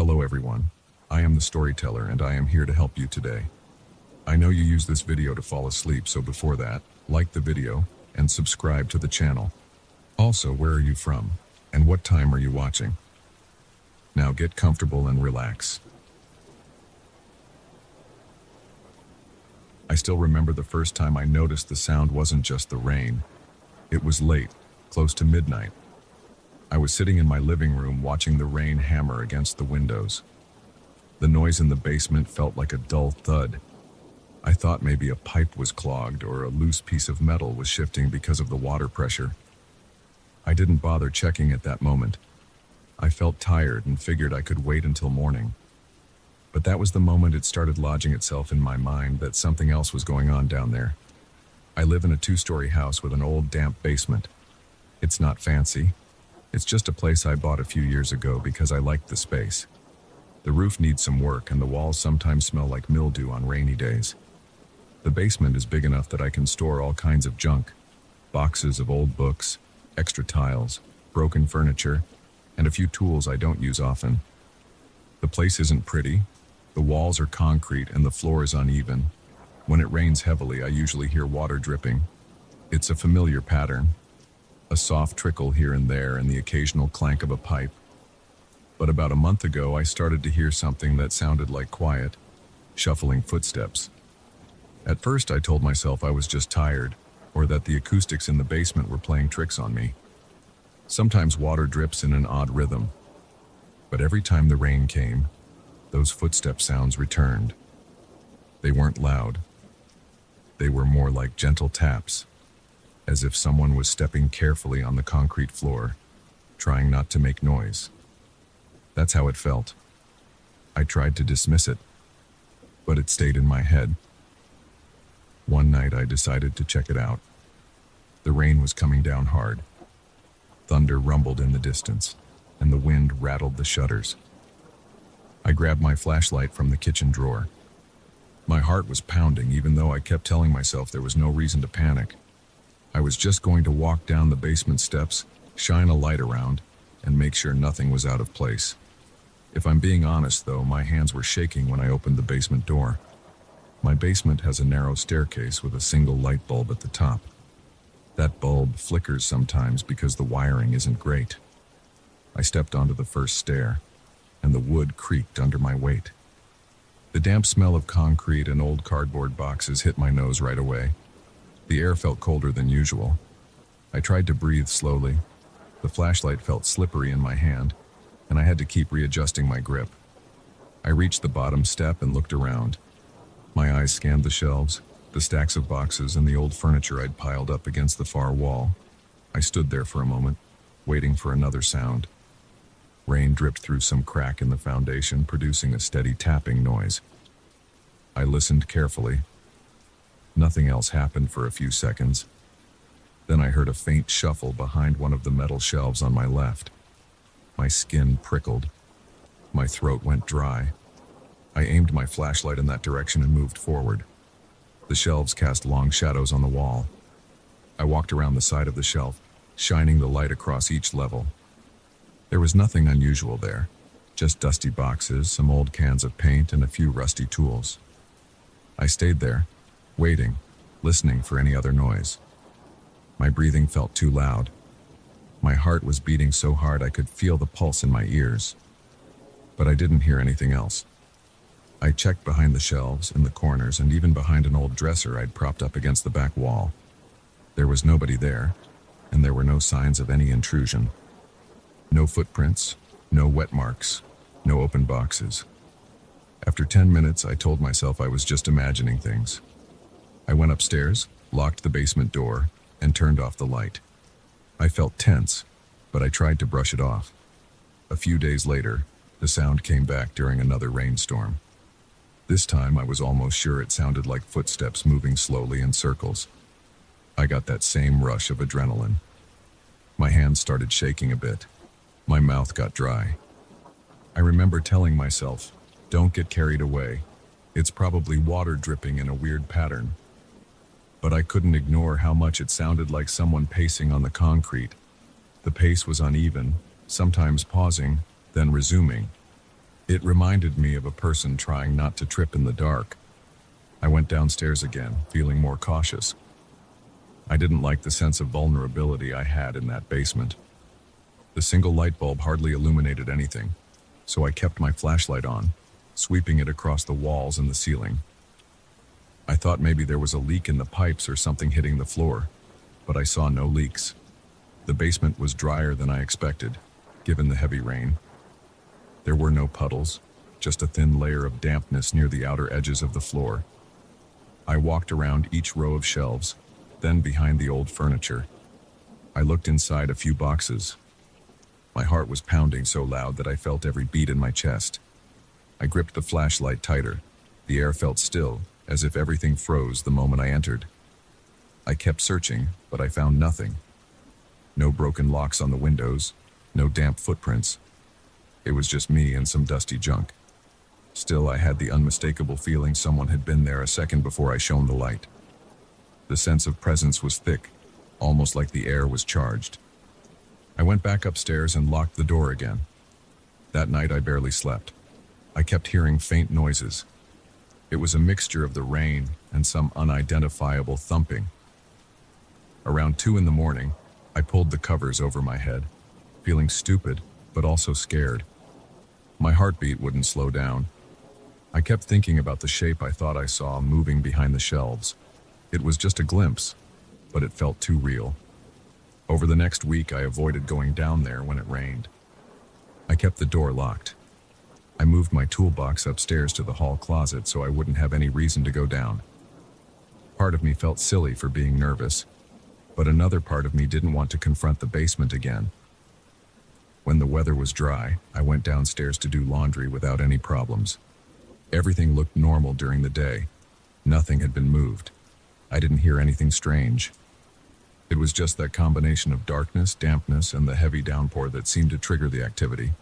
Hello everyone, I am the storyteller and I am here to help you today. I know you use this video to fall asleep, so before that, like the video and subscribe to the channel. Also, where are you from and what time are you watching? Now get comfortable and relax. I still remember the first time I noticed the sound wasn't just the rain. It was late, close to midnight. I was sitting in my living room watching the rain hammer against the windows. The noise in the basement felt like a dull thud. I thought maybe a pipe was clogged or a loose piece of metal was shifting because of the water pressure. I didn't bother checking at that moment. I felt tired and figured I could wait until morning. But that was the moment it started lodging itself in my mind that something else was going on down there. I live in a 2-story house with an old damp basement. It's not fancy. It's just a place I bought a few years ago because I liked the space. The roof needs some work and the walls sometimes smell like mildew on rainy days. The basement is big enough that I can store all kinds of junk. Boxes of old books, extra tiles, broken furniture, and a few tools I don't use often. The place isn't pretty. The walls are concrete and the floor is uneven. When it rains heavily, I usually hear water dripping. It's a familiar pattern. A soft trickle here and there and the occasional clank of a pipe. But about a month ago, I started to hear something that sounded like quiet, shuffling footsteps. At first, I told myself I was just tired, or that the acoustics in the basement were playing tricks on me. Sometimes water drips in an odd rhythm. But every time the rain came, those footstep sounds returned. They weren't loud. They were more like gentle taps, as if someone was stepping carefully on the concrete floor, trying not to make noise. That's how it felt. I tried to dismiss it, but it stayed in my head. One night I decided to check it out. The rain was coming down hard. Thunder rumbled in the distance, and the wind rattled the shutters. I grabbed my flashlight from the kitchen drawer. My heart was pounding even though I kept telling myself there was no reason to panic. I was just going to walk down the basement steps, shine a light around, and make sure nothing was out of place. If I'm being honest though, my hands were shaking when I opened the basement door. My basement has a narrow staircase with a single light bulb at the top. That bulb flickers sometimes because the wiring isn't great. I stepped onto the first stair, and the wood creaked under my weight. The damp smell of concrete and old cardboard boxes hit my nose right away. The air felt colder than usual. I tried to breathe slowly. The flashlight felt slippery in my hand, and I had to keep readjusting my grip. I reached the bottom step and looked around. My eyes scanned the shelves, the stacks of boxes, and the old furniture I'd piled up against the far wall. I stood there for a moment, waiting for another sound. Rain dripped through some crack in the foundation, producing a steady tapping noise. I listened carefully. Nothing else happened for a few seconds. Then I heard a faint shuffle behind one of the metal shelves on my left. My skin prickled. My throat went dry. I aimed my flashlight in that direction and moved forward. The shelves cast long shadows on the wall. I walked around the side of the shelf, shining the light across each level. There was nothing unusual there, just dusty boxes, some old cans of paint, and a few rusty tools. I stayed there, waiting, listening for any other noise. My breathing felt too loud. My heart was beating so hard I could feel the pulse in my ears. But I didn't hear anything else. I checked behind the shelves, in the corners, and even behind an old dresser I'd propped up against the back wall. There was nobody there, and there were no signs of any intrusion. No footprints, no wet marks, no open boxes. After 10 minutes, I told myself I was just imagining things. I went upstairs, locked the basement door, and turned off the light. I felt tense, but I tried to brush it off. A few days later, the sound came back during another rainstorm. This time, I was almost sure it sounded like footsteps moving slowly in circles. I got that same rush of adrenaline. My hands started shaking a bit. My mouth got dry. I remember telling myself, don't get carried away. It's probably water dripping in a weird pattern. But I couldn't ignore how much it sounded like someone pacing on the concrete. The pace was uneven, sometimes pausing, then resuming. It reminded me of a person trying not to trip in the dark. I went downstairs again, feeling more cautious. I didn't like the sense of vulnerability I had in that basement. The single light bulb hardly illuminated anything, so I kept my flashlight on, sweeping it across the walls and the ceiling. I thought maybe there was a leak in the pipes or something hitting the floor, but I saw no leaks. The basement was drier than I expected, given the heavy rain. There were no puddles, just a thin layer of dampness near the outer edges of the floor. I walked around each row of shelves, then behind the old furniture. I looked inside a few boxes. My heart was pounding so loud that I felt every beat in my chest. I gripped the flashlight tighter. The air felt still, as if everything froze the moment I entered. I kept searching, but I found nothing. No broken locks on the windows, no damp footprints. It was just me and some dusty junk. Still, I had the unmistakable feeling someone had been there a second before I shone the light. The sense of presence was thick, almost like the air was charged. I went back upstairs and locked the door again. That night I barely slept. I kept hearing faint noises. It was a mixture of the rain and some unidentifiable thumping. Around 2 in the morning, I pulled the covers over my head, feeling stupid, but also scared. My heartbeat wouldn't slow down. I kept thinking about the shape I thought I saw moving behind the shelves. It was just a glimpse, but it felt too real. Over the next week, I avoided going down there when it rained. I kept the door locked. I moved my toolbox upstairs to the hall closet so I wouldn't have any reason to go down. Part of me felt silly for being nervous, but another part of me didn't want to confront the basement again. When the weather was dry, I went downstairs to do laundry without any problems. Everything looked normal during the day. Nothing had been moved. I didn't hear anything strange. It was just that combination of darkness, dampness, and the heavy downpour that seemed to trigger the activity.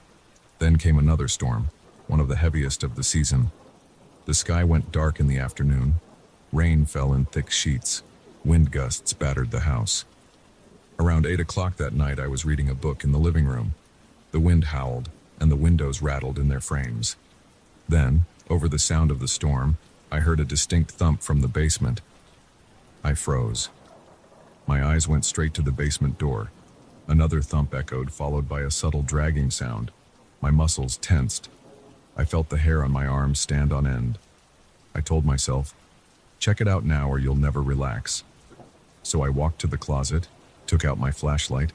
Then came another storm, one of the heaviest of the season. The sky went dark in the afternoon. Rain fell in thick sheets. Wind gusts battered the house. Around 8 o'clock that night, I was reading a book in the living room. The wind howled, and the windows rattled in their frames. Then, over the sound of the storm, I heard a distinct thump from the basement. I froze. My eyes went straight to the basement door. Another thump echoed, followed by a subtle dragging sound. My muscles tensed. I felt the hair on my arms stand on end. I told myself, check it out now or you'll never relax. So I walked to the closet, took out my flashlight,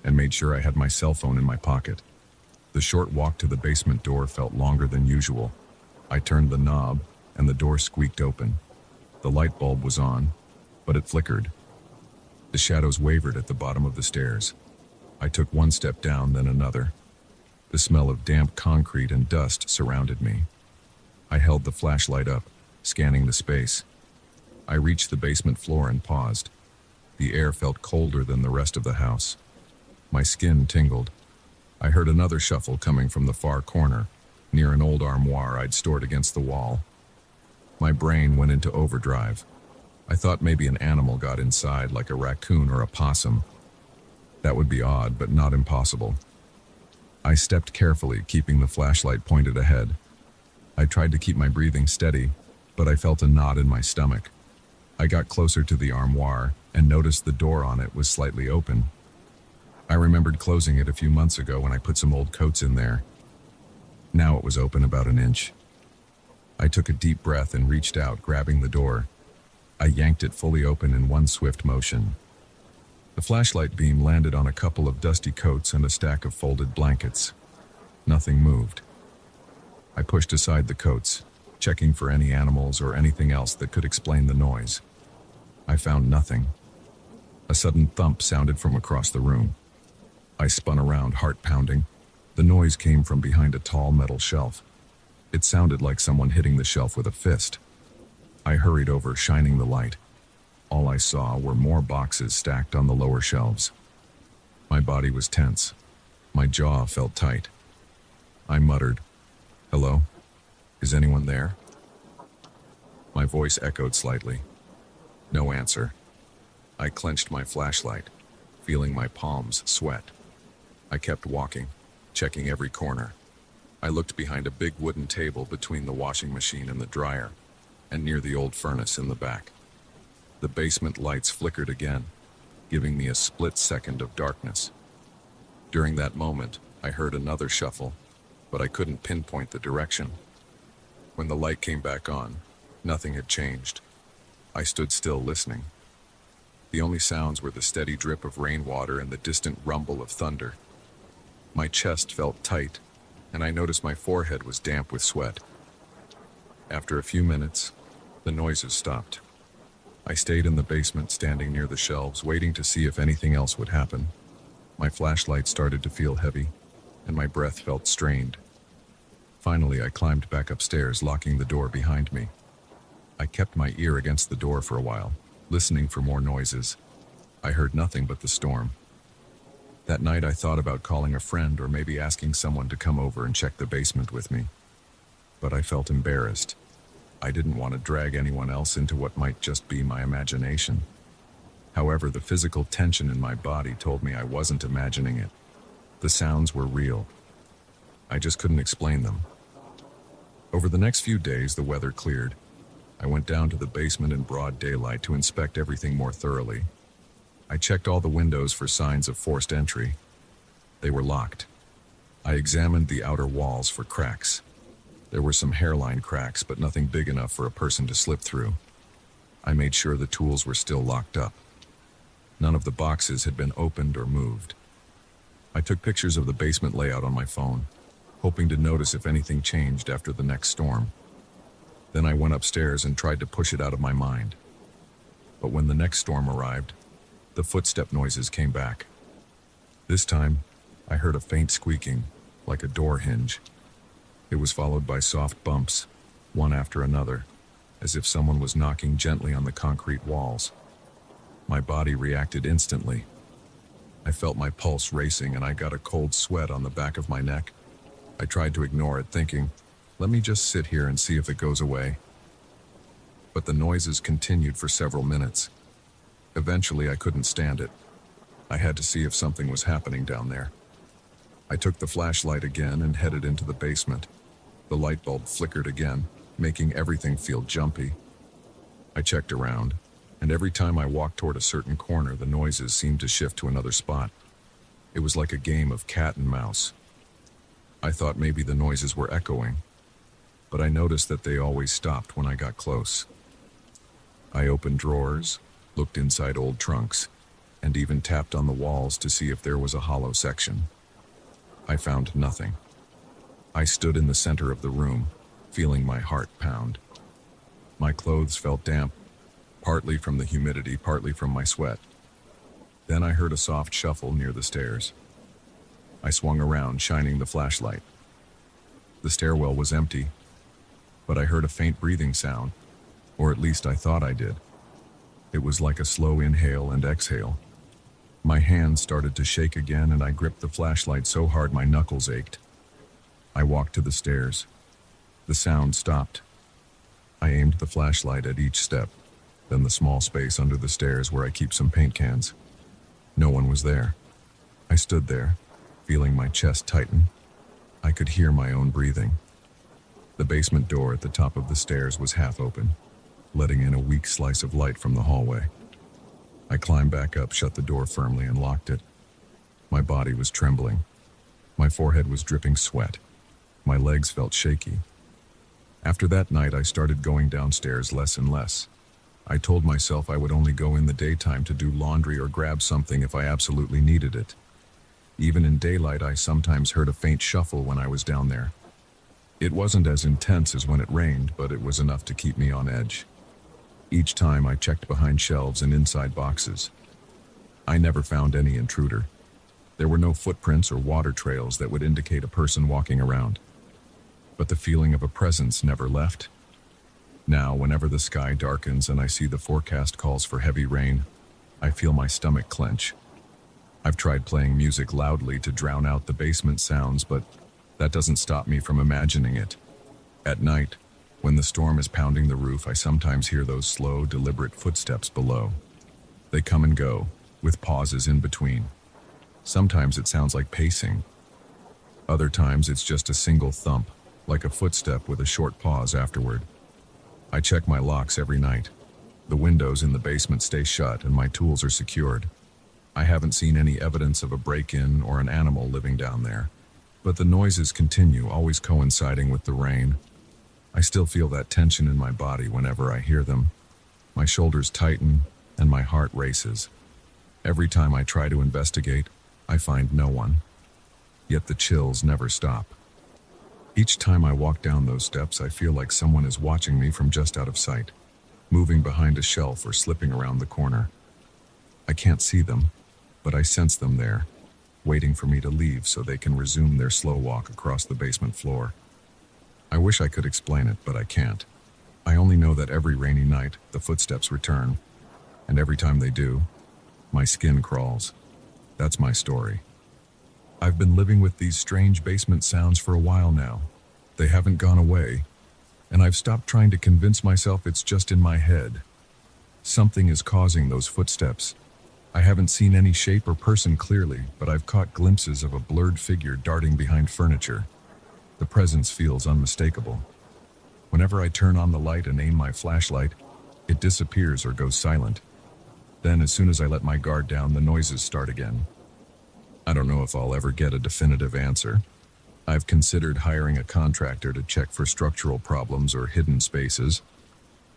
and made sure I had my cell phone in my pocket. The short walk to the basement door felt longer than usual. I turned the knob, and the door squeaked open. The light bulb was on, but it flickered. The shadows wavered at the bottom of the stairs. I took one step down, then another. The smell of damp concrete and dust surrounded me. I held the flashlight up, scanning the space. I reached the basement floor and paused. The air felt colder than the rest of the house. My skin tingled. I heard another shuffle coming from the far corner, near an old armoire I'd stored against the wall. My brain went into overdrive. I thought maybe an animal got inside, like a raccoon or a possum. That would be odd, but not impossible. I stepped carefully, keeping the flashlight pointed ahead. I tried to keep my breathing steady, but I felt a knot in my stomach. I got closer to the armoire and noticed the door on it was slightly open. I remembered closing it a few months ago when I put some old coats in there. Now it was open about an inch. I took a deep breath and reached out, grabbing the door. I yanked it fully open in one swift motion. The flashlight beam landed on a couple of dusty coats and a stack of folded blankets. Nothing moved. I pushed aside the coats, checking for any animals or anything else that could explain the noise. I found nothing. A sudden thump sounded from across the room. I spun around, heart pounding. The noise came from behind a tall metal shelf. It sounded like someone hitting the shelf with a fist. I hurried over, shining the light. All I saw were more boxes stacked on the lower shelves. My body was tense. My jaw felt tight. I muttered, "Hello? Is anyone there?" My voice echoed slightly. No answer. I clenched my flashlight, feeling my palms sweat. I kept walking, checking every corner. I looked behind a big wooden table between the washing machine and the dryer, and near the old furnace in the back. The basement lights flickered again, giving me a split second of darkness. During that moment, I heard another shuffle, but I couldn't pinpoint the direction. When the light came back on, nothing had changed. I stood still listening. The only sounds were the steady drip of rainwater and the distant rumble of thunder. My chest felt tight, and I noticed my forehead was damp with sweat. After a few minutes, the noises stopped. I stayed in the basement, standing near the shelves, waiting to see if anything else would happen. My flashlight started to feel heavy, and my breath felt strained. Finally, I climbed back upstairs, locking the door behind me. I kept my ear against the door for a while, listening for more noises. I heard nothing but the storm. That night I thought about calling a friend or maybe asking someone to come over and check the basement with me. But I felt embarrassed. I didn't want to drag anyone else into what might just be my imagination. However, the physical tension in my body told me I wasn't imagining it. The sounds were real. I just couldn't explain them. Over the next few days, the weather cleared. I went down to the basement in broad daylight to inspect everything more thoroughly. I checked all the windows for signs of forced entry. They were locked. I examined the outer walls for cracks. There were some hairline cracks, but nothing big enough for a person to slip through. I made sure the tools were still locked up. None of the boxes had been opened or moved. I took pictures of the basement layout on my phone, hoping to notice if anything changed after the next storm. Then I went upstairs and tried to push it out of my mind. But when the next storm arrived, the footstep noises came back. This time, I heard a faint squeaking, like a door hinge. It was followed by soft bumps, one after another, as if someone was knocking gently on the concrete walls. My body reacted instantly. I felt my pulse racing and I got a cold sweat on the back of my neck. I tried to ignore it, thinking, let me just sit here and see if it goes away. But the noises continued for several minutes. Eventually, I couldn't stand it. I had to see if something was happening down there. I took the flashlight again and headed into the basement. The light bulb flickered again, making everything feel jumpy. I checked around, and every time I walked toward a certain corner, the noises seemed to shift to another spot. It was like a game of cat and mouse. I thought maybe the noises were echoing, but I noticed that they always stopped when I got close. I opened drawers, looked inside old trunks, and even tapped on the walls to see if there was a hollow section. I found nothing. I stood in the center of the room, feeling my heart pound. My clothes felt damp, partly from the humidity, partly from my sweat. Then I heard a soft shuffle near the stairs. I swung around, shining the flashlight. The stairwell was empty, but I heard a faint breathing sound, or at least I thought I did. It was like a slow inhale and exhale. My hands started to shake again, and I gripped the flashlight so hard my knuckles ached. I walked to the stairs. The sound stopped. I aimed the flashlight at each step, then the small space under the stairs where I keep some paint cans. No one was there. I stood there, feeling my chest tighten. I could hear my own breathing. The basement door at the top of the stairs was half open, letting in a weak slice of light from the hallway. I climbed back up, shut the door firmly, and locked it. My body was trembling. My forehead was dripping sweat. My legs felt shaky. After that night, I started going downstairs less and less. I told myself I would only go in the daytime to do laundry or grab something if I absolutely needed it. Even in daylight, I sometimes heard a faint shuffle when I was down there. It wasn't as intense as when it rained, but it was enough to keep me on edge. Each time I checked behind shelves and inside boxes. I never found any intruder. There were no footprints or water trails that would indicate a person walking around. But the feeling of a presence never left. Now, whenever the sky darkens and I see the forecast calls for heavy rain, I feel my stomach clench. I've tried playing music loudly to drown out the basement sounds, but that doesn't stop me from imagining it. At night, when the storm is pounding the roof, I sometimes hear those slow, deliberate footsteps below. They come and go, with pauses in between. Sometimes it sounds like pacing. Other times it's just a single thump, like a footstep with a short pause afterward. I check my locks every night. The windows in the basement stay shut and my tools are secured. I haven't seen any evidence of a break-in or an animal living down there. But the noises continue, always coinciding with the rain. I still feel that tension in my body whenever I hear them. My shoulders tighten and my heart races. Every time I try to investigate, I find no one. Yet the chills never stop. Each time I walk down those steps, I feel like someone is watching me from just out of sight, moving behind a shelf or slipping around the corner. I can't see them, but I sense them there, waiting for me to leave so they can resume their slow walk across the basement floor. I wish I could explain it, but I can't. I only know that every rainy night, the footsteps return, and every time they do, my skin crawls. That's my story. I've been living with these strange basement sounds for a while now. They haven't gone away, and I've stopped trying to convince myself it's just in my head. Something is causing those footsteps. I haven't seen any shape or person clearly, but I've caught glimpses of a blurred figure darting behind furniture. The presence feels unmistakable. Whenever I turn on the light and aim my flashlight, it disappears or goes silent. Then, as soon as I let my guard down, the noises start again. I don't know if I'll ever get a definitive answer. I've considered hiring a contractor to check for structural problems or hidden spaces,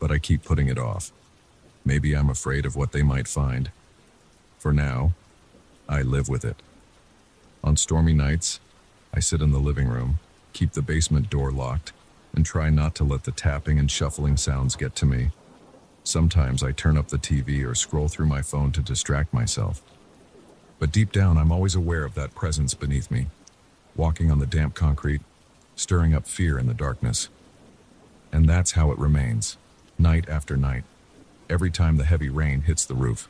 but I keep putting it off. Maybe I'm afraid of what they might find. For now, I live with it. On stormy nights, I sit in the living room, keep the basement door locked, and try not to let the tapping and shuffling sounds get to me. Sometimes I turn up the TV or scroll through my phone to distract myself. But deep down, I'm always aware of that presence beneath me, walking on the damp concrete, stirring up fear in the darkness. And that's how it remains, night after night, every time the heavy rain hits the roof.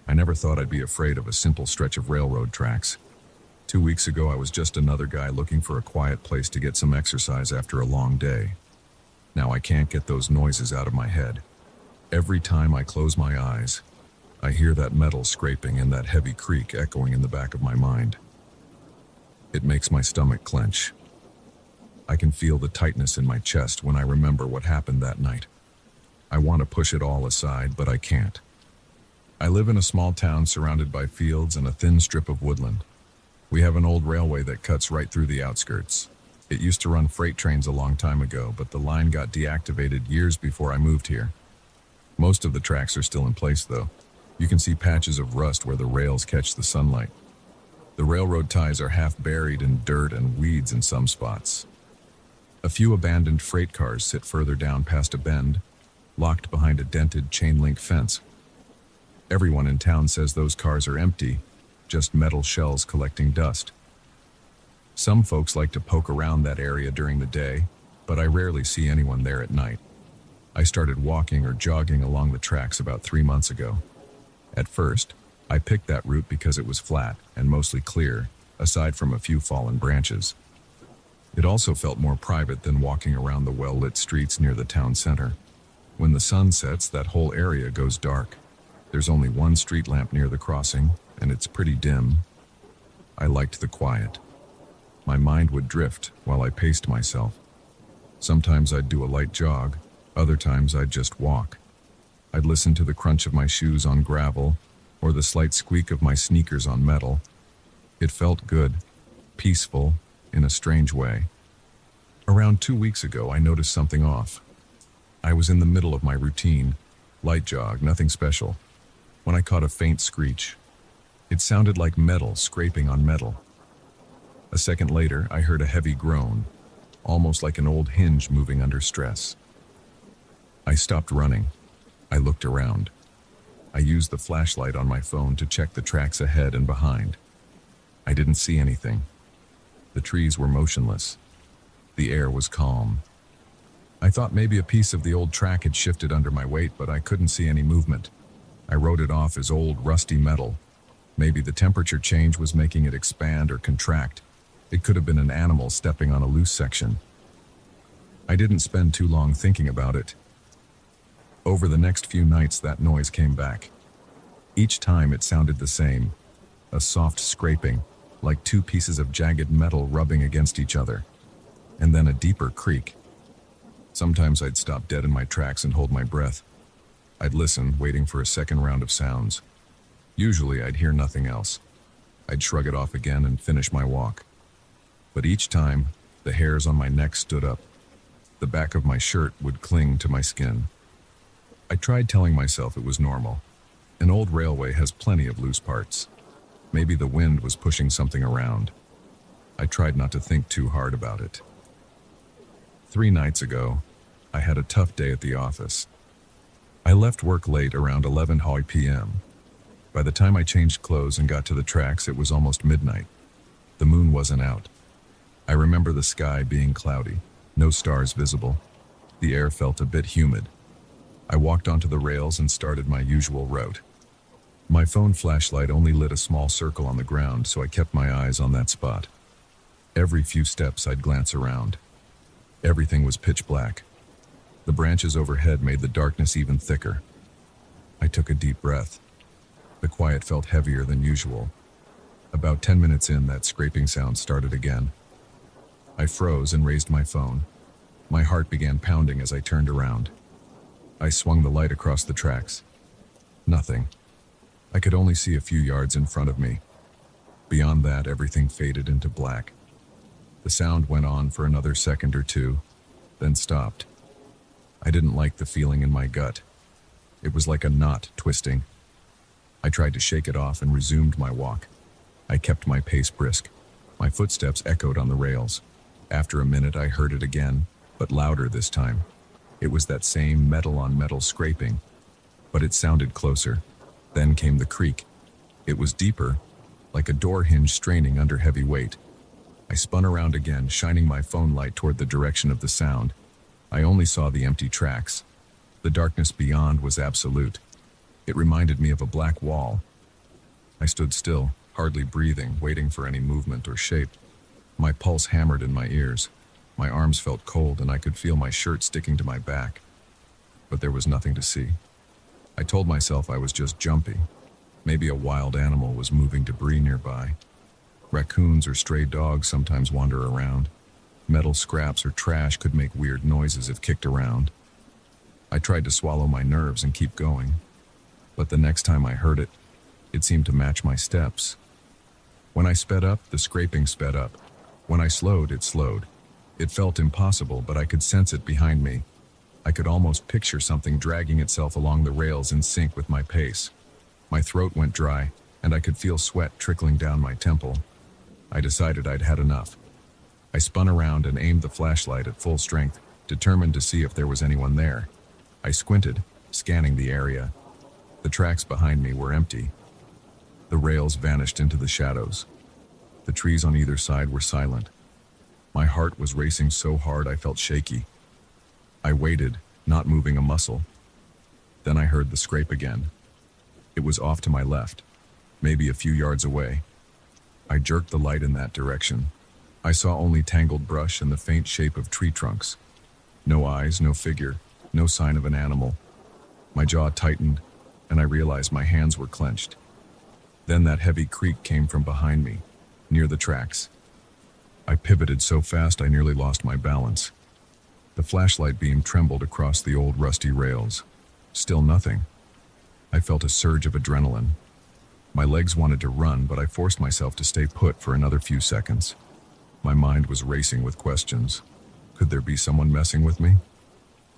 I never thought I'd be afraid of a simple stretch of railroad tracks. 2 weeks ago, I was just another guy looking for a quiet place to get some exercise after a long day. Now I can't get those noises out of my head. Every time I close my eyes, I hear that metal scraping and that heavy creak echoing in the back of my mind. It makes my stomach clench. I can feel the tightness in my chest when I remember what happened that night. I want to push it all aside, but I can't. I live in a small town surrounded by fields and a thin strip of woodland. We have an old railway that cuts right through the outskirts. It used to run freight trains a long time ago, but the line got deactivated years before I moved here. Most of the tracks are still in place, though. You can see patches of rust where the rails catch the sunlight. The railroad ties are half buried in dirt and weeds in some spots. A few abandoned freight cars sit further down past a bend, locked behind a dented chain-link fence. Everyone in town says those cars are empty, just metal shells collecting dust. Some folks like to poke around that area during the day, but I rarely see anyone there at night. I started walking or jogging along the tracks about 3 months ago. At first, I picked that route because it was flat and mostly clear, aside from a few fallen branches. It also felt more private than walking around the well-lit streets near the town center. When the sun sets, that whole area goes dark. There's only one street lamp near the crossing, and it's pretty dim. I liked the quiet. My mind would drift while I paced myself. Sometimes I'd do a light jog, other times I'd just walk. I'd listen to the crunch of my shoes on gravel, or the slight squeak of my sneakers on metal. It felt good, peaceful, in a strange way. Around 2 weeks ago, I noticed something off. I was in the middle of my routine, light jog, nothing special, when I caught a faint screech. It sounded like metal scraping on metal. A second later, I heard a heavy groan, almost like an old hinge moving under stress. I stopped running. I looked around. I used the flashlight on my phone to check the tracks ahead and behind. I didn't see anything. The trees were motionless. The air was calm. I thought maybe a piece of the old track had shifted under my weight, but I couldn't see any movement. I wrote it off as old, rusty metal. Maybe the temperature change was making it expand or contract. It could have been an animal stepping on a loose section. I didn't spend too long thinking about it. Over the next few nights, that noise came back. Each time it sounded the same, a soft scraping, like two pieces of jagged metal rubbing against each other, and then a deeper creak. Sometimes I'd stop dead in my tracks and hold my breath. I'd listen, waiting for a second round of sounds. Usually I'd hear nothing else. I'd shrug it off again and finish my walk. But each time, the hairs on my neck stood up. The back of my shirt would cling to my skin. I tried telling myself it was normal. An old railway has plenty of loose parts. Maybe the wind was pushing something around. I tried not to think too hard about it. 3 nights ago, I had a tough day at the office. I left work late around 11 p.m. By the time I changed clothes and got to the tracks, it was almost midnight. The moon wasn't out. I remember the sky being cloudy, no stars visible. The air felt a bit humid. I walked onto the rails and started my usual route. My phone flashlight only lit a small circle on the ground, so I kept my eyes on that spot. Every few steps I'd glance around. Everything was pitch black. The branches overhead made the darkness even thicker. I took a deep breath. The quiet felt heavier than usual. About 10 minutes in, that scraping sound started again. I froze and raised my phone. My heart began pounding as I turned around. I swung the light across the tracks. Nothing. I could only see a few yards in front of me. Beyond that, everything faded into black. The sound went on for another second or two, then stopped. I didn't like the feeling in my gut. It was like a knot twisting. I tried to shake it off and resumed my walk. I kept my pace brisk. My footsteps echoed on the rails. After a minute, I heard it again, but louder this time. It was that same metal-on-metal scraping, but it sounded closer. Then came the creak. It was deeper, like a door hinge straining under heavy weight. I spun around again, shining my phone light toward the direction of the sound. I only saw the empty tracks. The darkness beyond was absolute. It reminded me of a black wall. I stood still, hardly breathing, waiting for any movement or shape. My pulse hammered in my ears. My arms felt cold and I could feel my shirt sticking to my back. But there was nothing to see. I told myself I was just jumpy. Maybe a wild animal was moving debris nearby. Raccoons or stray dogs sometimes wander around. Metal scraps or trash could make weird noises if kicked around. I tried to swallow my nerves and keep going. But the next time I heard it, it seemed to match my steps. When I sped up, the scraping sped up. When I slowed, it slowed. It felt impossible, but I could sense it behind me. I could almost picture something dragging itself along the rails in sync with my pace. My throat went dry, and I could feel sweat trickling down my temple. I decided I'd had enough. I spun around and aimed the flashlight at full strength, determined to see if there was anyone there. I squinted, scanning the area. The tracks behind me were empty. The rails vanished into the shadows. The trees on either side were silent. My heart was racing so hard I felt shaky. I waited, not moving a muscle. Then I heard the scrape again. It was off to my left, maybe a few yards away. I jerked the light in that direction. I saw only tangled brush and the faint shape of tree trunks. No eyes, no figure, no sign of an animal. My jaw tightened, and I realized my hands were clenched. Then that heavy creak came from behind me, near the tracks. I pivoted so fast I nearly lost my balance. The flashlight beam trembled across the old rusty rails. Still nothing. I felt a surge of adrenaline. My legs wanted to run, but I forced myself to stay put for another few seconds. My mind was racing with questions. Could there be someone messing with me?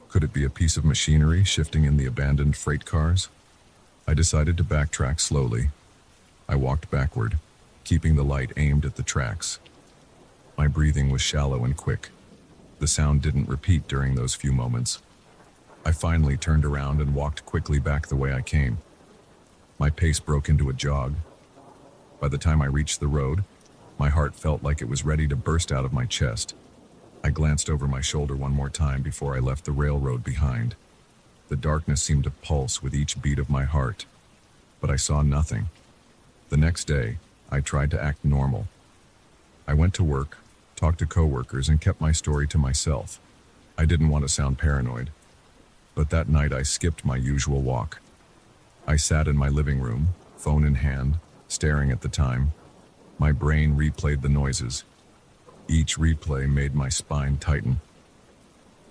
Could it be a piece of machinery shifting in the abandoned freight cars? I decided to backtrack slowly. I walked backward, keeping the light aimed at the tracks. My breathing was shallow and quick. The sound didn't repeat during those few moments. I finally turned around and walked quickly back the way I came. My pace broke into a jog. By the time I reached the road, my heart felt like it was ready to burst out of my chest. I glanced over my shoulder one more time before I left the railroad behind. The darkness seemed to pulse with each beat of my heart, but I saw nothing. The next day, I tried to act normal. I went to work, talked to coworkers, and kept my story to myself. I didn't want to sound paranoid. But that night I skipped my usual walk. I sat in my living room, phone in hand, staring at the time. My brain replayed the noises. Each replay made my spine tighten.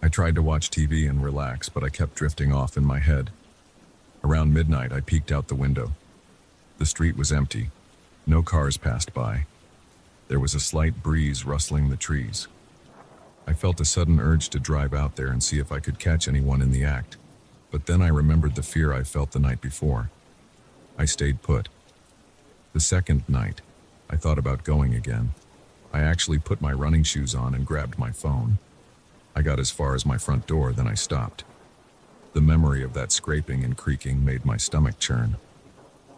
I tried to watch TV and relax, but I kept drifting off in my head. Around midnight, I peeked out the window. The street was empty. No cars passed by. There was a slight breeze rustling the trees. I felt a sudden urge to drive out there and see if I could catch anyone in the act. But then I remembered the fear I felt the night before. I stayed put. The second night, I thought about going again. I actually put my running shoes on and grabbed my phone. I got as far as my front door, then I stopped. The memory of that scraping and creaking made my stomach churn.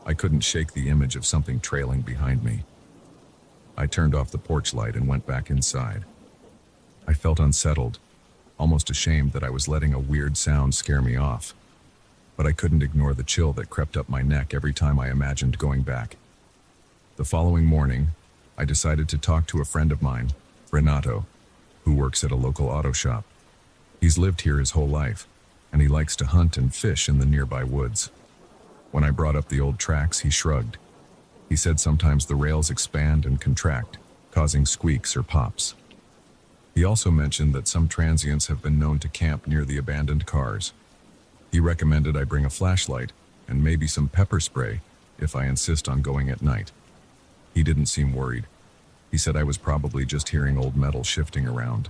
I couldn't shake the image of something trailing behind me. I turned off the porch light and went back inside. I felt unsettled, almost ashamed that I was letting a weird sound scare me off. But I couldn't ignore the chill that crept up my neck every time I imagined going back. The following morning, I decided to talk to a friend of mine, Renato, who works at a local auto shop. He's lived here his whole life, and he likes to hunt and fish in the nearby woods. When I brought up the old tracks, he shrugged. He said sometimes the rails expand and contract, causing squeaks or pops. He also mentioned that some transients have been known to camp near the abandoned cars. He recommended I bring a flashlight and maybe some pepper spray if I insist on going at night. He didn't seem worried. He said I was probably just hearing old metal shifting around.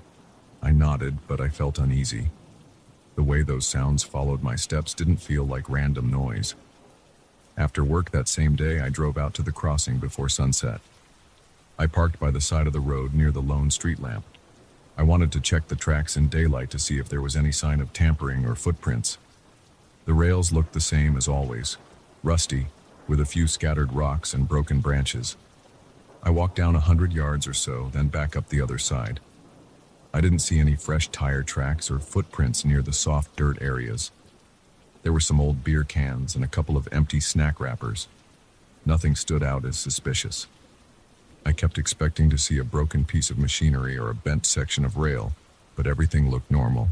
I nodded, but I felt uneasy. The way those sounds followed my steps didn't feel like random noise. After work that same day, I drove out to the crossing before sunset. I parked by the side of the road near the lone street lamp. I wanted to check the tracks in daylight to see if there was any sign of tampering or footprints. The rails looked the same as always, rusty, with a few scattered rocks and broken branches. I walked down 100 yards or so, then back up the other side. I didn't see any fresh tire tracks or footprints near the soft dirt areas. There were some old beer cans and a couple of empty snack wrappers. Nothing stood out as suspicious. I kept expecting to see a broken piece of machinery or a bent section of rail, but everything looked normal.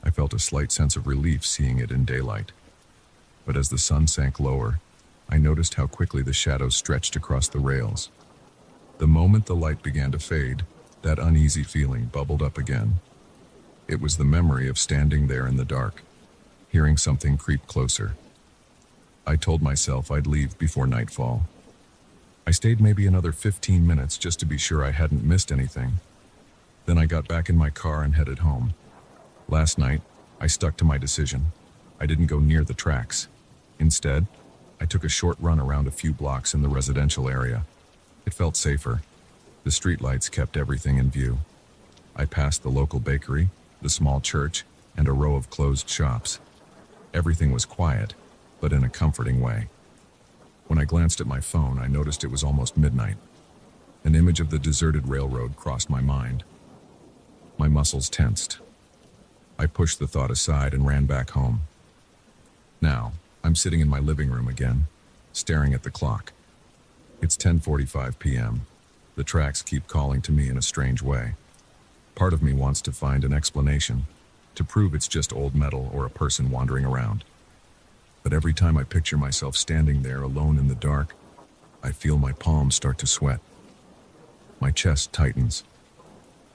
I felt a slight sense of relief seeing it in daylight. But as the sun sank lower, I noticed how quickly the shadows stretched across the rails. The moment the light began to fade, that uneasy feeling bubbled up again. It was the memory of standing there in the dark, hearing something creep closer. I told myself I'd leave before nightfall. I stayed maybe another 15 minutes just to be sure I hadn't missed anything. Then I got back in my car and headed home. Last night, I stuck to my decision. I didn't go near the tracks. Instead, I took a short run around a few blocks in the residential area. It felt safer. The streetlights kept everything in view. I passed the local bakery, the small church, and a row of closed shops. Everything was quiet, but in a comforting way. When I glanced at my phone, I noticed it was almost midnight. An image of the deserted railroad crossed my mind. My muscles tensed. I pushed the thought aside and ran back home. Now, I'm sitting in my living room again, staring at the clock. It's 10:45 p.m. The tracks keep calling to me in a strange way. Part of me wants to find an explanation, to prove it's just old metal or a person wandering around. But every time I picture myself standing there alone in the dark, I feel my palms start to sweat. My chest tightens.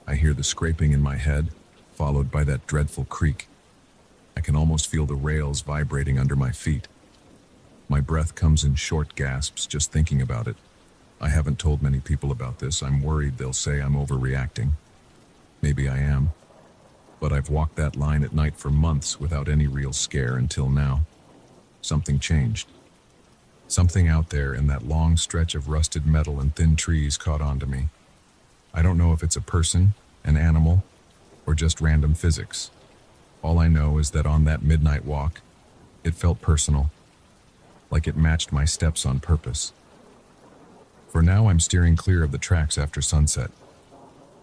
I hear the scraping in my head, followed by that dreadful creak. I can almost feel the rails vibrating under my feet. My breath comes in short gasps just thinking about it. I haven't told many people about this. I'm worried they'll say I'm overreacting. Maybe I am. But I've walked that line at night for months without any real scare until now. Something changed. Something out there in that long stretch of rusted metal and thin trees caught on to me. I don't know if it's a person, an animal, or just random physics. All I know is that on that midnight walk, it felt personal, like it matched my steps on purpose. For now, I'm steering clear of the tracks after sunset.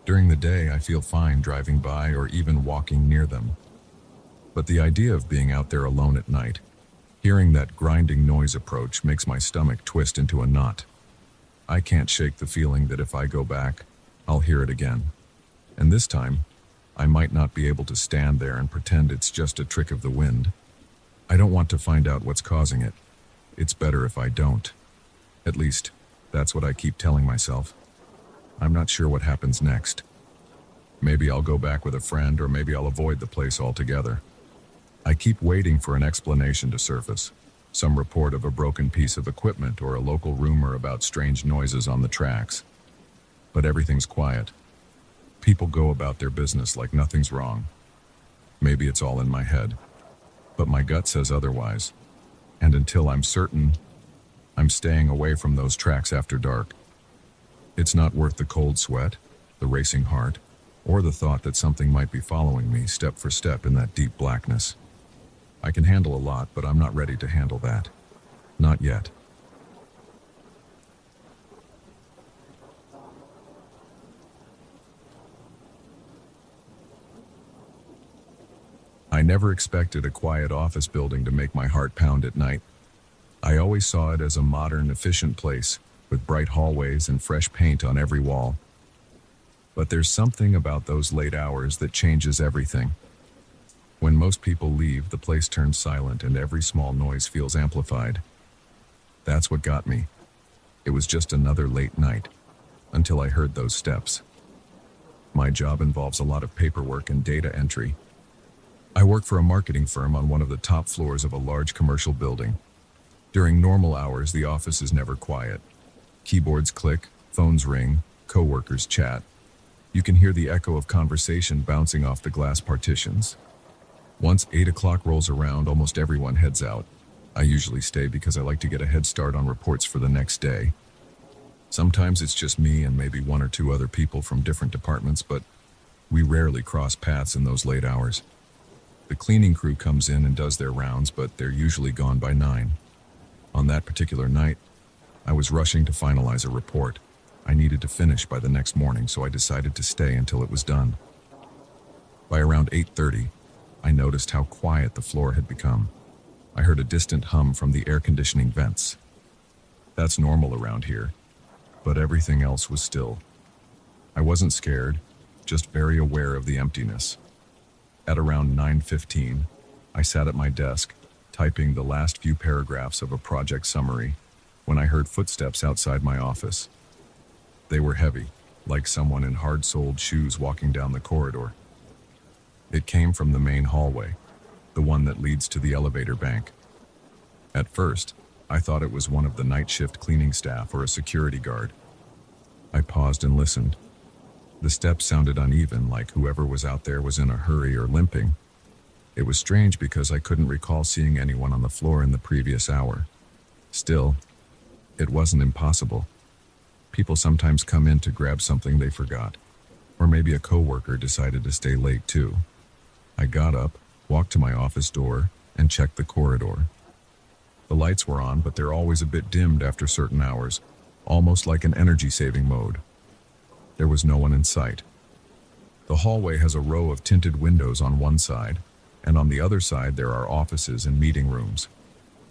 During the day, I feel fine driving by or even walking near them. But the idea of being out there alone at night, hearing that grinding noise approach, makes my stomach twist into a knot. I can't shake the feeling that if I go back, I'll hear it again. And this time, I might not be able to stand there and pretend it's just a trick of the wind. I don't want to find out what's causing it. It's better if I don't. At least, that's what I keep telling myself. I'm not sure what happens next. Maybe I'll go back with a friend, or maybe I'll avoid the place altogether. I keep waiting for an explanation to surface. Some report of a broken piece of equipment or a local rumor about strange noises on the tracks. But everything's quiet. People go about their business like nothing's wrong. Maybe it's all in my head, but my gut says otherwise. And until I'm certain, I'm staying away from those tracks after dark. It's not worth the cold sweat, the racing heart, or the thought that something might be following me step for step in that deep blackness. I can handle a lot, but I'm not ready to handle that. Not yet. I never expected a quiet office building to make my heart pound at night. I always saw it as a modern, efficient place, with bright hallways and fresh paint on every wall. But there's something about those late hours that changes everything. When most people leave, the place turns silent and every small noise feels amplified. That's what got me. It was just another late night, until I heard those steps. My job involves a lot of paperwork and data entry. I work for a marketing firm on one of the top floors of a large commercial building. During normal hours, the office is never quiet. Keyboards click, phones ring, coworkers chat. You can hear the echo of conversation bouncing off the glass partitions. Once 8 o'clock rolls around, almost everyone heads out. I usually stay because I like to get a head start on reports for the next day. Sometimes it's just me and maybe one or two other people from different departments, but we rarely cross paths in those late hours. The cleaning crew comes in and does their rounds, but they're usually gone by 9. On that particular night, I was rushing to finalize a report. I needed to finish by the next morning, so I decided to stay until it was done. By around 8:30, I noticed how quiet the floor had become. I heard a distant hum from the air conditioning vents. That's normal around here, but everything else was still. I wasn't scared, just very aware of the emptiness. At around 9:15, I sat at my desk, typing the last few paragraphs of a project summary, when I heard footsteps outside my office. They were heavy, like someone in hard-soled shoes walking down the corridor. It came from the main hallway, the one that leads to the elevator bank. At first, I thought it was one of the night shift cleaning staff or a security guard. I paused and listened. The steps sounded uneven, like whoever was out there was in a hurry or limping. It was strange because I couldn't recall seeing anyone on the floor in the previous hour. Still, it wasn't impossible. People sometimes come in to grab something they forgot, or maybe a coworker decided to stay late too. I got up, walked to my office door, and checked the corridor. The lights were on, but they're always a bit dimmed after certain hours, almost like an energy-saving mode. There was no one in sight. The hallway has a row of tinted windows on one side, and on the other side there are offices and meeting rooms.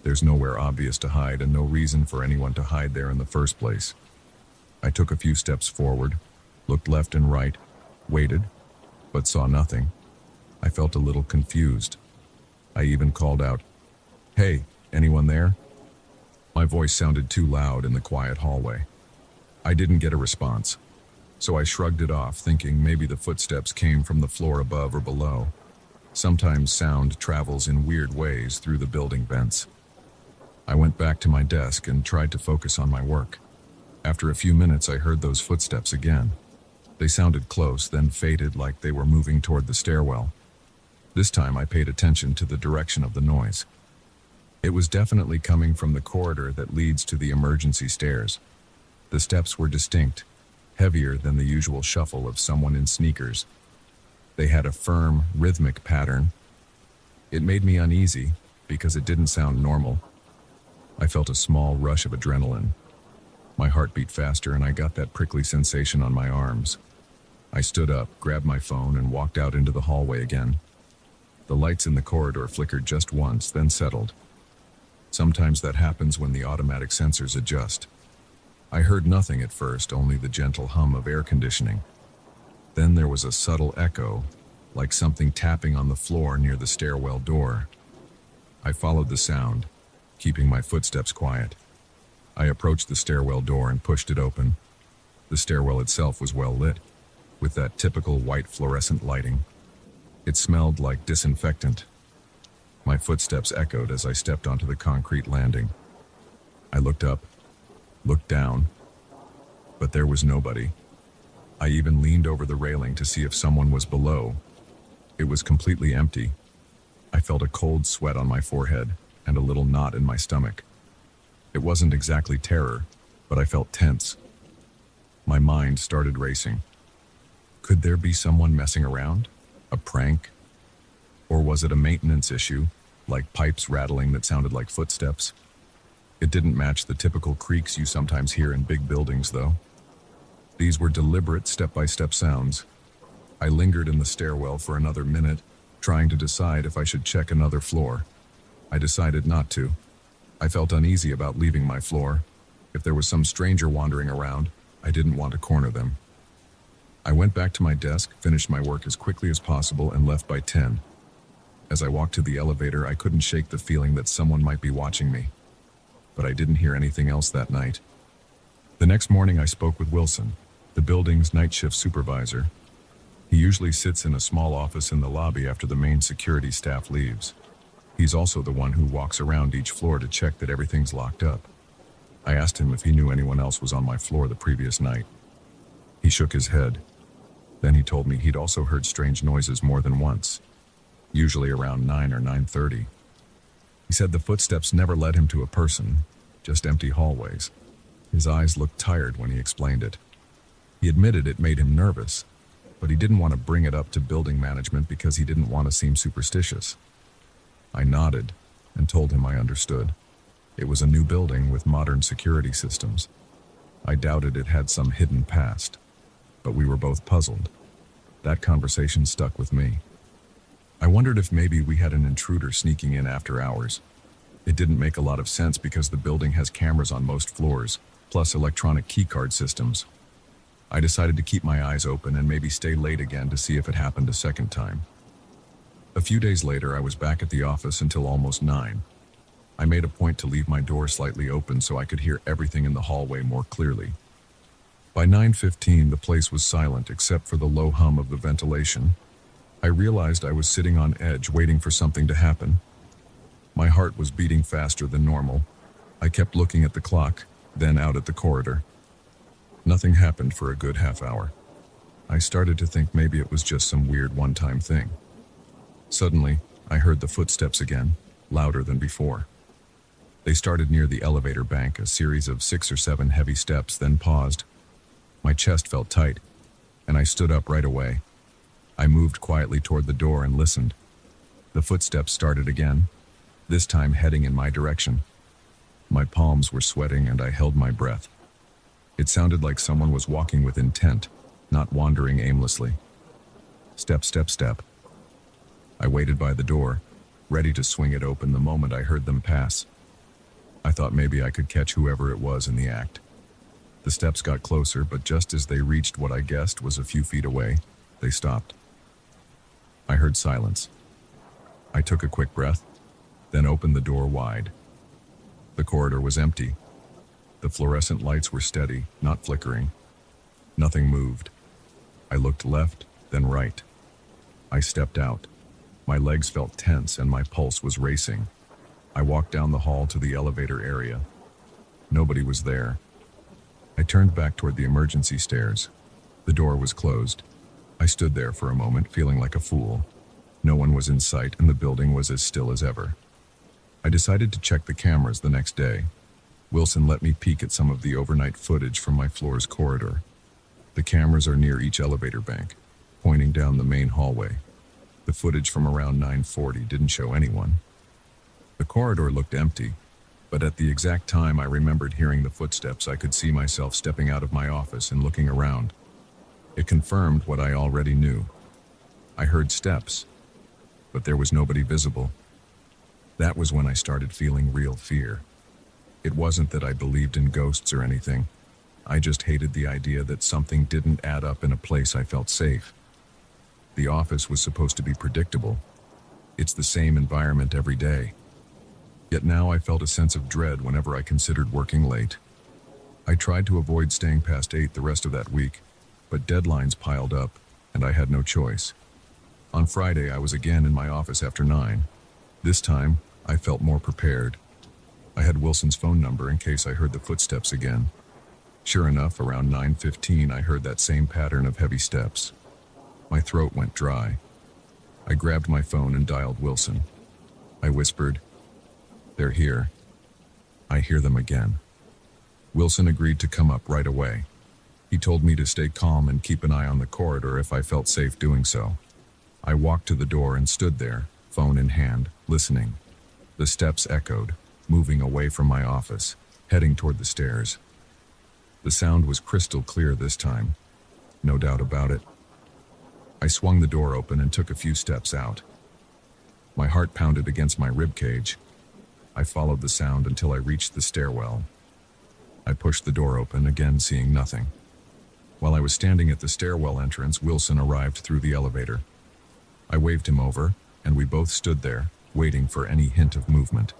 There's nowhere obvious to hide and no reason for anyone to hide there in the first place. I took a few steps forward, looked left and right, waited, but saw nothing. I felt a little confused. I even called out, "Hey, anyone there?" My voice sounded too loud in the quiet hallway. I didn't get a response, so I shrugged it off, thinking maybe the footsteps came from the floor above or below. Sometimes sound travels in weird ways through the building vents. I went back to my desk and tried to focus on my work. After a few minutes, I heard those footsteps again. They sounded close, then faded like they were moving toward the stairwell. This time I paid attention to the direction of the noise. It was definitely coming from the corridor that leads to the emergency stairs. The steps were distinct, heavier than the usual shuffle of someone in sneakers. They had a firm, rhythmic pattern. It made me uneasy because it didn't sound normal. I felt a small rush of adrenaline. My heart beat faster and I got that prickly sensation on my arms. I stood up, grabbed my phone, and walked out into the hallway again. The lights in the corridor flickered just once, then settled. Sometimes that happens when the automatic sensors adjust. I heard nothing at first, only the gentle hum of air conditioning. Then there was a subtle echo, like something tapping on the floor near the stairwell door. I followed the sound, keeping my footsteps quiet. I approached the stairwell door and pushed it open. The stairwell itself was well lit, with that typical white fluorescent lighting. It smelled like disinfectant. My footsteps echoed as I stepped onto the concrete landing. I looked up, looked down, but there was nobody. I even leaned over the railing to see if someone was below. It was completely empty. I felt a cold sweat on my forehead and a little knot in my stomach. It wasn't exactly terror, but I felt tense. My mind started racing. Could there be someone messing around? A prank? Or was it a maintenance issue, like pipes rattling that sounded like footsteps? It didn't match the typical creaks you sometimes hear in big buildings, though. These were deliberate step-by-step sounds. I lingered in the stairwell for another minute, trying to decide if I should check another floor. I decided not to. I felt uneasy about leaving my floor. If there was some stranger wandering around, I didn't want to corner them. I went back to my desk, finished my work as quickly as possible, and left by 10. As I walked to the elevator, I couldn't shake the feeling that someone might be watching me. But I didn't hear anything else that night. The next morning, I spoke with Wilson, the building's night shift supervisor. He usually sits in a small office in the lobby after the main security staff leaves. He's also the one who walks around each floor to check that everything's locked up. I asked him if he knew anyone else was on my floor the previous night. He shook his head. Then he told me he'd also heard strange noises more than once, usually around 9 or 9:30. He said the footsteps never led him to a person, just empty hallways. His eyes looked tired when he explained it. He admitted it made him nervous, but he didn't want to bring it up to building management because he didn't want to seem superstitious. I nodded and told him I understood. It was a new building with modern security systems. I doubted it had some hidden past, but we were both puzzled. That conversation stuck with me. I wondered if maybe we had an intruder sneaking in after hours. It didn't make a lot of sense because the building has cameras on most floors, plus electronic keycard systems. I decided to keep my eyes open and maybe stay late again to see if it happened a second time. A few days later, I was back at the office until almost 9. I made a point to leave my door slightly open so I could hear everything in the hallway more clearly. By 9:15, the place was silent except for the low hum of the ventilation. I realized I was sitting on edge waiting for something to happen. My heart was beating faster than normal. I kept looking at the clock, then out at the corridor. Nothing happened for a good half hour. I started to think maybe it was just some weird one-time thing. Suddenly, I heard the footsteps again, louder than before. They started near the elevator bank, a series of 6 or 7 heavy steps, then paused. My chest felt tight, and I stood up right away. I moved quietly toward the door and listened. The footsteps started again, this time heading in my direction. My palms were sweating and I held my breath. It sounded like someone was walking with intent, not wandering aimlessly. Step, step, step. I waited by the door, ready to swing it open the moment I heard them pass. I thought maybe I could catch whoever it was in the act. The steps got closer, but just as they reached what I guessed was a few feet away, they stopped. I heard silence. I took a quick breath, then opened the door wide. The corridor was empty. The fluorescent lights were steady, not flickering. Nothing moved. I looked left, then right. I stepped out. My legs felt tense and my pulse was racing. I walked down the hall to the elevator area. Nobody was there. I turned back toward the emergency stairs. The door was closed. I stood there for a moment, feeling like a fool. No one was in sight and the building was as still as ever. I decided to check the cameras the next day. Wilson let me peek at some of the overnight footage from my floor's corridor. The cameras are near each elevator bank, pointing down the main hallway. The footage from around 9:40 didn't show anyone. The corridor looked empty, but at the exact time I remembered hearing the footsteps, I could see myself stepping out of my office and looking around. It confirmed what I already knew. I heard steps, but there was nobody visible. That was when I started feeling real fear. It wasn't that I believed in ghosts or anything. I just hated the idea that something didn't add up in a place I felt safe. The office was supposed to be predictable. It's the same environment every day. Yet now I felt a sense of dread whenever I considered working late. I tried to avoid staying past 8 the rest of that week, but deadlines piled up, and I had no choice. On Friday, I was again in my office after 9. This time, I felt more prepared. I had Wilson's phone number in case I heard the footsteps again. Sure enough, around 9:15, I heard that same pattern of heavy steps. My throat went dry. I grabbed my phone and dialed Wilson. I whispered, "They're here." I hear them again. Wilson agreed to come up right away. He told me to stay calm and keep an eye on the corridor if I felt safe doing so. I walked to the door and stood there, phone in hand, listening. The steps echoed, moving away from my office, heading toward the stairs. The sound was crystal clear this time. No doubt about it. I swung the door open and took a few steps out. My heart pounded against my rib cage. I followed the sound until I reached the stairwell. I pushed the door open, again seeing nothing. While I was standing at the stairwell entrance, Wilson arrived through the elevator. I waved him over, and we both stood there, waiting for any hint of movement.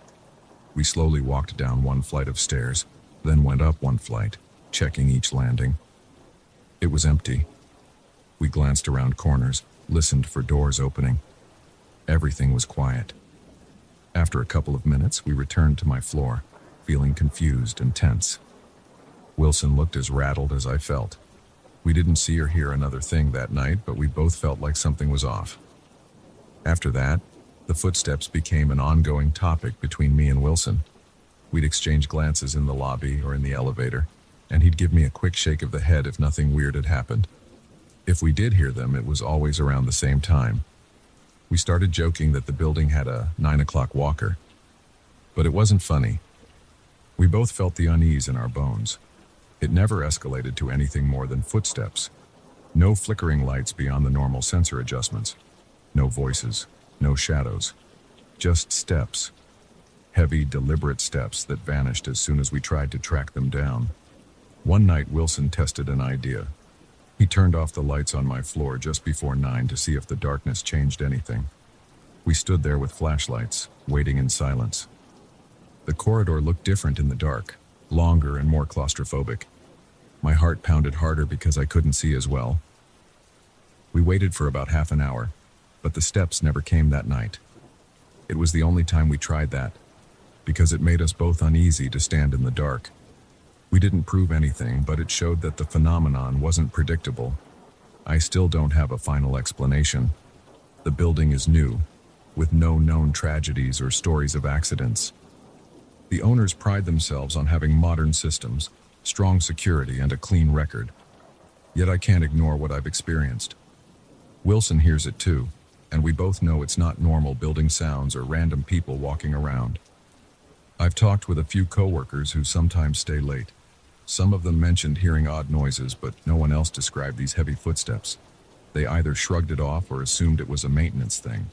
We slowly walked down one flight of stairs, then went up one flight, checking each landing. It was empty. We glanced around corners, listened for doors opening. Everything was quiet. After a couple of minutes, we returned to my floor, feeling confused and tense. Wilson looked as rattled as I felt. We didn't see or hear another thing that night, but we both felt like something was off. After that, the footsteps became an ongoing topic between me and Wilson. We'd exchange glances in the lobby or in the elevator, and he'd give me a quick shake of the head if nothing weird had happened. If we did hear them, it was always around the same time. We started joking that the building had a 9 o'clock walker. But it wasn't funny. We both felt the unease in our bones. It never escalated to anything more than footsteps. No flickering lights beyond the normal sensor adjustments. No voices, no shadows. Just steps. Heavy, deliberate steps that vanished as soon as we tried to track them down. One night, Wilson tested an idea. He turned off the lights on my floor just before 9 to see if the darkness changed anything. We stood there with flashlights, waiting in silence. The corridor looked different in the dark, longer and more claustrophobic. My heart pounded harder because I couldn't see as well. We waited for about half an hour, but the steps never came that night. It was the only time we tried that, because it made us both uneasy to stand in the dark. We didn't prove anything, but it showed that the phenomenon wasn't predictable. I still don't have a final explanation. The building is new, with no known tragedies or stories of accidents. The owners pride themselves on having modern systems, strong security, and a clean record. Yet I can't ignore what I've experienced. Wilson hears it too, and we both know it's not normal building sounds or random people walking around. I've talked with a few coworkers who sometimes stay late. Some of them mentioned hearing odd noises, but no one else described these heavy footsteps. They either shrugged it off or assumed it was a maintenance thing.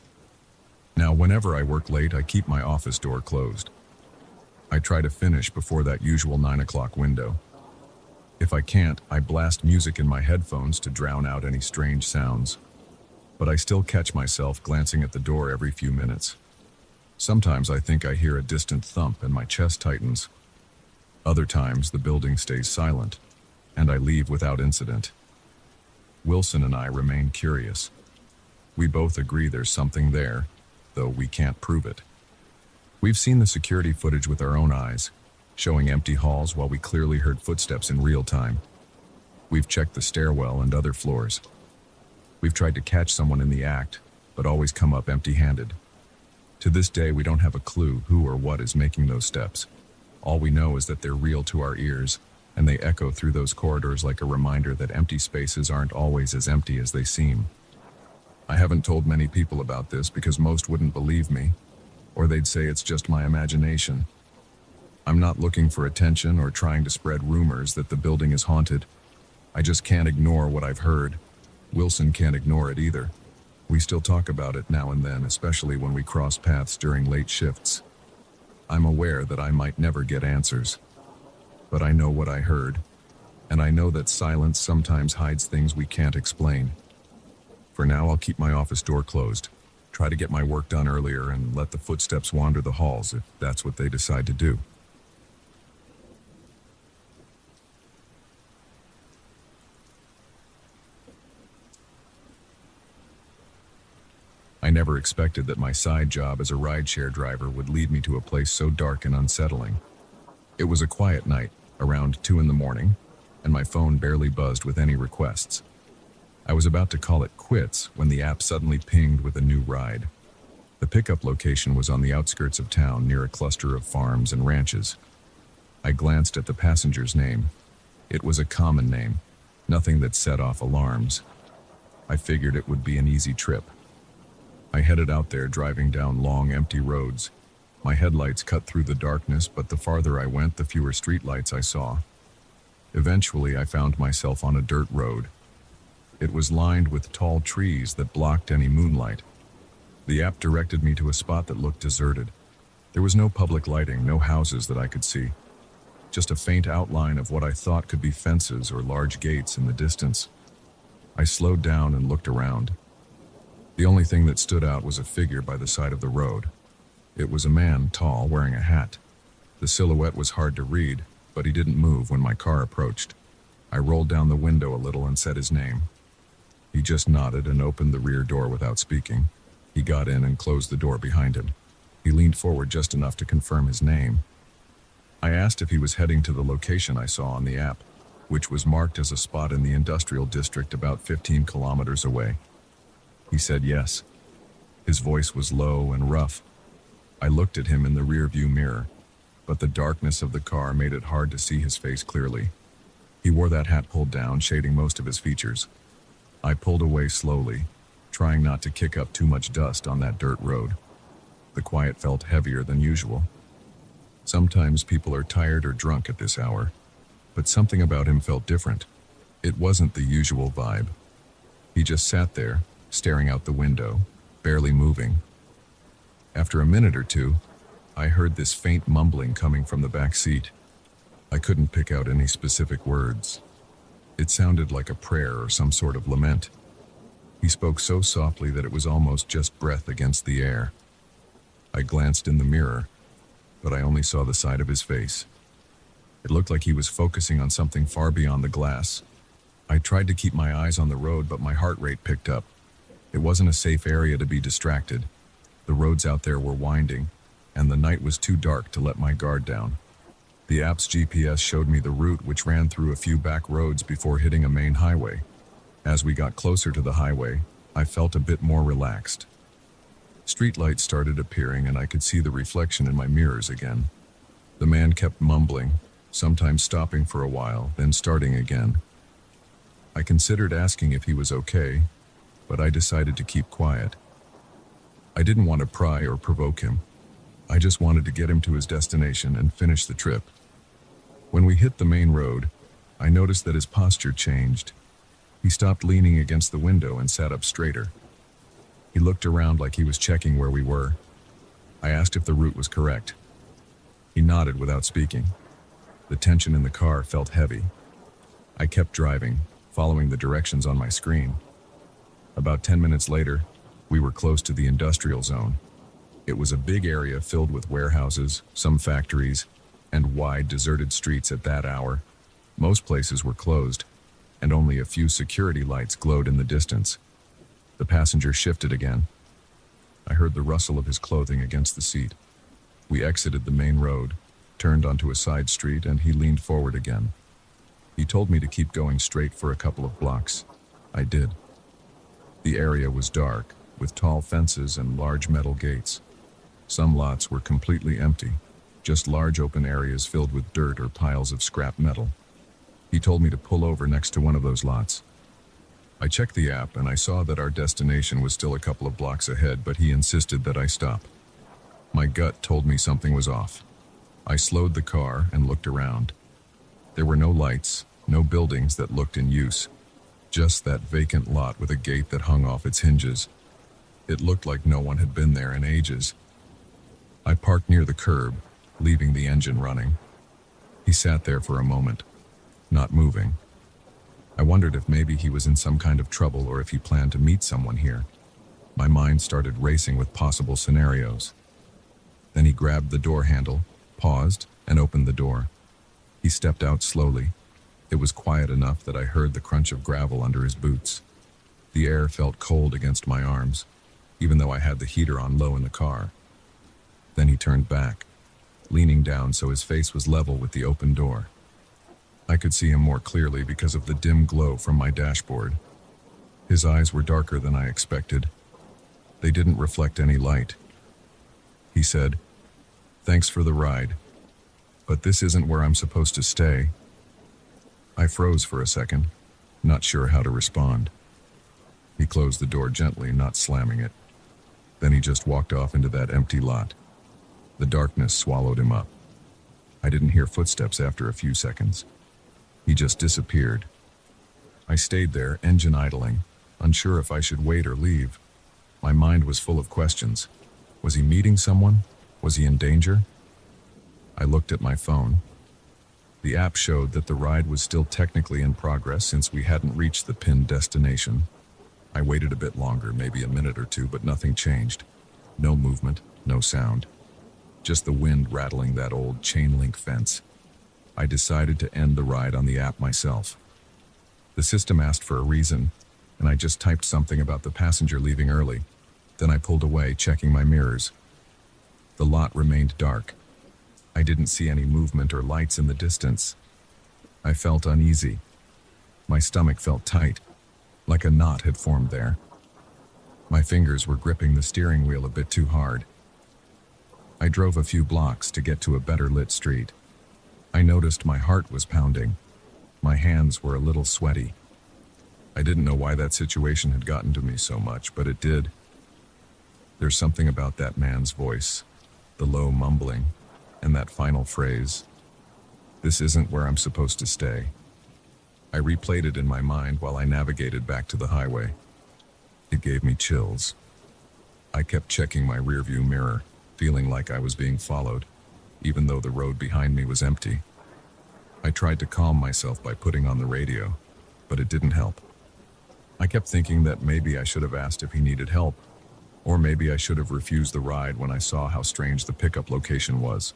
Now, whenever I work late, I keep my office door closed. I try to finish before that usual 9 o'clock window. If I can't, I blast music in my headphones to drown out any strange sounds. But I still catch myself glancing at the door every few minutes. Sometimes I think I hear a distant thump and my chest tightens. Other times the building stays silent, and I leave without incident. Wilson and I remain curious. We both agree there's something there, though we can't prove it. We've seen the security footage with our own eyes, showing empty halls while we clearly heard footsteps in real time. We've checked the stairwell and other floors. We've tried to catch someone in the act, but always come up empty-handed. To this day, we don't have a clue who or what is making those steps. All we know is that they're real to our ears, and they echo through those corridors like a reminder that empty spaces aren't always as empty as they seem. I haven't told many people about this because most wouldn't believe me, or they'd say it's just my imagination. I'm not looking for attention or trying to spread rumors that the building is haunted. I just can't ignore what I've heard. Wilson can't ignore it either. We still talk about it now and then, especially when we cross paths during late shifts. I'm aware that I might never get answers, but I know what I heard, and I know that silence sometimes hides things we can't explain. For now, I'll keep my office door closed, try to get my work done earlier, and let the footsteps wander the halls if that's what they decide to do. I never expected that my side job as a rideshare driver would lead me to a place so dark and unsettling. It was a quiet night, around 2 in the morning, and my phone barely buzzed with any requests. I was about to call it quits when the app suddenly pinged with a new ride. The pickup location was on the outskirts of town near a cluster of farms and ranches. I glanced at the passenger's name. It was a common name, nothing that set off alarms. I figured it would be an easy trip. I headed out there, driving down long, empty roads. My headlights cut through the darkness, but the farther I went, the fewer streetlights I saw. Eventually, I found myself on a dirt road. It was lined with tall trees that blocked any moonlight. The app directed me to a spot that looked deserted. There was no public lighting, no houses that I could see. Just a faint outline of what I thought could be fences or large gates in the distance. I slowed down and looked around. The only thing that stood out was a figure by the side of the road. It was a man, tall, wearing a hat. The silhouette was hard to read, but he didn't move when my car approached. I rolled down the window a little and said his name. He just nodded and opened the rear door without speaking. He got in and closed the door behind him. He leaned forward just enough to confirm his name. I asked if he was heading to the location I saw on the app, which was marked as a spot in the industrial district about 15 kilometers away. He said yes. His voice was low and rough. I looked at him in the rearview mirror, but the darkness of the car made it hard to see his face clearly. He wore that hat pulled down, shading most of his features. I pulled away slowly, trying not to kick up too much dust on that dirt road. The quiet felt heavier than usual. Sometimes people are tired or drunk at this hour, but something about him felt different. It wasn't the usual vibe. He just sat there, staring out the window, barely moving. After a minute or two, I heard this faint mumbling coming from the back seat. I couldn't pick out any specific words. It sounded like a prayer or some sort of lament. He spoke so softly that it was almost just breath against the air. I glanced in the mirror, but I only saw the side of his face. It looked like he was focusing on something far beyond the glass. I tried to keep my eyes on the road, but my heart rate picked up. It wasn't a safe area to be distracted. The roads out there were winding, and the night was too dark to let my guard down. The app's GPS showed me the route, which ran through a few back roads before hitting a main highway. As we got closer to the highway, I felt a bit more relaxed. Streetlights started appearing, and I could see the reflection in my mirrors again. The man kept mumbling, sometimes stopping for a while, then starting again. I considered asking if he was okay, but I decided to keep quiet. I didn't want to pry or provoke him. I just wanted to get him to his destination and finish the trip. When we hit the main road, I noticed that his posture changed. He stopped leaning against the window and sat up straighter. He looked around like he was checking where we were. I asked if the route was correct. He nodded without speaking. The tension in the car felt heavy. I kept driving, following the directions on my screen. About 10 minutes later, we were close to the industrial zone. It was a big area filled with warehouses, some factories, and wide, deserted streets at that hour. Most places were closed, and only a few security lights glowed in the distance. The passenger shifted again. I heard the rustle of his clothing against the seat. We exited the main road, turned onto a side street, and he leaned forward again. He told me to keep going straight for a couple of blocks. I did. The area was dark, with tall fences and large metal gates. Some lots were completely empty, just large open areas filled with dirt or piles of scrap metal. He told me to pull over next to one of those lots. I checked the app and I saw that our destination was still a couple of blocks ahead, but he insisted that I stop. My gut told me something was off. I slowed the car and looked around. There were no lights, no buildings that looked in use, just that vacant lot with a gate that hung off its hinges. It looked like no one had been there in ages. I parked near the curb, leaving the engine running. He sat there for a moment, not moving. I wondered if maybe he was in some kind of trouble or if he planned to meet someone here. My mind started racing with possible scenarios. Then he grabbed the door handle, paused, and opened the door. He stepped out slowly. It was quiet enough that I heard the crunch of gravel under his boots. The air felt cold against my arms, even though I had the heater on low in the car. Then he turned back, leaning down so his face was level with the open door. I could see him more clearly because of the dim glow from my dashboard. His eyes were darker than I expected. They didn't reflect any light. He said, "Thanks for the ride, but this isn't where I'm supposed to stay." I froze for a second, not sure how to respond. He closed the door gently, not slamming it. Then he just walked off into that empty lot. The darkness swallowed him up. I didn't hear footsteps after a few seconds. He just disappeared. I stayed there, engine idling, unsure if I should wait or leave. My mind was full of questions. Was he meeting someone? Was he in danger? I looked at my phone. The app showed that the ride was still technically in progress since we hadn't reached the pinned destination. I waited a bit longer, maybe a minute or two, but nothing changed. No movement, no sound. Just the wind rattling that old chain-link fence. I decided to end the ride on the app myself. The system asked for a reason, and I just typed something about the passenger leaving early. Then I pulled away, checking my mirrors. The lot remained dark. I didn't see any movement or lights in the distance. I felt uneasy. My stomach felt tight, like a knot had formed there. My fingers were gripping the steering wheel a bit too hard. I drove a few blocks to get to a better lit street. I noticed my heart was pounding. My hands were a little sweaty. I didn't know why that situation had gotten to me so much, but it did. There's something about that man's voice, the low mumbling, and that final phrase, "This isn't where I'm supposed to stay." I replayed it in my mind while I navigated back to the highway. It gave me chills. I kept checking my rearview mirror, feeling like I was being followed, even though the road behind me was empty. I tried to calm myself by putting on the radio, but it didn't help. I kept thinking that maybe I should have asked if he needed help, or maybe I should have refused the ride when I saw how strange the pickup location was.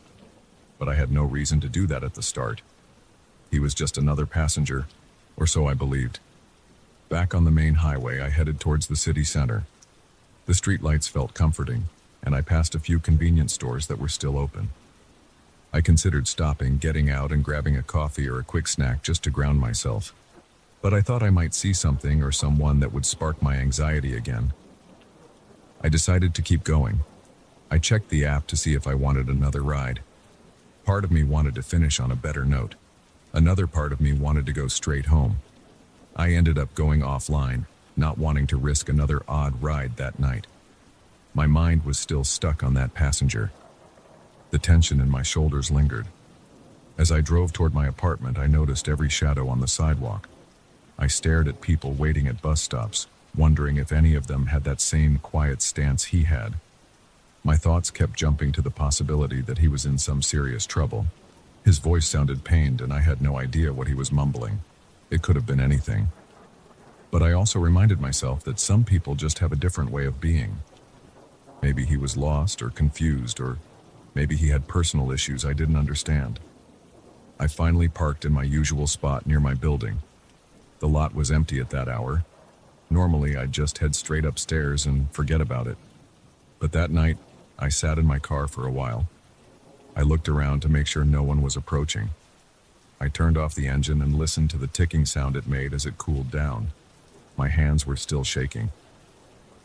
But I had no reason to do that at the start. He was just another passenger, or so I believed. Back on the main highway, I headed towards the city center. The streetlights felt comforting, and I passed a few convenience stores that were still open. I considered stopping, getting out, and grabbing a coffee or a quick snack just to ground myself. But I thought I might see something or someone that would spark my anxiety again. I decided to keep going. I checked the app to see if I wanted another ride. Part of me wanted to finish on a better note. Another part of me wanted to go straight home. I ended up going offline, not wanting to risk another odd ride that night. My mind was still stuck on that passenger. The tension in my shoulders lingered. As I drove toward my apartment, I noticed every shadow on the sidewalk. I stared at people waiting at bus stops, wondering if any of them had that same quiet stance he had. My thoughts kept jumping to the possibility that he was in some serious trouble. His voice sounded pained, and I had no idea what he was mumbling. It could have been anything. But I also reminded myself that some people just have a different way of being. Maybe he was lost or confused, or maybe he had personal issues I didn't understand. I finally parked in my usual spot near my building. The lot was empty at that hour. Normally, I'd just head straight upstairs and forget about it. But that night, I sat in my car for a while. I looked around to make sure no one was approaching. I turned off the engine and listened to the ticking sound it made as it cooled down. My hands were still shaking.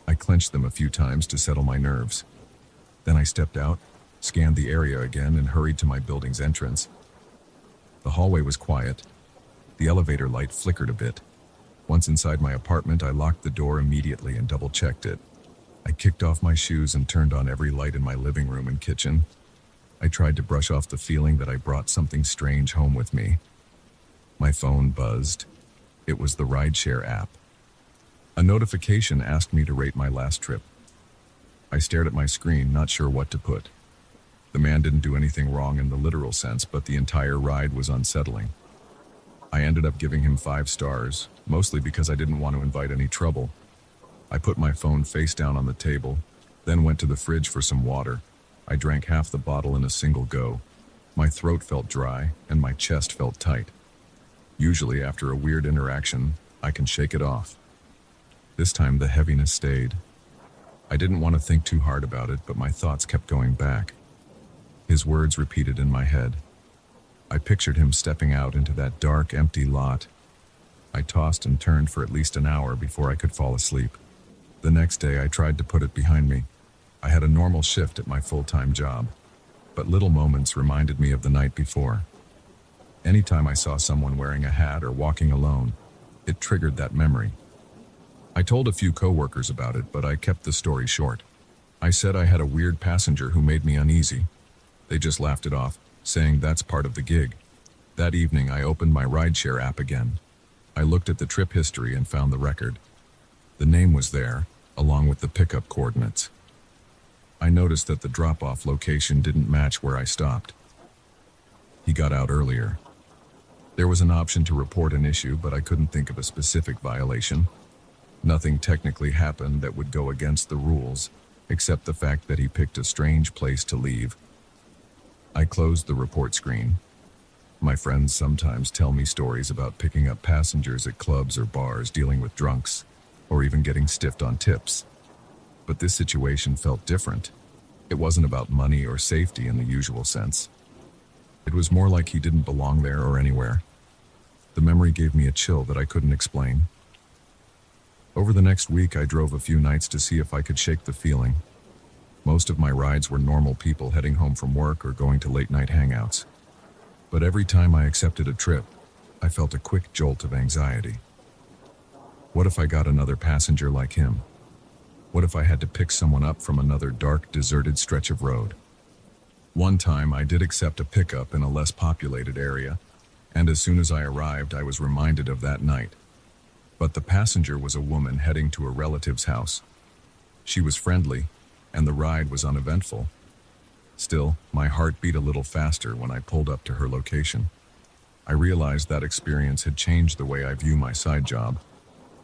I clenched them a few times to settle my nerves. Then I stepped out, scanned the area again, and hurried to my building's entrance. The hallway was quiet. The elevator light flickered a bit. Once inside my apartment, I locked the door immediately and double-checked it. I kicked off my shoes and turned on every light in my living room and kitchen. I tried to brush off the feeling that I brought something strange home with me. My phone buzzed. It was the rideshare app. A notification asked me to rate my last trip. I stared at my screen, not sure what to put. The man didn't do anything wrong in the literal sense, but the entire ride was unsettling. I ended up giving him 5 stars, mostly because I didn't want to invite any trouble. I put my phone face down on the table, then went to the fridge for some water. I drank half the bottle in a single go. My throat felt dry, and my chest felt tight. Usually, after a weird interaction, I can shake it off. This time, the heaviness stayed. I didn't want to think too hard about it, but my thoughts kept going back. His words repeated in my head. I pictured him stepping out into that dark, empty lot. I tossed and turned for at least an hour before I could fall asleep. The next day, I tried to put it behind me. I had a normal shift at my full-time job, but little moments reminded me of the night before. Anytime I saw someone wearing a hat or walking alone, it triggered that memory. I told a few coworkers about it, but I kept the story short. I said I had a weird passenger who made me uneasy. They just laughed it off, saying that's part of the gig. That evening, I opened my rideshare app again. I looked at the trip history and found the record. The name was there, along with the pickup coordinates. I noticed that the drop-off location didn't match where I stopped. He got out earlier. There was an option to report an issue, but I couldn't think of a specific violation. Nothing technically happened that would go against the rules, except the fact that he picked a strange place to leave. I closed the report screen. My friends sometimes tell me stories about picking up passengers at clubs or bars, dealing with drunks, or even getting stiffed on tips. But this situation felt different. It wasn't about money or safety in the usual sense. It was more like he didn't belong there or anywhere. The memory gave me a chill that I couldn't explain. Over the next week, I drove a few nights to see if I could shake the feeling. Most of my rides were normal people heading home from work or going to late-night hangouts. But every time I accepted a trip, I felt a quick jolt of anxiety. What if I got another passenger like him? What if I had to pick someone up from another dark, deserted stretch of road? One time, I did accept a pickup in a less populated area, and as soon as I arrived, I was reminded of that night. But the passenger was a woman heading to a relative's house. She was friendly, and the ride was uneventful. Still, my heart beat a little faster when I pulled up to her location. I realized that experience had changed the way I view my side job.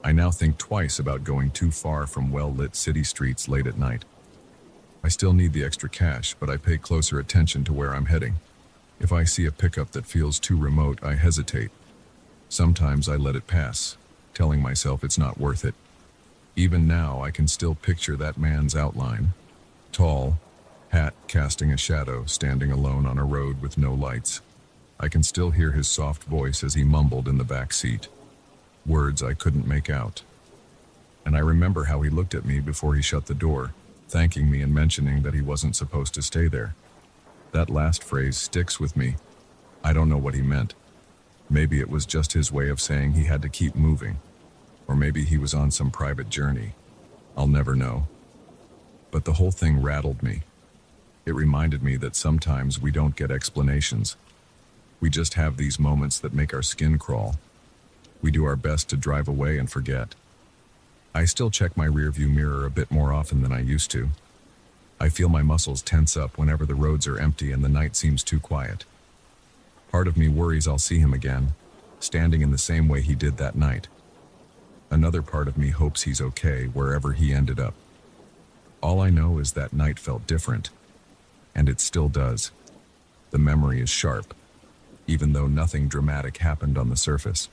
I now think twice about going too far from well-lit city streets late at night. I still need the extra cash, but I pay closer attention to where I'm heading. If I see a pickup that feels too remote, I hesitate. Sometimes I let it pass, telling myself it's not worth it. Even now, I can still picture that man's outline. Tall, hat casting a shadow, standing alone on a road with no lights. I can still hear his soft voice as he mumbled in the back seat. Words I couldn't make out. And I remember how he looked at me before he shut the door, thanking me and mentioning that he wasn't supposed to stay there. That last phrase sticks with me. I don't know what he meant. Maybe it was just his way of saying he had to keep moving. Or maybe he was on some private journey. I'll never know. But the whole thing rattled me. It reminded me that sometimes we don't get explanations. We just have these moments that make our skin crawl. We do our best to drive away and forget. I still check my rearview mirror a bit more often than I used to. I feel my muscles tense up whenever the roads are empty and the night seems too quiet. Part of me worries I'll see him again, standing in the same way he did that night. Another part of me hopes he's okay wherever he ended up. All I know is that night felt different, and it still does. The memory is sharp, even though nothing dramatic happened on the surface.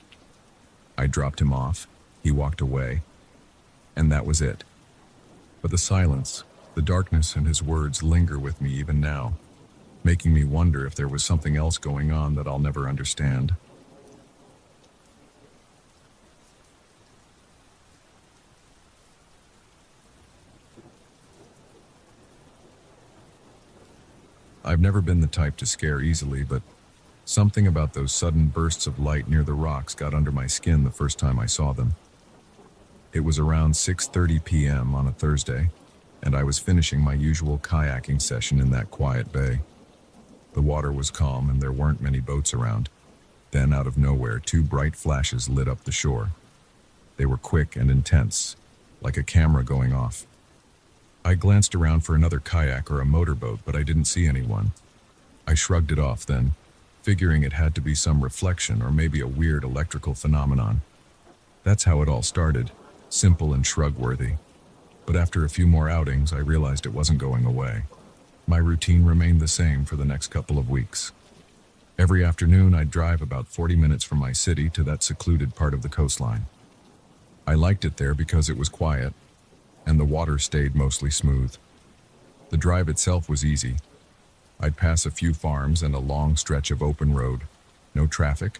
I dropped him off, he walked away, and that was it. But the silence, the darkness, and his words linger with me even now, making me wonder if there was something else going on that I'll never understand. I've never been the type to scare easily, but something about those sudden bursts of light near the rocks got under my skin the first time I saw them. It was around 6:30 p.m. on a Thursday, and I was finishing my usual kayaking session in that quiet bay. The water was calm and there weren't many boats around. Then, out of nowhere, two bright flashes lit up the shore. They were quick and intense, like a camera going off. I glanced around for another kayak or a motorboat, but I didn't see anyone. I shrugged it off then, figuring it had to be some reflection or maybe a weird electrical phenomenon. That's how it all started, simple and shrug-worthy. But after a few more outings, I realized it wasn't going away. My routine remained the same for the next couple of weeks. Every afternoon, I'd drive about 40 minutes from my city to that secluded part of the coastline. I liked it there because it was quiet, and the water stayed mostly smooth. The drive itself was easy. I'd pass a few farms and a long stretch of open road. No traffic,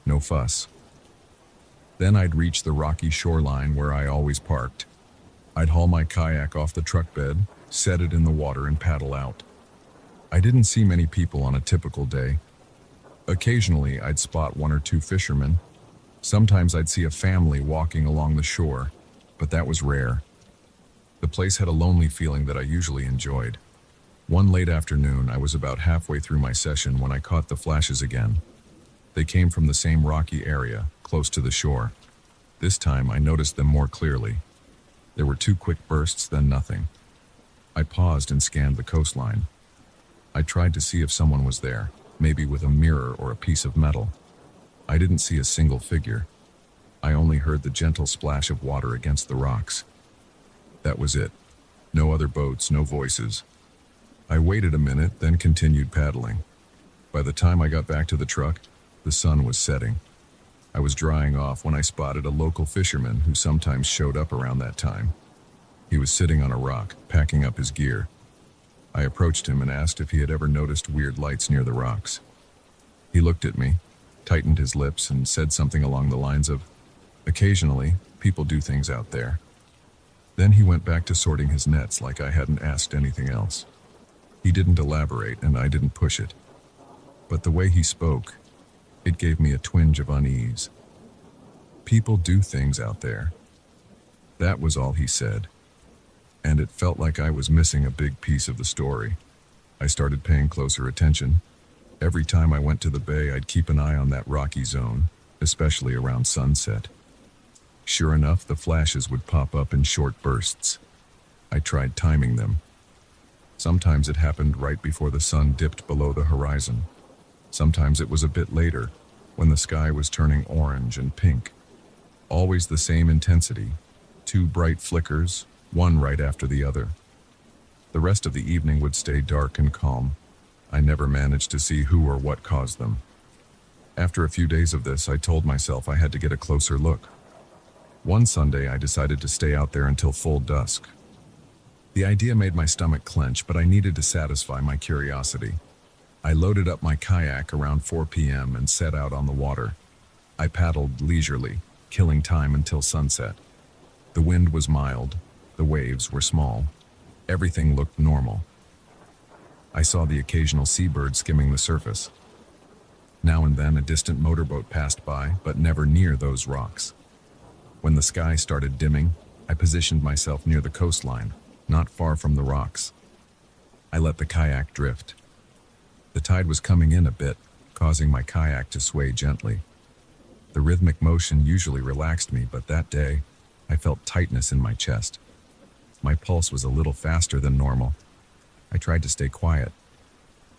no fuss. Then I'd reach the rocky shoreline where I always parked. I'd haul my kayak off the truck bed, set it in the water, and paddle out. I didn't see many people on a typical day. Occasionally, I'd spot one or two fishermen. Sometimes I'd see a family walking along the shore, but that was rare. The place had a lonely feeling that I usually enjoyed. One late afternoon, I was about halfway through my session when I caught the flashes again. They came from the same rocky area, close to the shore. This time, I noticed them more clearly. There were two quick bursts, then nothing. I paused and scanned the coastline. I tried to see if someone was there, maybe with a mirror or a piece of metal. I didn't see a single figure. I only heard the gentle splash of water against the rocks. That was it. No other boats, no voices. I waited a minute, then continued paddling. By the time I got back to the truck, the sun was setting. I was drying off when I spotted a local fisherman who sometimes showed up around that time. He was sitting on a rock, packing up his gear. I approached him and asked if he had ever noticed weird lights near the rocks. He looked at me, tightened his lips, and said something along the lines of, "Occasionally, people do things out there." Then he went back to sorting his nets like I hadn't asked anything else. He didn't elaborate, and I didn't push it. But the way he spoke, it gave me a twinge of unease. People do things out there. That was all he said. And it felt like I was missing a big piece of the story. I started paying closer attention. Every time I went to the bay, I'd keep an eye on that rocky zone, especially around sunset. Sure enough, the flashes would pop up in short bursts. I tried timing them. Sometimes it happened right before the sun dipped below the horizon. Sometimes it was a bit later, when the sky was turning orange and pink. Always the same intensity, two bright flickers, one right after the other. The rest of the evening would stay dark and calm. I never managed to see who or what caused them. After a few days of this, I told myself I had to get a closer look. One Sunday, I decided to stay out there until full dusk. The idea made my stomach clench, but I needed to satisfy my curiosity. I loaded up my kayak around 4 p.m. and set out on the water. I paddled leisurely, killing time until sunset. The wind was mild, the waves were small. Everything looked normal. I saw the occasional seabird skimming the surface. Now and then a distant motorboat passed by, but never near those rocks. When the sky started dimming, I positioned myself near the coastline, not far from the rocks. I let the kayak drift. The tide was coming in a bit, causing my kayak to sway gently. The rhythmic motion usually relaxed me, but that day, I felt tightness in my chest. My pulse was a little faster than normal. I tried to stay quiet.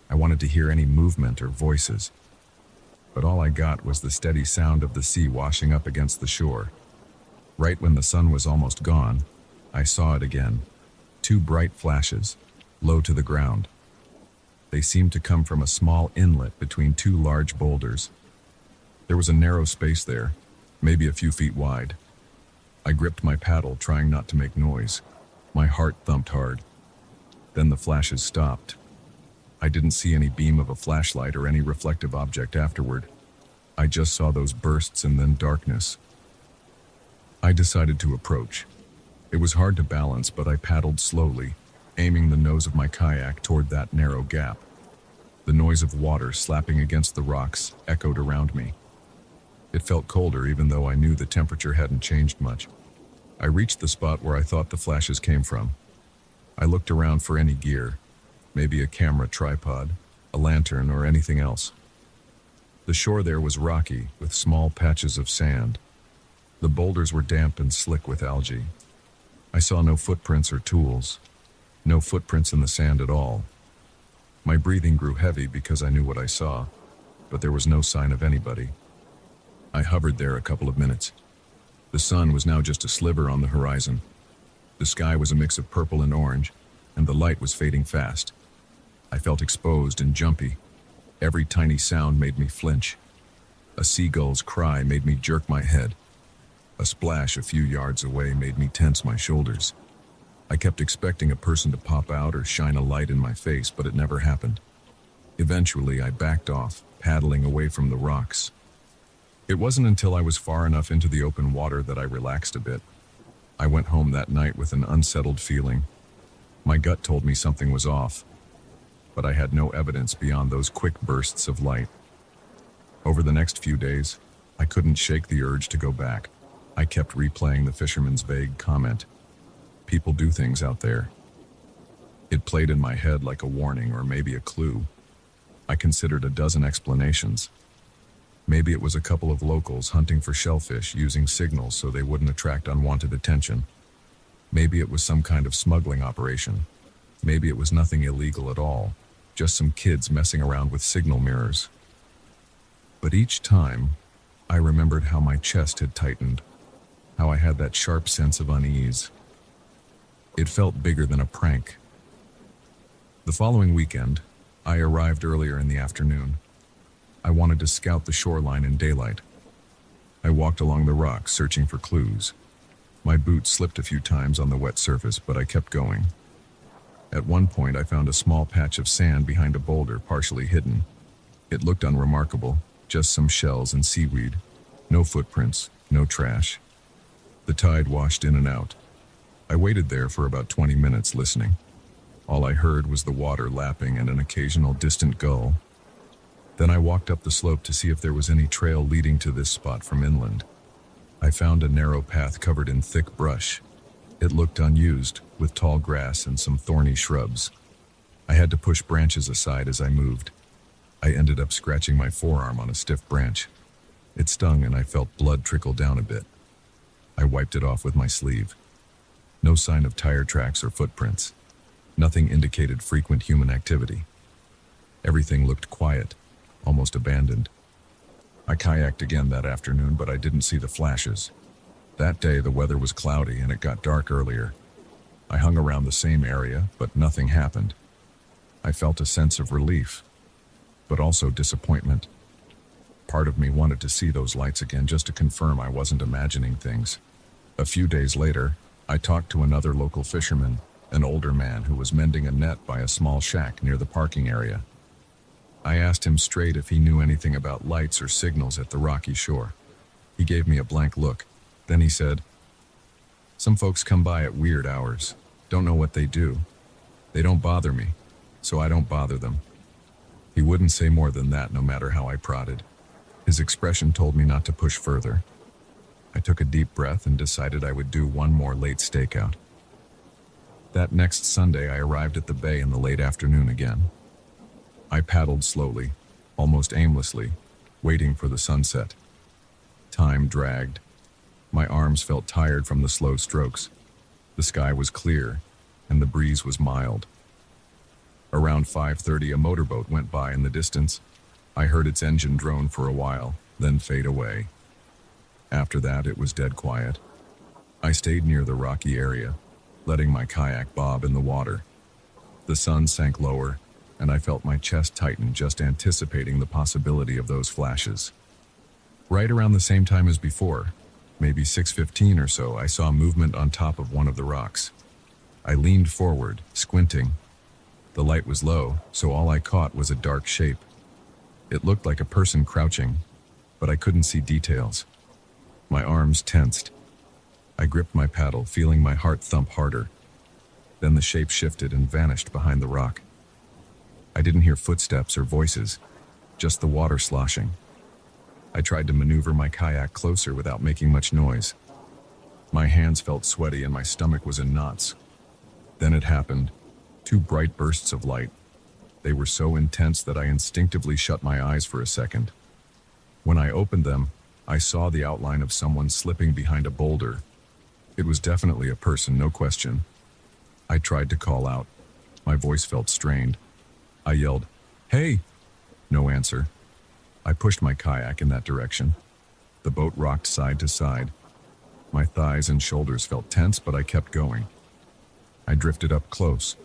I wanted to hear any movement or voices. But all I got was the steady sound of the sea washing up against the shore. Right when the sun was almost gone, I saw it again. Two bright flashes, low to the ground. They seemed to come from a small inlet between two large boulders. There was a narrow space there, maybe a few feet wide. I gripped my paddle, trying not to make noise. My heart thumped hard. Then the flashes stopped. I didn't see any beam of a flashlight or any reflective object afterward. I just saw those bursts and then darkness. I decided to approach. It was hard to balance, but I paddled slowly, aiming the nose of my kayak toward that narrow gap. The noise of water slapping against the rocks echoed around me. It felt colder, even though I knew the temperature hadn't changed much. I reached the spot where I thought the flashes came from. I looked around for any gear, maybe a camera tripod, a lantern, or anything else. The shore there was rocky, with small patches of sand. The boulders were damp and slick with algae. I saw no footprints or tools, no footprints in the sand at all. My breathing grew heavy because I knew what I saw. but there was no sign of anybody. I hovered there a couple of minutes. The sun was now just a sliver on the horizon. The sky was a mix of purple and orange, and the light was fading fast. I felt exposed and jumpy. Every tiny sound made me flinch. A seagull's cry made me jerk my head. A splash a few yards away made me tense my shoulders. I kept expecting a person to pop out or shine a light in my face, but it never happened. Eventually, I backed off, paddling away from the rocks. It wasn't until I was far enough into the open water that I relaxed a bit. I went home that night with an unsettled feeling. My gut told me something was off, but I had no evidence beyond those quick bursts of light. Over the next few days, I couldn't shake the urge to go back. I kept replaying the fisherman's vague comment. People do things out there. It played in my head like a warning or maybe a clue. I considered a dozen explanations. Maybe it was a couple of locals hunting for shellfish using signals so they wouldn't attract unwanted attention. Maybe it was some kind of smuggling operation. Maybe it was nothing illegal at all, just some kids messing around with signal mirrors. But each time, I remembered how my chest had tightened, how I had that sharp sense of unease. It felt bigger than a prank. The following weekend, I arrived earlier in the afternoon. I wanted to scout the shoreline in daylight. I walked along the rocks, searching for clues. My boots slipped a few times on the wet surface, but I kept going. At one point, I found a small patch of sand behind a boulder, partially hidden. It looked unremarkable, just some shells and seaweed. No footprints, no trash. The tide washed in and out. I waited there for about 20 minutes, listening. All I heard was the water lapping and an occasional distant gull. Then I walked up the slope to see if there was any trail leading to this spot from inland. I found a narrow path covered in thick brush. It looked unused, with tall grass and some thorny shrubs. I had to push branches aside as I moved. I ended up scratching my forearm on a stiff branch. It stung and I felt blood trickle down a bit. I wiped it off with my sleeve. No sign of tire tracks or footprints. Nothing indicated frequent human activity. Everything looked quiet, almost abandoned. I kayaked again that afternoon, but I didn't see the flashes. That day, the weather was cloudy and it got dark earlier. I hung around the same area, but nothing happened. I felt a sense of relief, but also disappointment. Part of me wanted to see those lights again just to confirm I wasn't imagining things. A few days later, I talked to another local fisherman, an older man who was mending a net by a small shack near the parking area. I asked him straight if he knew anything about lights or signals at the rocky shore. He gave me a blank look. Then he said, "Some folks come by at weird hours. Don't know what they do. They don't bother me, so I don't bother them." He wouldn't say more than that no matter how I prodded. His expression told me not to push further. I took a deep breath and decided I would do one more late stakeout. That next Sunday, I arrived at the bay in the late afternoon again. I paddled slowly, almost aimlessly, waiting for the sunset. Time dragged. My arms felt tired from the slow strokes. The sky was clear, and the breeze was mild. Around 5:30, a motorboat went by in the distance. I heard its engine drone for a while, then fade away. After that, it was dead quiet. I stayed near the rocky area, letting my kayak bob in the water. The sun sank lower, and I felt my chest tighten just anticipating the possibility of those flashes. Right around the same time as before, maybe 6:15 or so, I saw movement on top of one of the rocks. I leaned forward, squinting. The light was low, so all I caught was a dark shape. It looked like a person crouching, but I couldn't see details. My arms tensed. I gripped my paddle, feeling my heart thump harder. Then the shape shifted and vanished behind the rock. I didn't hear footsteps or voices, just the water sloshing. I tried to maneuver my kayak closer without making much noise. My hands felt sweaty and my stomach was in knots. Then it happened. 2 bright bursts of light. They were so intense that I instinctively shut my eyes for a second. When I opened them, I saw the outline of someone slipping behind a boulder. It was definitely a person, no question. I tried to call out. My voice felt strained. I yelled, "Hey!" No answer. I pushed my kayak in that direction. The boat rocked side to side. My thighs and shoulders felt tense, but I kept going. I drifted up close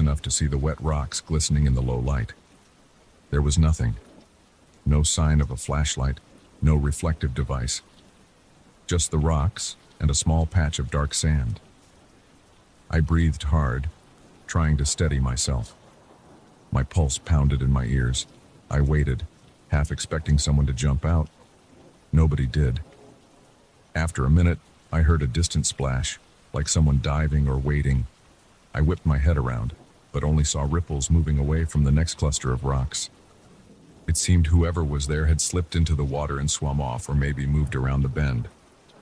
enough to see the wet rocks glistening in the low light. There was nothing. No sign of a flashlight, no reflective device. Just the rocks and a small patch of dark sand. I breathed hard, trying to steady myself. My pulse pounded in my ears. I waited, half expecting someone to jump out. Nobody did. After a minute, I heard a distant splash, like someone diving or wading. I whipped my head around, but only saw ripples moving away from the next cluster of rocks. It seemed whoever was there had slipped into the water and swum off, or maybe moved around the bend.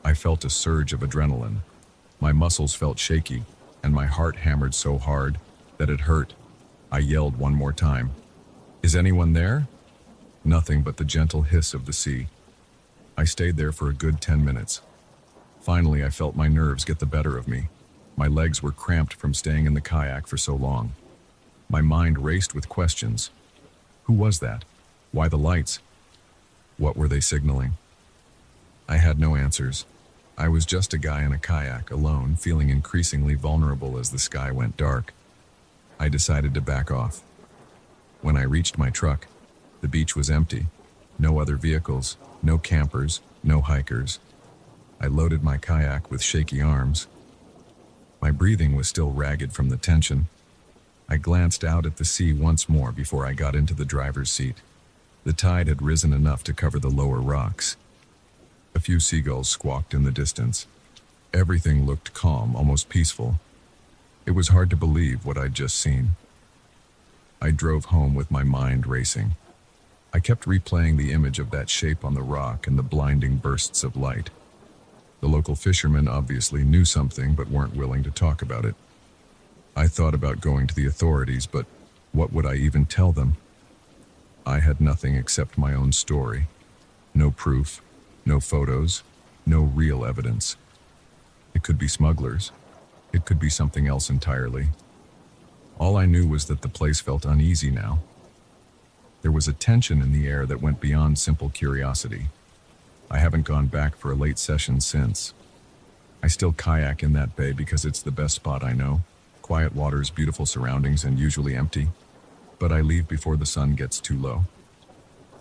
I felt a surge of adrenaline. My muscles felt shaky, and my heart hammered so hard that it hurt. I yelled one more time. "Is anyone there?" Nothing but the gentle hiss of the sea. I stayed there for a good 10 minutes. Finally, I felt my nerves get the better of me. My legs were cramped from staying in the kayak for so long. My mind raced with questions. Who was that? Why the lights? What were they signaling? I had no answers. I was just a guy in a kayak, alone, feeling increasingly vulnerable as the sky went dark. I decided to back off. When I reached my truck, the beach was empty. No other vehicles, no campers, no hikers. I loaded my kayak with shaky arms. My breathing was still ragged from the tension. I glanced out at the sea once more before I got into the driver's seat. The tide had risen enough to cover the lower rocks. A few seagulls squawked in the distance. Everything looked calm, almost peaceful. It was hard to believe what I'd just seen. I drove home with my mind racing. I kept replaying the image of that shape on the rock and the blinding bursts of light. The local fishermen obviously knew something but weren't willing to talk about it. I thought about going to the authorities, but what would I even tell them? I had nothing except my own story. No proof, no photos, no real evidence. It could be smugglers. It could be something else entirely. All I knew was that the place felt uneasy now. There was a tension in the air that went beyond simple curiosity. I haven't gone back for a late session since. I still kayak in that bay because it's the best spot I know. Quiet waters, beautiful surroundings, and usually empty. But I leave before the sun gets too low.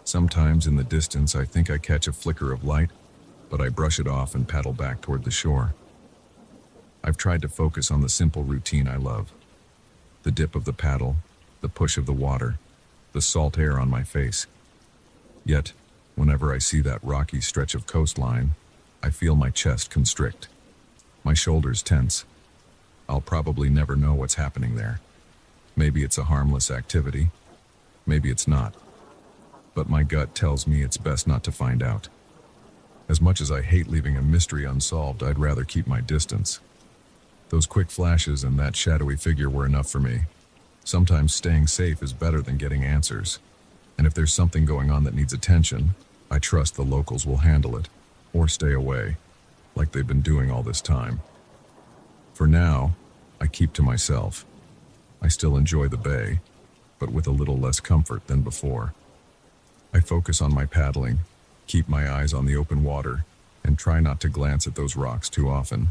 Sometimes in the distance I think I catch a flicker of light, but I brush it off and paddle back toward the shore. I've tried to focus on the simple routine I love. The dip of the paddle, the push of the water, the salt air on my face. Yet, whenever I see that rocky stretch of coastline, I feel my chest constrict. My shoulders tense. I'll probably never know what's happening there. Maybe it's a harmless activity. Maybe it's not. But my gut tells me it's best not to find out. As much as I hate leaving a mystery unsolved, I'd rather keep my distance. Those quick flashes and that shadowy figure were enough for me. Sometimes staying safe is better than getting answers. And if there's something going on that needs attention, I trust the locals will handle it, or stay away, like they've been doing all this time. For now, I keep to myself. I still enjoy the bay, but with a little less comfort than before. I focus on my paddling, keep my eyes on the open water, and try not to glance at those rocks too often.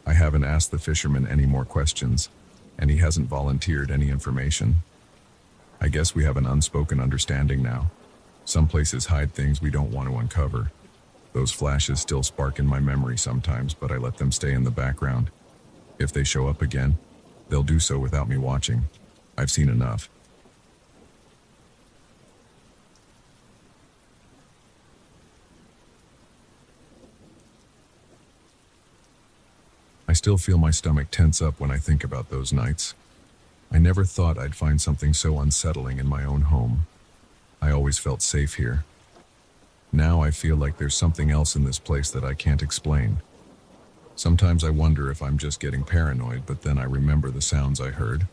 I haven't asked the fisherman any more questions, and he hasn't volunteered any information. I guess we have an unspoken understanding now. Some places hide things we don't want to uncover. Those flashes still spark in my memory sometimes, but I let them stay in the background. If they show up again, they'll do so without me watching. I've seen enough. I still feel my stomach tense up when I think about those nights. I never thought I'd find something so unsettling in my own home. I always felt safe here. Now I feel like there's something else in this place that I can't explain. Sometimes I wonder if I'm just getting paranoid, but then I remember the sounds I heard.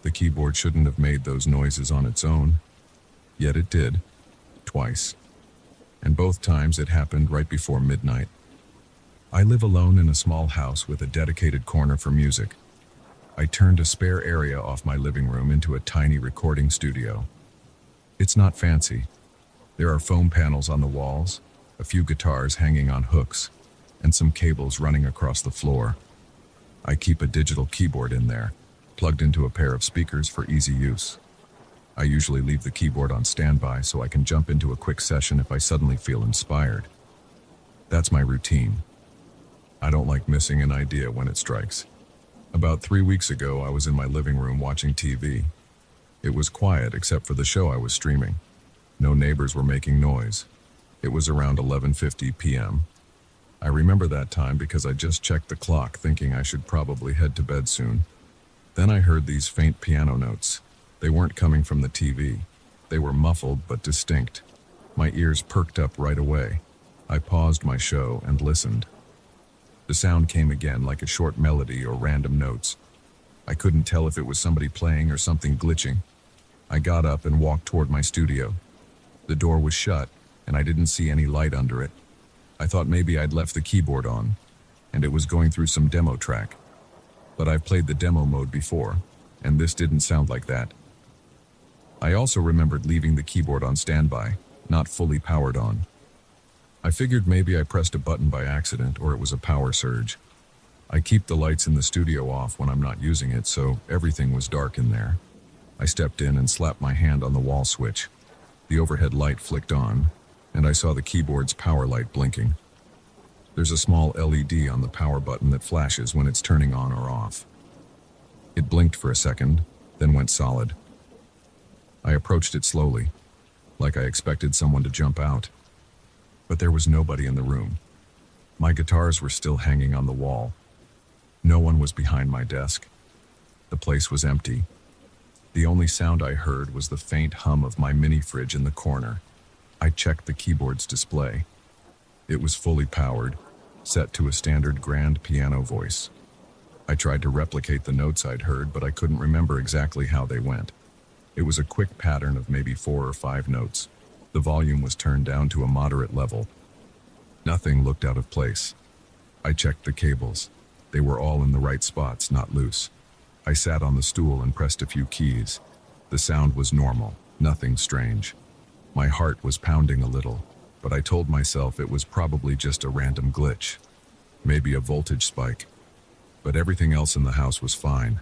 The keyboard shouldn't have made those noises on its own, yet it did, twice. And both times it happened right before midnight. I live alone in a small house with a dedicated corner for music. I turned a spare area off my living room into a tiny recording studio. It's not fancy, There are foam panels on the walls, a few guitars hanging on hooks, and some cables running across the floor. I keep a digital keyboard in there, plugged into a pair of speakers for easy use. I usually leave the keyboard on standby so I can jump into a quick session if I suddenly feel inspired. That's my routine. I don't like missing an idea when it strikes. About 3 weeks ago, I was in my living room watching TV. It was quiet except for the show I was streaming. No neighbors were making noise. It was around 11:50 p.m. I remember that time because I just checked the clock thinking I should probably head to bed soon. Then I heard these faint piano notes. They weren't coming from the TV. They were muffled but distinct. My ears perked up right away. I paused my show and listened. The sound came again like a short melody or random notes. I couldn't tell if it was somebody playing or something glitching. I got up and walked toward my studio. The door was shut, and I didn't see any light under it. I thought maybe I'd left the keyboard on, and it was going through some demo track. But I've played the demo mode before, and this didn't sound like that. I also remembered leaving the keyboard on standby, not fully powered on. I figured maybe I pressed a button by accident or it was a power surge. I keep the lights in the studio off when I'm not using it, so everything was dark in there. I stepped in and slapped my hand on the wall switch. The overhead light flicked on, and I saw the keyboard's power light blinking. There's a small LED on the power button that flashes when it's turning on or off. It blinked for a second, then went solid. I approached it slowly, like I expected someone to jump out. But there was nobody in the room. My guitars were still hanging on the wall. No one was behind my desk. The place was empty. The only sound I heard was the faint hum of my mini fridge in the corner. I checked the keyboard's display. It was fully powered, set to a standard grand piano voice. I tried to replicate the notes I'd heard, but I couldn't remember exactly how they went. It was a quick pattern of maybe 4 or 5 notes. The volume was turned down to a moderate level. Nothing looked out of place. I checked the cables. They were all in the right spots, not loose. I sat on the stool and pressed a few keys. The sound was normal, nothing strange. My heart was pounding a little, but I told myself it was probably just a random glitch. Maybe a voltage spike. But everything else in the house was fine.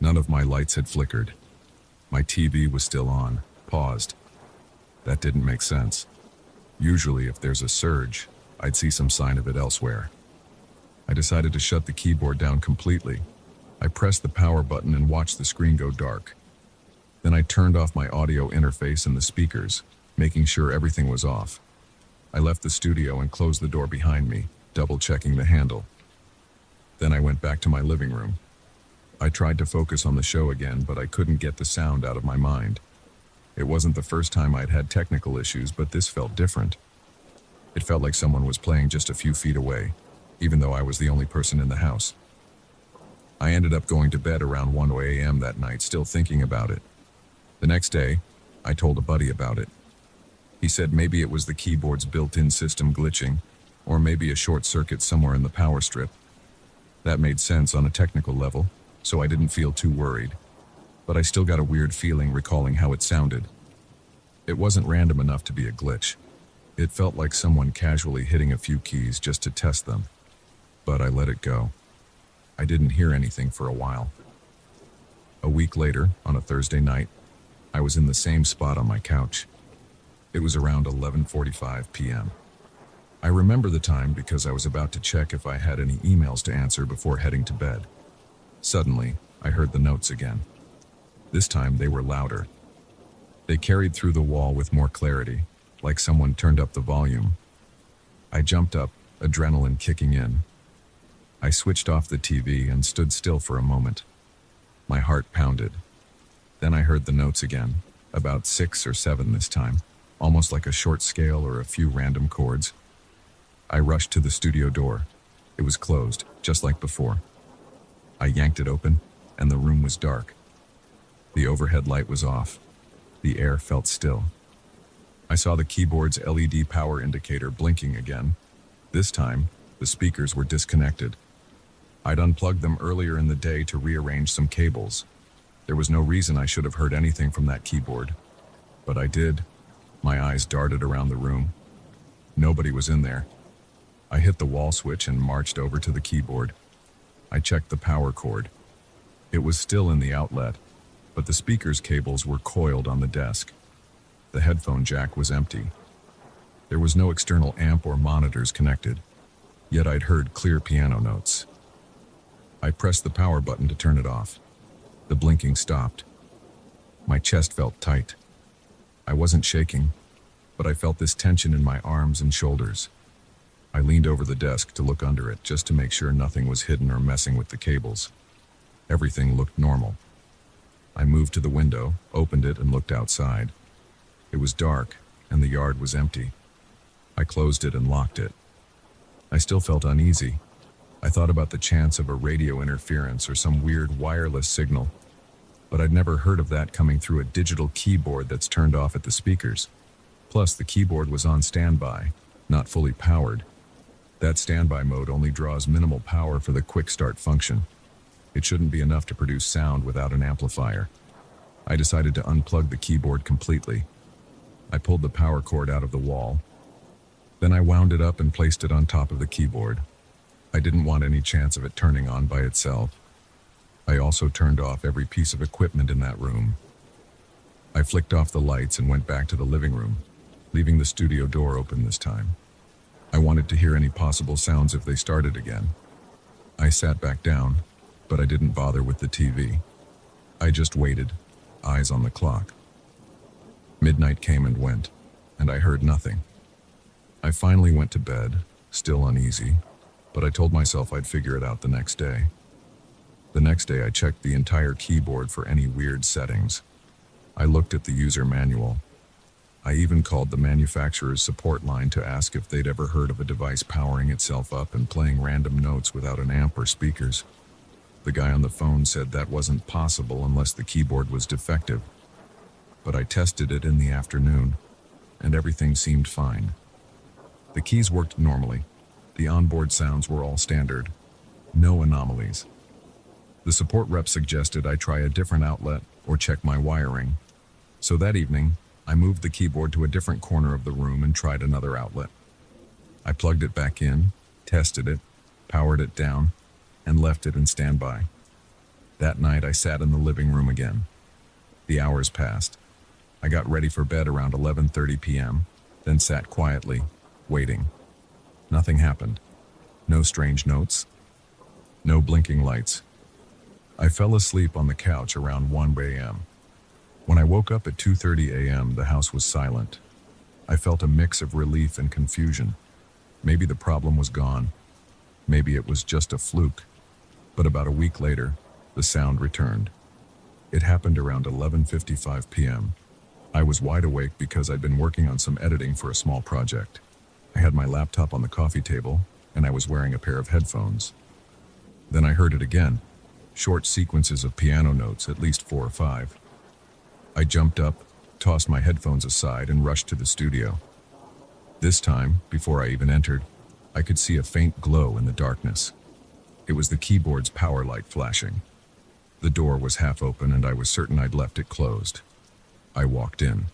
None of my lights had flickered. My TV was still on, paused. That didn't make sense. Usually, if there's a surge, I'd see some sign of it elsewhere. I decided to shut the keyboard down completely. I pressed the power button and watched the screen go dark. Then I turned off my audio interface and the speakers, making sure everything was off. I left the studio and closed the door behind me, double-checking the handle. Then I went back to my living room. I tried to focus on the show again, but I couldn't get the sound out of my mind. It wasn't the first time I'd had technical issues, but this felt different. It felt like someone was playing just a few feet away, even though I was the only person in the house. I ended up going to bed around 1 a.m. that night, still thinking about it. The next day, I told a buddy about it. He said maybe it was the keyboard's built-in system glitching, or maybe a short circuit somewhere in the power strip. That made sense on a technical level, so I didn't feel too worried. But I still got a weird feeling recalling how it sounded. It wasn't random enough to be a glitch. It felt like someone casually hitting a few keys just to test them. But I let it go. I didn't hear anything for a while. A week later, on a Thursday night, I was in the same spot on my couch. It was around 11:45 p.m. I remember the time because I was about to check if I had any emails to answer before heading to bed. Suddenly, I heard the notes again. This time they were louder. They carried through the wall with more clarity, like someone turned up the volume. I jumped up, adrenaline kicking in. I switched off the TV and stood still for a moment. My heart pounded. Then I heard the notes again, about 6 or 7 this time, almost like a short scale or a few random chords. I rushed to the studio door. It was closed, just like before. I yanked it open, and the room was dark. The overhead light was off. The air felt still. I saw the keyboard's LED power indicator blinking again. This time, the speakers were disconnected. I'd unplugged them earlier in the day to rearrange some cables. There was no reason I should have heard anything from that keyboard. But I did. My eyes darted around the room. Nobody was in there. I hit the wall switch and marched over to the keyboard. I checked the power cord. It was still in the outlet, but the speaker's cables were coiled on the desk. The headphone jack was empty. There was no external amp or monitors connected, yet I'd heard clear piano notes. I pressed the power button to turn it off. The blinking stopped. My chest felt tight. I wasn't shaking, but I felt this tension in my arms and shoulders. I leaned over the desk to look under it just to make sure nothing was hidden or messing with the cables. Everything looked normal. I moved to the window, opened it, and looked outside. It was dark, and the yard was empty. I closed it and locked it. I still felt uneasy. I thought about the chance of a radio interference or some weird wireless signal, but I'd never heard of that coming through a digital keyboard that's turned off at the speakers. Plus, the keyboard was on standby, not fully powered. That standby mode only draws minimal power for the quick start function. It shouldn't be enough to produce sound without an amplifier. I decided to unplug the keyboard completely. I pulled the power cord out of the wall. Then I wound it up and placed it on top of the keyboard. I didn't want any chance of it turning on by itself. I also turned off every piece of equipment in that room. I flicked off the lights and went back to the living room, leaving the studio door open this time. I wanted to hear any possible sounds if they started again. I sat back down, but I didn't bother with the TV. I just waited, eyes on the clock. Midnight came and went, and I heard nothing. I finally went to bed, still uneasy, but I told myself I'd figure it out the next day. The next day I checked the entire keyboard for any weird settings. I looked at the user manual. I even called the manufacturer's support line to ask if they'd ever heard of a device powering itself up and playing random notes without an amp or speakers. The guy on the phone said that wasn't possible unless the keyboard was defective. But I tested it in the afternoon, and everything seemed fine. The keys worked normally. The onboard sounds were all standard. No anomalies. The support rep suggested I try a different outlet or check my wiring. So that evening, I moved the keyboard to a different corner of the room and tried another outlet. I plugged it back in, tested it, powered it down, and left it in standby. That night I sat in the living room again. The hours passed. I got ready for bed around 11:30 p.m., then sat quietly, waiting. Nothing happened. No strange notes. No blinking lights. I fell asleep on the couch around 1 a.m. When I woke up at 2:30 a.m., the house was silent. I felt a mix of relief and confusion. Maybe the problem was gone. Maybe it was just a fluke. But about a week later, the sound returned. It happened around 11:55 p.m. I was wide awake because I'd been working on some editing for a small project. I had my laptop on the coffee table, and I was wearing a pair of headphones. Then I heard it again. Short sequences of piano notes, at least 4 or 5. I jumped up, tossed my headphones aside, and rushed to the studio. This time, before I even entered, I could see a faint glow in the darkness. It was the keyboard's power light flashing. The door was half open, and I was certain I'd left it closed. I walked in.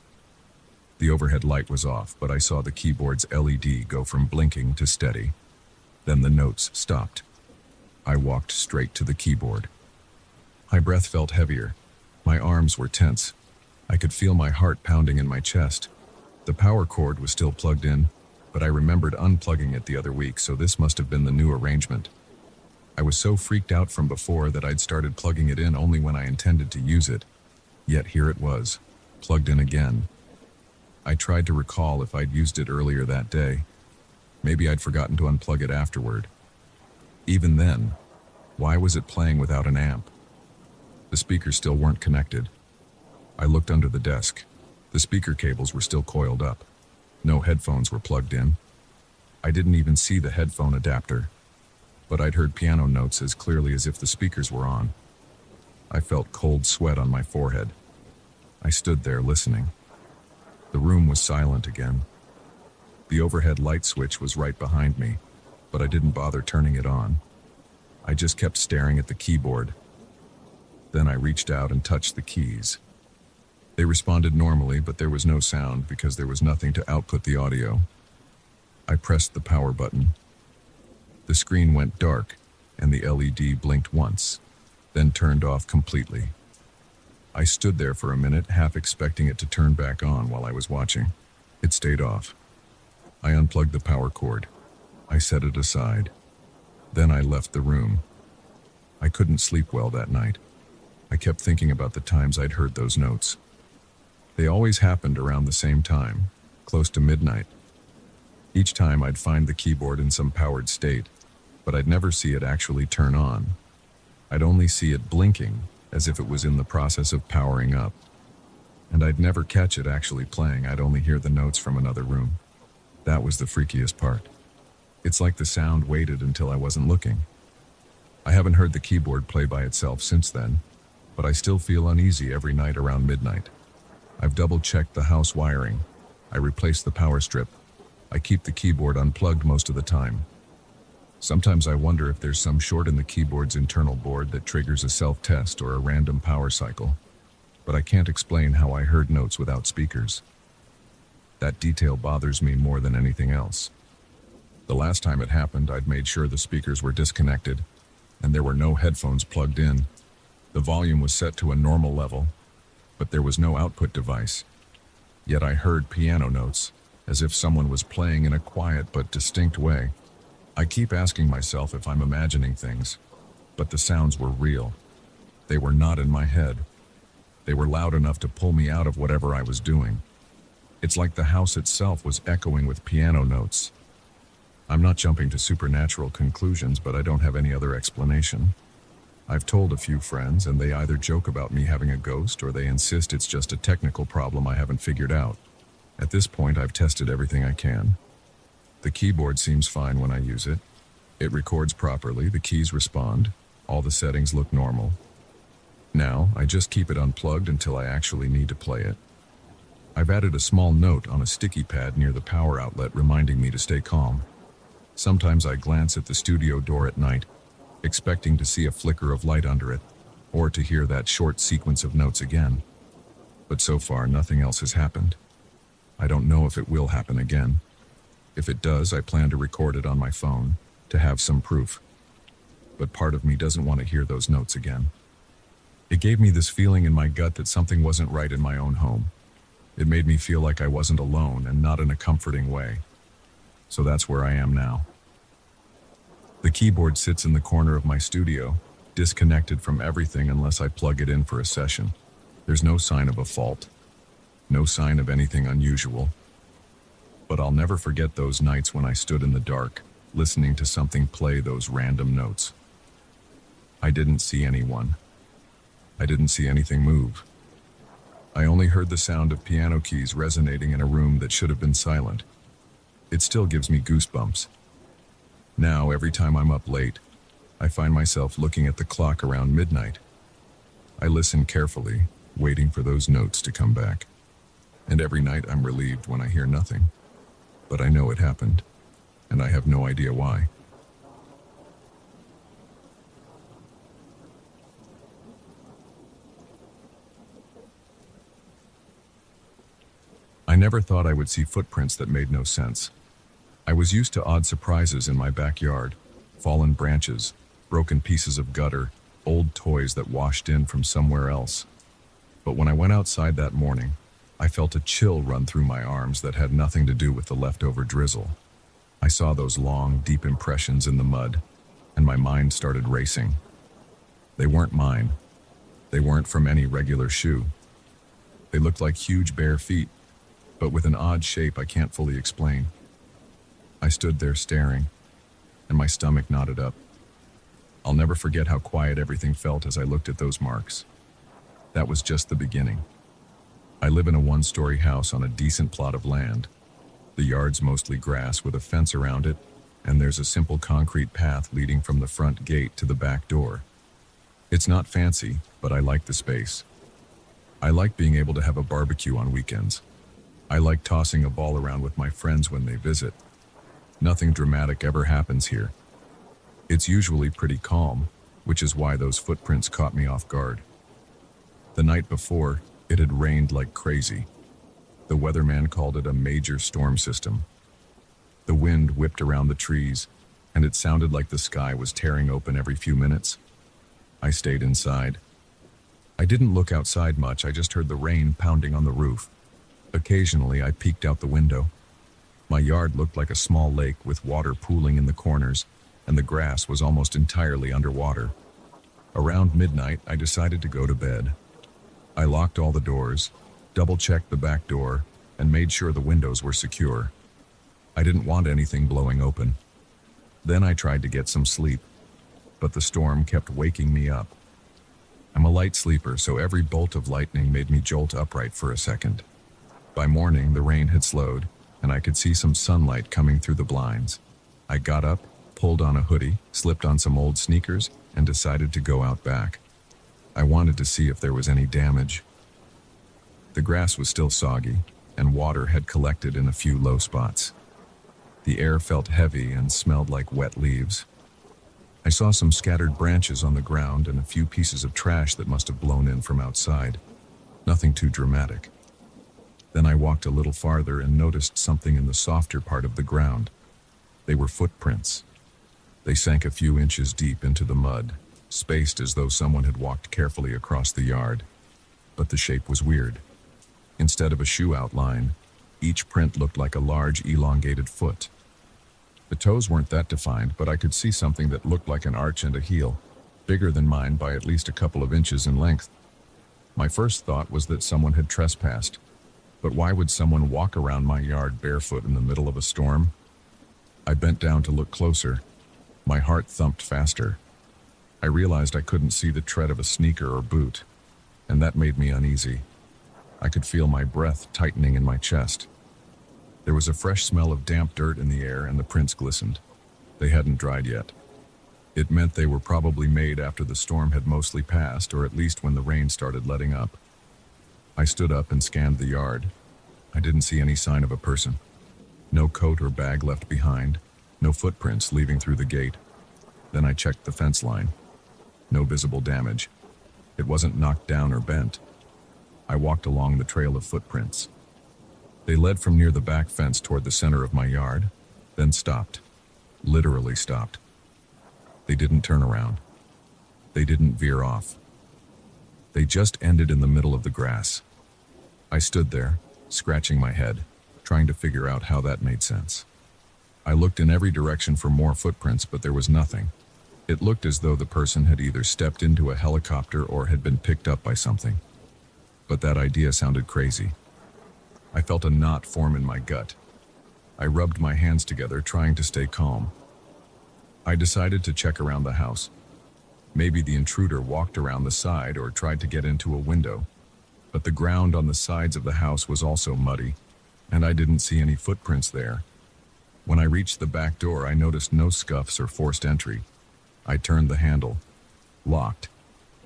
The overhead light was off, but I saw the keyboard's LED go from blinking to steady. Then the notes stopped. I walked straight to the keyboard. My breath felt heavier. My arms were tense. I could feel my heart pounding in my chest. The power cord was still plugged in, but I remembered unplugging it the other week, so this must have been the new arrangement. I was so freaked out from before that I'd started plugging it in only when I intended to use it. Yet here it was, plugged in again. I tried to recall if I'd used it earlier that day. Maybe I'd forgotten to unplug it afterward. Even then, why was it playing without an amp? The speakers still weren't connected. I looked under the desk. The speaker cables were still coiled up. No headphones were plugged in. I didn't even see the headphone adapter, but I'd heard piano notes as clearly as if the speakers were on. I felt cold sweat on my forehead. I stood there listening. The room was silent again. The overhead light switch was right behind me, but I didn't bother turning it on. I just kept staring at the keyboard. Then I reached out and touched the keys. They responded normally, but there was no sound because there was nothing to output the audio. I pressed the power button. The screen went dark, and the LED blinked once, then turned off completely. I stood there for a minute, half expecting it to turn back on while I was watching. It stayed off. I unplugged the power cord. I set it aside. Then I left the room. I couldn't sleep well that night. I kept thinking about the times I'd heard those notes. They always happened around the same time, close to midnight. Each time I'd find the keyboard in some powered state, but I'd never see it actually turn on. I'd only see it blinking, as if it was in the process of powering up. And I'd never catch it actually playing, I'd only hear the notes from another room. That was the freakiest part. It's like the sound waited until I wasn't looking. I haven't heard the keyboard play by itself since then, but I still feel uneasy every night around midnight. I've double-checked the house wiring. I replaced the power strip. I keep the keyboard unplugged most of the time. Sometimes I wonder if there's some short in the keyboard's internal board that triggers a self-test or a random power cycle. But I can't explain how I heard notes without speakers. That detail bothers me more than anything else. The last time it happened, I'd made sure the speakers were disconnected, and there were no headphones plugged in. The volume was set to a normal level, but there was no output device. Yet I heard piano notes, as if someone was playing in a quiet but distinct way. I keep asking myself if I'm imagining things, but the sounds were real. They were not in my head. They were loud enough to pull me out of whatever I was doing. It's like the house itself was echoing with piano notes. I'm not jumping to supernatural conclusions, but I don't have any other explanation. I've told a few friends, and they either joke about me having a ghost or they insist it's just a technical problem I haven't figured out. At this point, I've tested everything I can. The keyboard seems fine when I use it. It records properly, the keys respond, all the settings look normal. Now, I just keep it unplugged until I actually need to play it. I've added a small note on a sticky pad near the power outlet reminding me to stay calm. Sometimes I glance at the studio door at night, expecting to see a flicker of light under it, or to hear that short sequence of notes again. But so far, nothing else has happened. I don't know if it will happen again. If it does, I plan to record it on my phone, to have some proof. But part of me doesn't want to hear those notes again. It gave me this feeling in my gut that something wasn't right in my own home. It made me feel like I wasn't alone, and not in a comforting way. So that's where I am now. The keyboard sits in the corner of my studio, disconnected from everything unless I plug it in for a session. There's no sign of a fault, no sign of anything unusual. But I'll never forget those nights when I stood in the dark, listening to something play those random notes. I didn't see anyone. I didn't see anything move. I only heard the sound of piano keys resonating in a room that should have been silent. It still gives me goosebumps. Now, every time I'm up late, I find myself looking at the clock around midnight. I listen carefully, waiting for those notes to come back. And every night I'm relieved when I hear nothing. But I know it happened, and I have no idea why. I never thought I would see footprints that made no sense. I was used to odd surprises in my backyard, fallen branches, broken pieces of gutter, old toys that washed in from somewhere else. But when I went outside that morning, I felt a chill run through my arms that had nothing to do with the leftover drizzle. I saw those long, deep impressions in the mud, and my mind started racing. They weren't mine. They weren't from any regular shoe. They looked like huge bare feet, but with an odd shape I can't fully explain. I stood there staring, and my stomach knotted up. I'll never forget how quiet everything felt as I looked at those marks. That was just the beginning. I live in a one-story house on a decent plot of land. The yard's mostly grass with a fence around it, and there's a simple concrete path leading from the front gate to the back door. It's not fancy, but I like the space. I like being able to have a barbecue on weekends. I like tossing a ball around with my friends when they visit. Nothing dramatic ever happens here. It's usually pretty calm, which is why those footprints caught me off guard. The night before, It had rained like crazy. The weatherman called it a major storm system. The wind whipped around the trees, and it sounded like the sky was tearing open every few minutes. I stayed inside. I didn't look outside much, I just heard the rain pounding on the roof. Occasionally, I peeked out the window. My yard looked like a small lake with water pooling in the corners, and the grass was almost entirely underwater. Around midnight, I decided to go to bed. I locked all the doors, double-checked the back door, and made sure the windows were secure. I didn't want anything blowing open. Then I tried to get some sleep, but the storm kept waking me up. I'm a light sleeper, so every bolt of lightning made me jolt upright for a second. By morning, the rain had slowed, and I could see some sunlight coming through the blinds. I got up, pulled on a hoodie, slipped on some old sneakers, and decided to go out back. I wanted to see if there was any damage. The grass was still soggy, and water had collected in a few low spots. The air felt heavy and smelled like wet leaves. I saw some scattered branches on the ground and a few pieces of trash that must have blown in from outside. Nothing too dramatic. Then I walked a little farther and noticed something in the softer part of the ground. They were footprints. They sank a few inches deep into the mud, spaced as though someone had walked carefully across the yard. But the shape was weird. Instead of a shoe outline, each print looked like a large, elongated foot. The toes weren't that defined, but I could see something that looked like an arch and a heel, bigger than mine by at least a couple of inches in length. My first thought was that someone had trespassed. But why would someone walk around my yard barefoot in the middle of a storm? I bent down to look closer. My heart thumped faster. I realized I couldn't see the tread of a sneaker or boot, and that made me uneasy. I could feel my breath tightening in my chest. There was a fresh smell of damp dirt in the air, and the prints glistened. They hadn't dried yet. It meant they were probably made after the storm had mostly passed, or at least when the rain started letting up. I stood up and scanned the yard. I didn't see any sign of a person. No coat or bag left behind. No footprints leaving through the gate. Then I checked the fence line. No visible damage. It wasn't knocked down or bent. I walked along the trail of footprints. They led from near the back fence toward the center of my yard, then stopped. Literally stopped. They didn't turn around. They didn't veer off. They just ended in the middle of the grass. I stood there, scratching my head, trying to figure out how that made sense. I looked in every direction for more footprints, but there was nothing. It looked as though the person had either stepped into a helicopter or had been picked up by something. But that idea sounded crazy. I felt a knot form in my gut. I rubbed my hands together, trying to stay calm. I decided to check around the house. Maybe the intruder walked around the side or tried to get into a window. But the ground on the sides of the house was also muddy, and I didn't see any footprints there. When I reached the back door, I noticed no scuffs or forced entry. I turned the handle. Locked,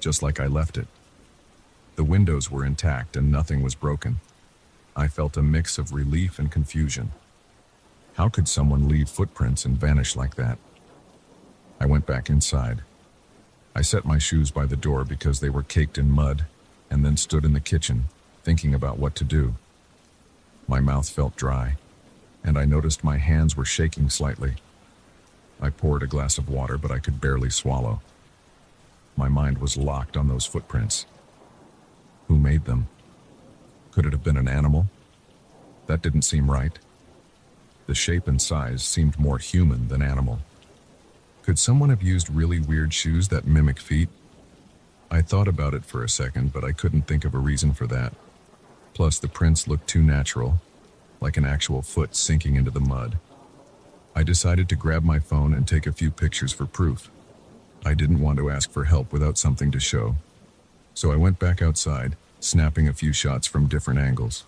just like I left it. The windows were intact and nothing was broken. I felt a mix of relief and confusion. How could someone leave footprints and vanish like that? I went back inside. I set my shoes by the door because they were caked in mud, and then stood in the kitchen, thinking about what to do. My mouth felt dry, and I noticed my hands were shaking slightly. I poured a glass of water, but I could barely swallow. My mind was locked on those footprints. Who made them? Could it have been an animal? That didn't seem right. The shape and size seemed more human than animal. Could someone have used really weird shoes that mimic feet? I thought about it for a second, but I couldn't think of a reason for that. Plus, the prints looked too natural, like an actual foot sinking into the mud. I decided to grab my phone and take a few pictures for proof. I didn't want to ask for help without something to show. So I went back outside, snapping a few shots from different angles.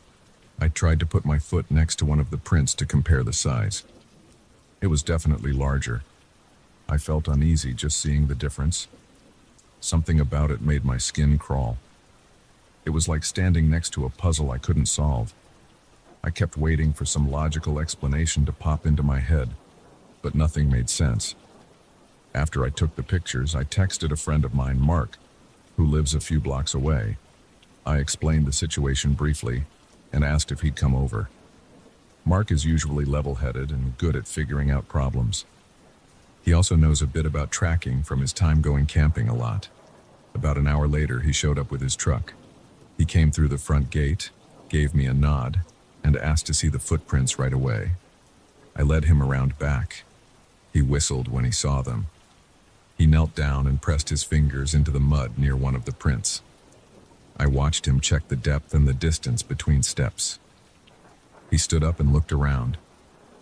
I tried to put my foot next to one of the prints to compare the size. It was definitely larger. I felt uneasy just seeing the difference. Something about it made my skin crawl. It was like standing next to a puzzle I couldn't solve. I kept waiting for some logical explanation to pop into my head, but nothing made sense. After I took the pictures, I texted a friend of mine, Mark, who lives a few blocks away. I explained the situation briefly and asked if he'd come over. Mark is usually level-headed and good at figuring out problems. He also knows a bit about tracking from his time going camping a lot. About an hour later, he showed up with his truck. He came through the front gate, gave me a nod, and asked to see the footprints right away. I led him around back. He whistled when he saw them. He knelt down and pressed his fingers into the mud near one of the prints. I watched him check the depth and the distance between steps. He stood up and looked around.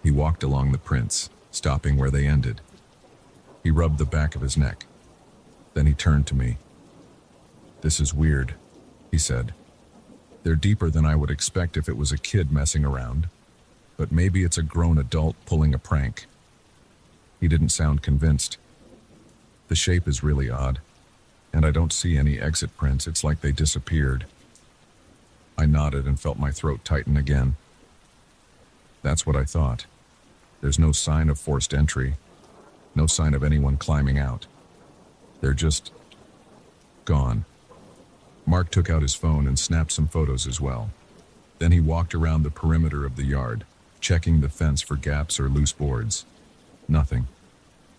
He walked along the prints, stopping where they ended. He rubbed the back of his neck. Then he turned to me. "This is weird," he said. "They're deeper than I would expect if it was a kid messing around, but maybe it's a grown adult pulling a prank." He didn't sound convinced. "The shape is really odd, and I don't see any exit prints. It's like they disappeared." I nodded and felt my throat tighten again. "That's what I thought. There's no sign of forced entry, no sign of anyone climbing out. They're just gone." Mark took out his phone and snapped some photos as well. Then he walked around the perimeter of the yard, checking the fence for gaps or loose boards. Nothing.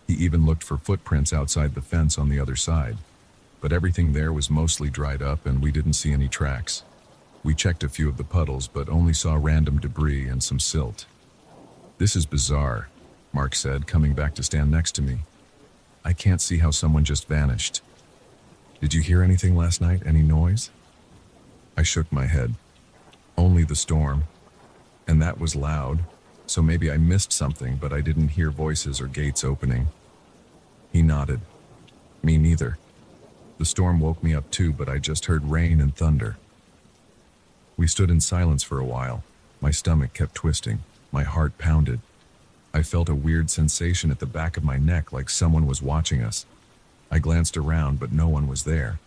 He even looked for footprints outside the fence on the other side, but everything there was mostly dried up and we didn't see any tracks. We checked a few of the puddles, but only saw random debris and some silt. "This is bizarre," Mark said, coming back to stand next to me. "I can't see how someone just vanished. Did you hear anything last night? Any noise?" I shook my head. "Only the storm. And that was loud, so maybe I missed something, but I didn't hear voices or gates opening." He nodded. "Me neither. The storm woke me up too, but I just heard rain and thunder." We stood in silence for a while. My stomach kept twisting. My heart pounded. I felt a weird sensation at the back of my neck, like someone was watching us. I glanced around, but no one was there.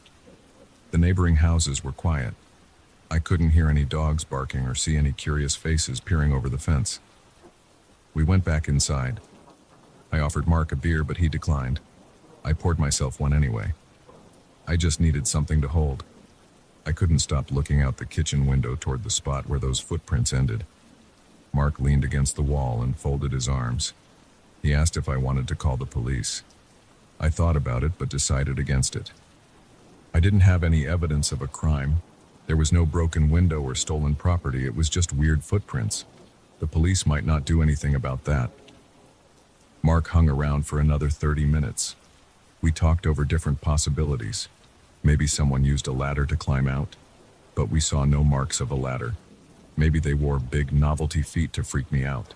The neighboring houses were quiet. I couldn't hear any dogs barking or see any curious faces peering over the fence. We went back inside. I offered Mark a beer, but he declined. I poured myself one anyway. I just needed something to hold. I couldn't stop looking out the kitchen window toward the spot where those footprints ended. Mark leaned against the wall and folded his arms. He asked if I wanted to call the police. I thought about it, but decided against it. I didn't have any evidence of a crime. There was no broken window or stolen property. It was just weird footprints. The police might not do anything about that. Mark hung around for another 30 minutes. We talked over different possibilities. Maybe someone used a ladder to climb out, but we saw no marks of a ladder. Maybe they wore big novelty feet to freak me out.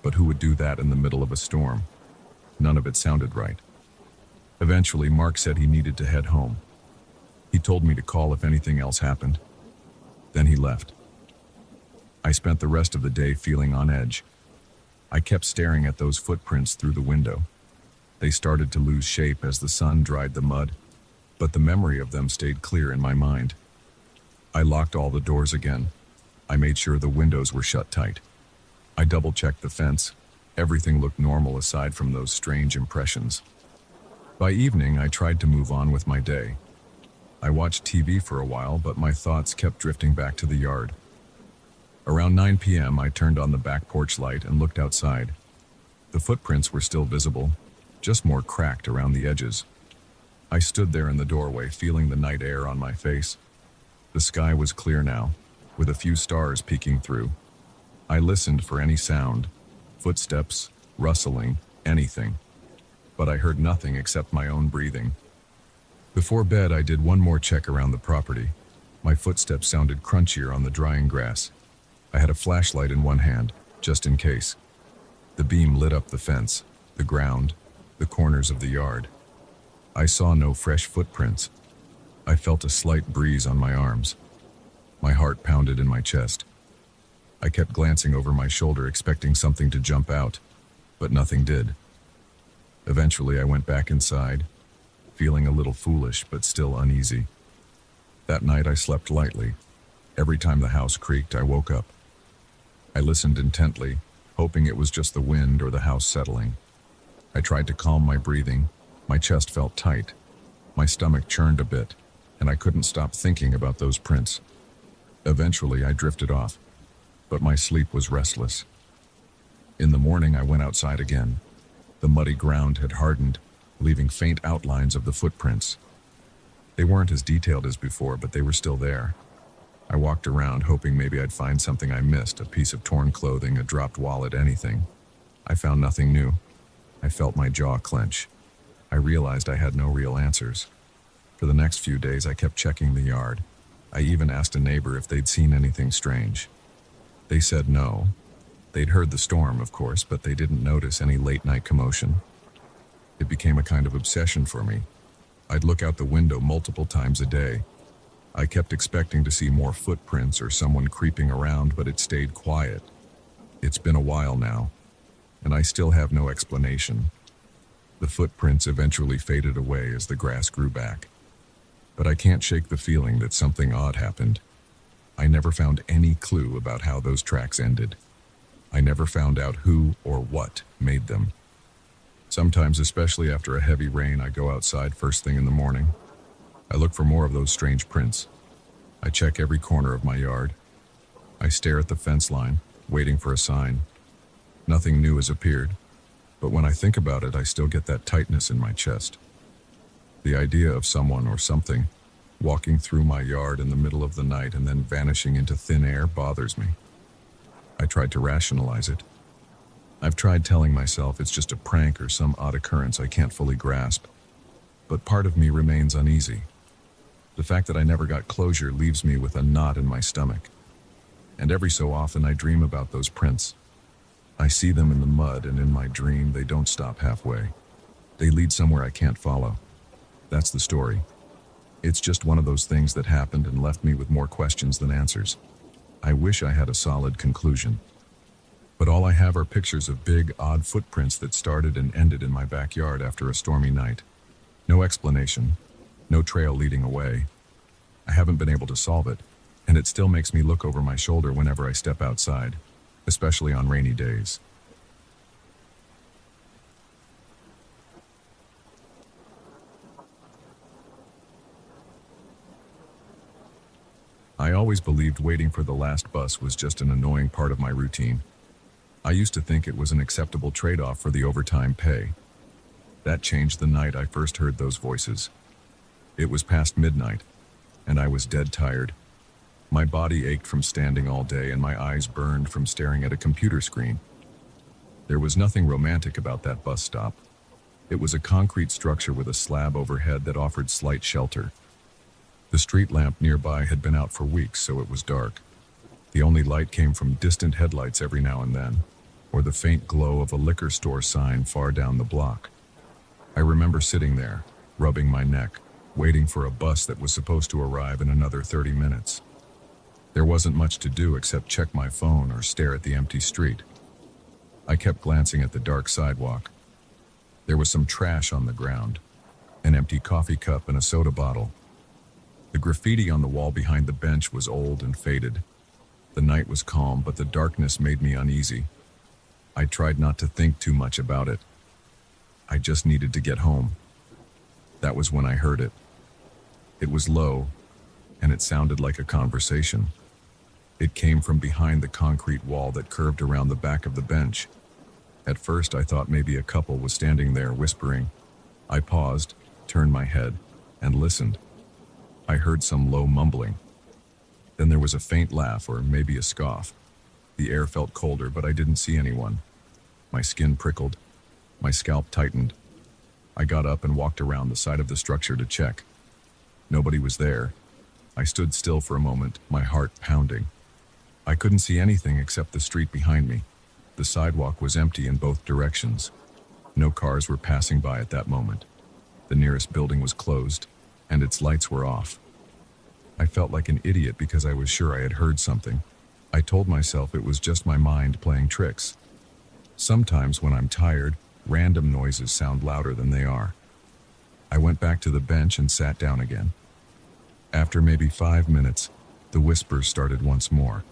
But who would do that in the middle of a storm? None of it sounded right. Eventually, Mark said he needed to head home. He told me to call if anything else happened. Then he left. I spent the rest of the day feeling on edge. I kept staring at those footprints through the window. They started to lose shape as the sun dried the mud, but the memory of them stayed clear in my mind. I locked all the doors again. I made sure the windows were shut tight. I double-checked the fence. Everything looked normal aside from those strange impressions. By evening, I tried to move on with my day. I watched TV for a while, but my thoughts kept drifting back to the yard. Around 9 p.m., I turned on the back porch light and looked outside. The footprints were still visible, just more cracked around the edges. I stood there in the doorway, feeling the night air on my face. The sky was clear now, with a few stars peeking through. I listened for any sound, footsteps, rustling, anything. But I heard nothing except my own breathing. Before bed, I did one more check around the property. My footsteps sounded crunchier on the drying grass. I had a flashlight in one hand, just in case. The beam lit up the fence, the ground, the corners of the yard. I saw no fresh footprints. I felt a slight breeze on my arms. My heart pounded in my chest. I kept glancing over my shoulder, expecting something to jump out, but nothing did. Eventually, I went back inside, feeling a little foolish but still uneasy. That night, I slept lightly. Every time the house creaked, I woke up. I listened intently, hoping it was just the wind or the house settling. I tried to calm my breathing. My chest felt tight. My stomach churned a bit, and I couldn't stop thinking about those prints. Eventually, I drifted off, but my sleep was restless. In the morning, I went outside again. The muddy ground had hardened, leaving faint outlines of the footprints. They weren't as detailed as before, but they were still there. I walked around, hoping maybe I'd find something I missed, a piece of torn clothing, a dropped wallet, anything. I found nothing new. I felt my jaw clench. I realized I had no real answers. For the next few days, I kept checking the yard. I even asked a neighbor if they'd seen anything strange. They said no. They'd heard the storm, of course, but they didn't notice any late-night commotion. It became a kind of obsession for me. I'd look out the window multiple times a day. I kept expecting to see more footprints or someone creeping around, but it stayed quiet. It's been a while now, and I still have no explanation. The footprints eventually faded away as the grass grew back. But I can't shake the feeling that something odd happened. I never found any clue about how those tracks ended. I never found out who or what made them. Sometimes, especially after a heavy rain, I go outside first thing in the morning. I look for more of those strange prints. I check every corner of my yard. I stare at the fence line, waiting for a sign. Nothing new has appeared, but when I think about it, I still get that tightness in my chest. The idea of someone or something walking through my yard in the middle of the night and then vanishing into thin air bothers me. I tried to rationalize it. I've tried telling myself it's just a prank or some odd occurrence I can't fully grasp, but part of me remains uneasy. The fact that I never got closure leaves me with a knot in my stomach. And every so often I dream about those prints. I see them in the mud, and in my dream they don't stop halfway. They lead somewhere I can't follow. That's the story. It's just one of those things that happened and left me with more questions than answers. I wish I had a solid conclusion. But all I have are pictures of big, odd footprints that started and ended in my backyard after a stormy night. No explanation, no trail leading away. I haven't been able to solve it, and it still makes me look over my shoulder whenever I step outside, especially on rainy days. I always believed waiting for the last bus was just an annoying part of my routine. I used to think it was an acceptable trade-off for the overtime pay. That changed the night I first heard those voices. It was past midnight, and I was dead tired. My body ached from standing all day, and my eyes burned from staring at a computer screen. There was nothing romantic about that bus stop. It was a concrete structure with a slab overhead that offered slight shelter. The street lamp nearby had been out for weeks, so it was dark. The only light came from distant headlights every now and then, or the faint glow of a liquor store sign far down the block. I remember sitting there, rubbing my neck, waiting for a bus that was supposed to arrive in another 30 minutes. There wasn't much to do except check my phone or stare at the empty street. I kept glancing at the dark sidewalk. There was some trash on the ground, an empty coffee cup and a soda bottle. The graffiti on the wall behind the bench was old and faded. The night was calm, but the darkness made me uneasy. I tried not to think too much about it. I just needed to get home. That was when I heard it. It was low, and it sounded like a conversation. It came from behind the concrete wall that curved around the back of the bench. At first, I thought maybe a couple was standing there whispering. I paused, turned my head, and listened. I heard some low mumbling. Then there was a faint laugh, or maybe a scoff. The air felt colder, but I didn't see anyone. My skin prickled. My scalp tightened. I got up and walked around the side of the structure to check. Nobody was there. I stood still for a moment, my heart pounding. I couldn't see anything except the street behind me. The sidewalk was empty in both directions. No cars were passing by at that moment. The nearest building was closed, and its lights were off. I felt like an idiot because I was sure I had heard something. I told myself it was just my mind playing tricks. Sometimes when I'm tired, random noises sound louder than they are. I went back to the bench and sat down again. After maybe 5 minutes, the whispers started once more.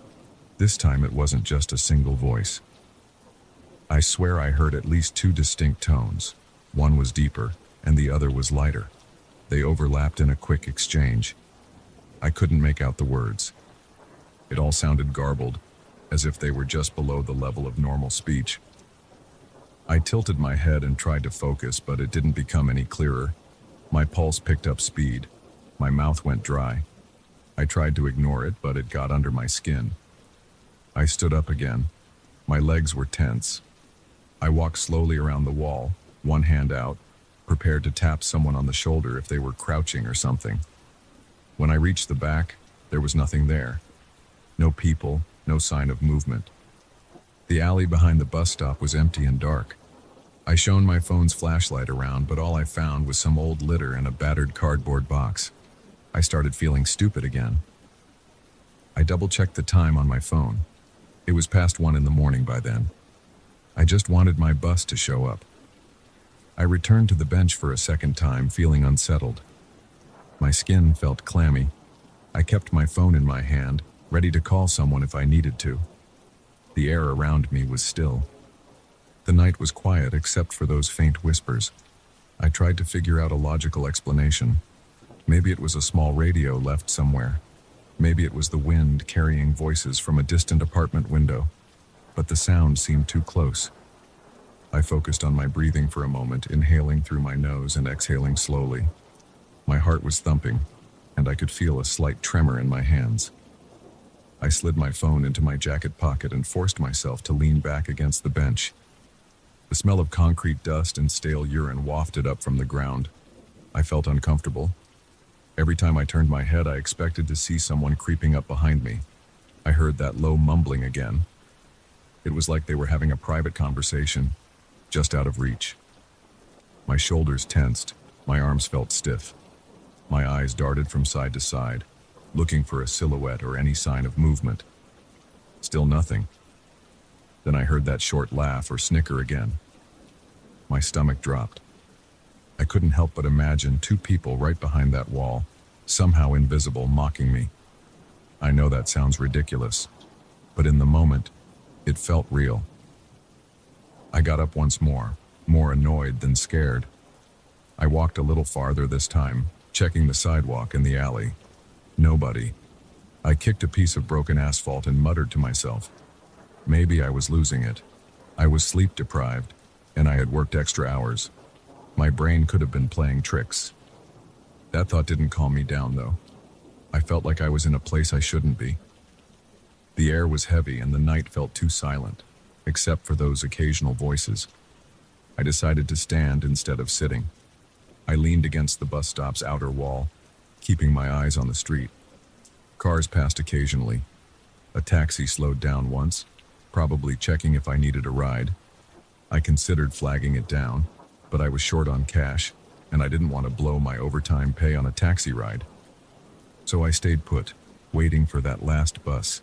This time it wasn't just a single voice. I swear I heard at least 2 distinct tones. One was deeper, and the other was lighter. They overlapped in a quick exchange, I couldn't make out the words. It all sounded garbled, as if they were just below the level of normal speech. I tilted my head and tried to focus, but it didn't become any clearer. My pulse picked up speed. My mouth went dry. I tried to ignore it, but it got under my skin. I stood up again. My legs were tense. I walked slowly around the wall, one hand out, prepared to tap someone on the shoulder if they were crouching or something. When I reached the back, there was nothing there. No people, no sign of movement. The alley behind the bus stop was empty and dark. I shone my phone's flashlight around, but all I found was some old litter and a battered cardboard box. I started feeling stupid again. I double-checked the time on my phone. It was past 1 in the morning by then. I just wanted my bus to show up. I returned to the bench for a second time, feeling unsettled. My skin felt clammy. I kept my phone in my hand, ready to call someone if I needed to. The air around me was still. The night was quiet except for those faint whispers. I tried to figure out a logical explanation. Maybe it was a small radio left somewhere. Maybe it was the wind carrying voices from a distant apartment window. But the sound seemed too close. I focused on my breathing for a moment, inhaling through my nose and exhaling slowly. My heart was thumping, and I could feel a slight tremor in my hands. I slid my phone into my jacket pocket and forced myself to lean back against the bench. The smell of concrete dust and stale urine wafted up from the ground. I felt uncomfortable. Every time I turned my head, I expected to see someone creeping up behind me. I heard that low mumbling again. It was like they were having a private conversation, just out of reach. My shoulders tensed, my arms felt stiff. My eyes darted from side to side, looking for a silhouette or any sign of movement. Still nothing. Then I heard that short laugh or snicker again. My stomach dropped. I couldn't help but imagine two people right behind that wall, somehow invisible, mocking me. I know that sounds ridiculous, but in the moment, it felt real. I got up once more annoyed than scared. I walked a little farther this time, checking the sidewalk and the alley. Nobody. I kicked a piece of broken asphalt and muttered to myself. Maybe I was losing it. I was sleep deprived, and I had worked extra hours. My brain could have been playing tricks. That thought didn't calm me down, though. I felt like I was in a place I shouldn't be. The air was heavy and the night felt too silent, except for those occasional voices. I decided to stand instead of sitting. I leaned against the bus stop's outer wall, keeping my eyes on the street. Cars passed occasionally. A taxi slowed down once, probably checking if I needed a ride. I considered flagging it down, but I was short on cash, and I didn't want to blow my overtime pay on a taxi ride. So I stayed put, waiting for that last bus.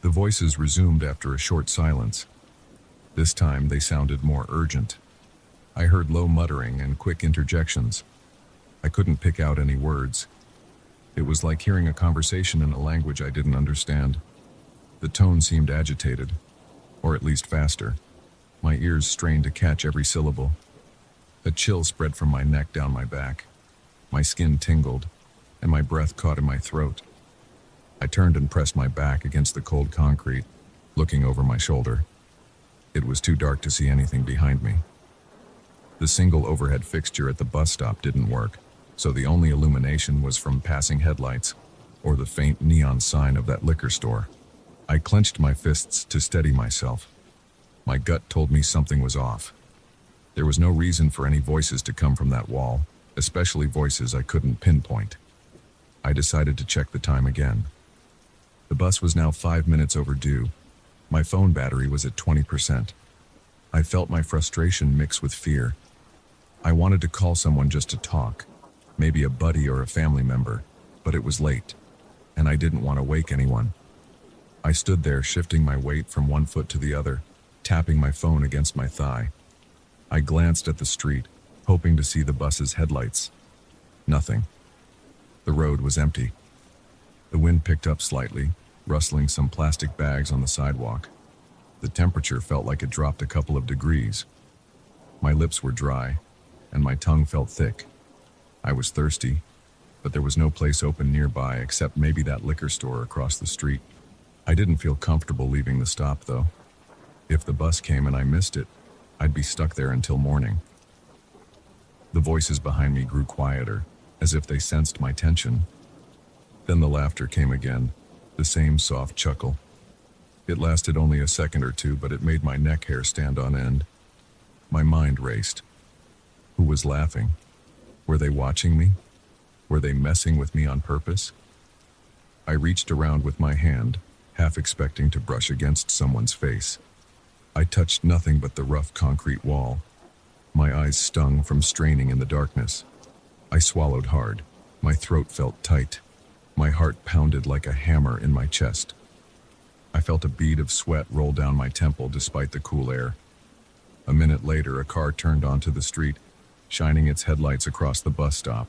The voices resumed after a short silence. This time they sounded more urgent. I heard low muttering and quick interjections. I couldn't pick out any words. It was like hearing a conversation in a language I didn't understand. The tone seemed agitated, or at least faster. My ears strained to catch every syllable. A chill spread from my neck down my back. My skin tingled, and my breath caught in my throat. I turned and pressed my back against the cold concrete, looking over my shoulder. It was too dark to see anything behind me. The single overhead fixture at the bus stop didn't work, so the only illumination was from passing headlights or the faint neon sign of that liquor store. I clenched my fists to steady myself. My gut told me something was off. There was no reason for any voices to come from that wall, especially voices I couldn't pinpoint. I decided to check the time again. The bus was now 5 minutes overdue. My phone battery was at 20%. I felt my frustration mix with fear. I wanted to call someone just to talk, maybe a buddy or a family member, but it was late, and I didn't want to wake anyone. I stood there, shifting my weight from one foot to the other, tapping my phone against my thigh. I glanced at the street, hoping to see the bus's headlights. Nothing. The road was empty. The wind picked up slightly, rustling some plastic bags on the sidewalk. The temperature felt like it dropped a couple of degrees. My lips were dry, and my tongue felt thick. I was thirsty, but there was no place open nearby except maybe that liquor store across the street. I didn't feel comfortable leaving the stop, though. If the bus came and I missed it, I'd be stuck there until morning. The voices behind me grew quieter, as if they sensed my tension. Then the laughter came again, the same soft chuckle. It lasted only a second or two, but it made my neck hair stand on end. My mind raced. Who was laughing? Were they watching me? Were they messing with me on purpose? I reached around with my hand, half expecting to brush against someone's face. I touched nothing but the rough concrete wall. My eyes stung from straining in the darkness. I swallowed hard. My throat felt tight. My heart pounded like a hammer in my chest. I felt a bead of sweat roll down my temple despite the cool air. A minute later, a car turned onto the street, shining its headlights across the bus stop.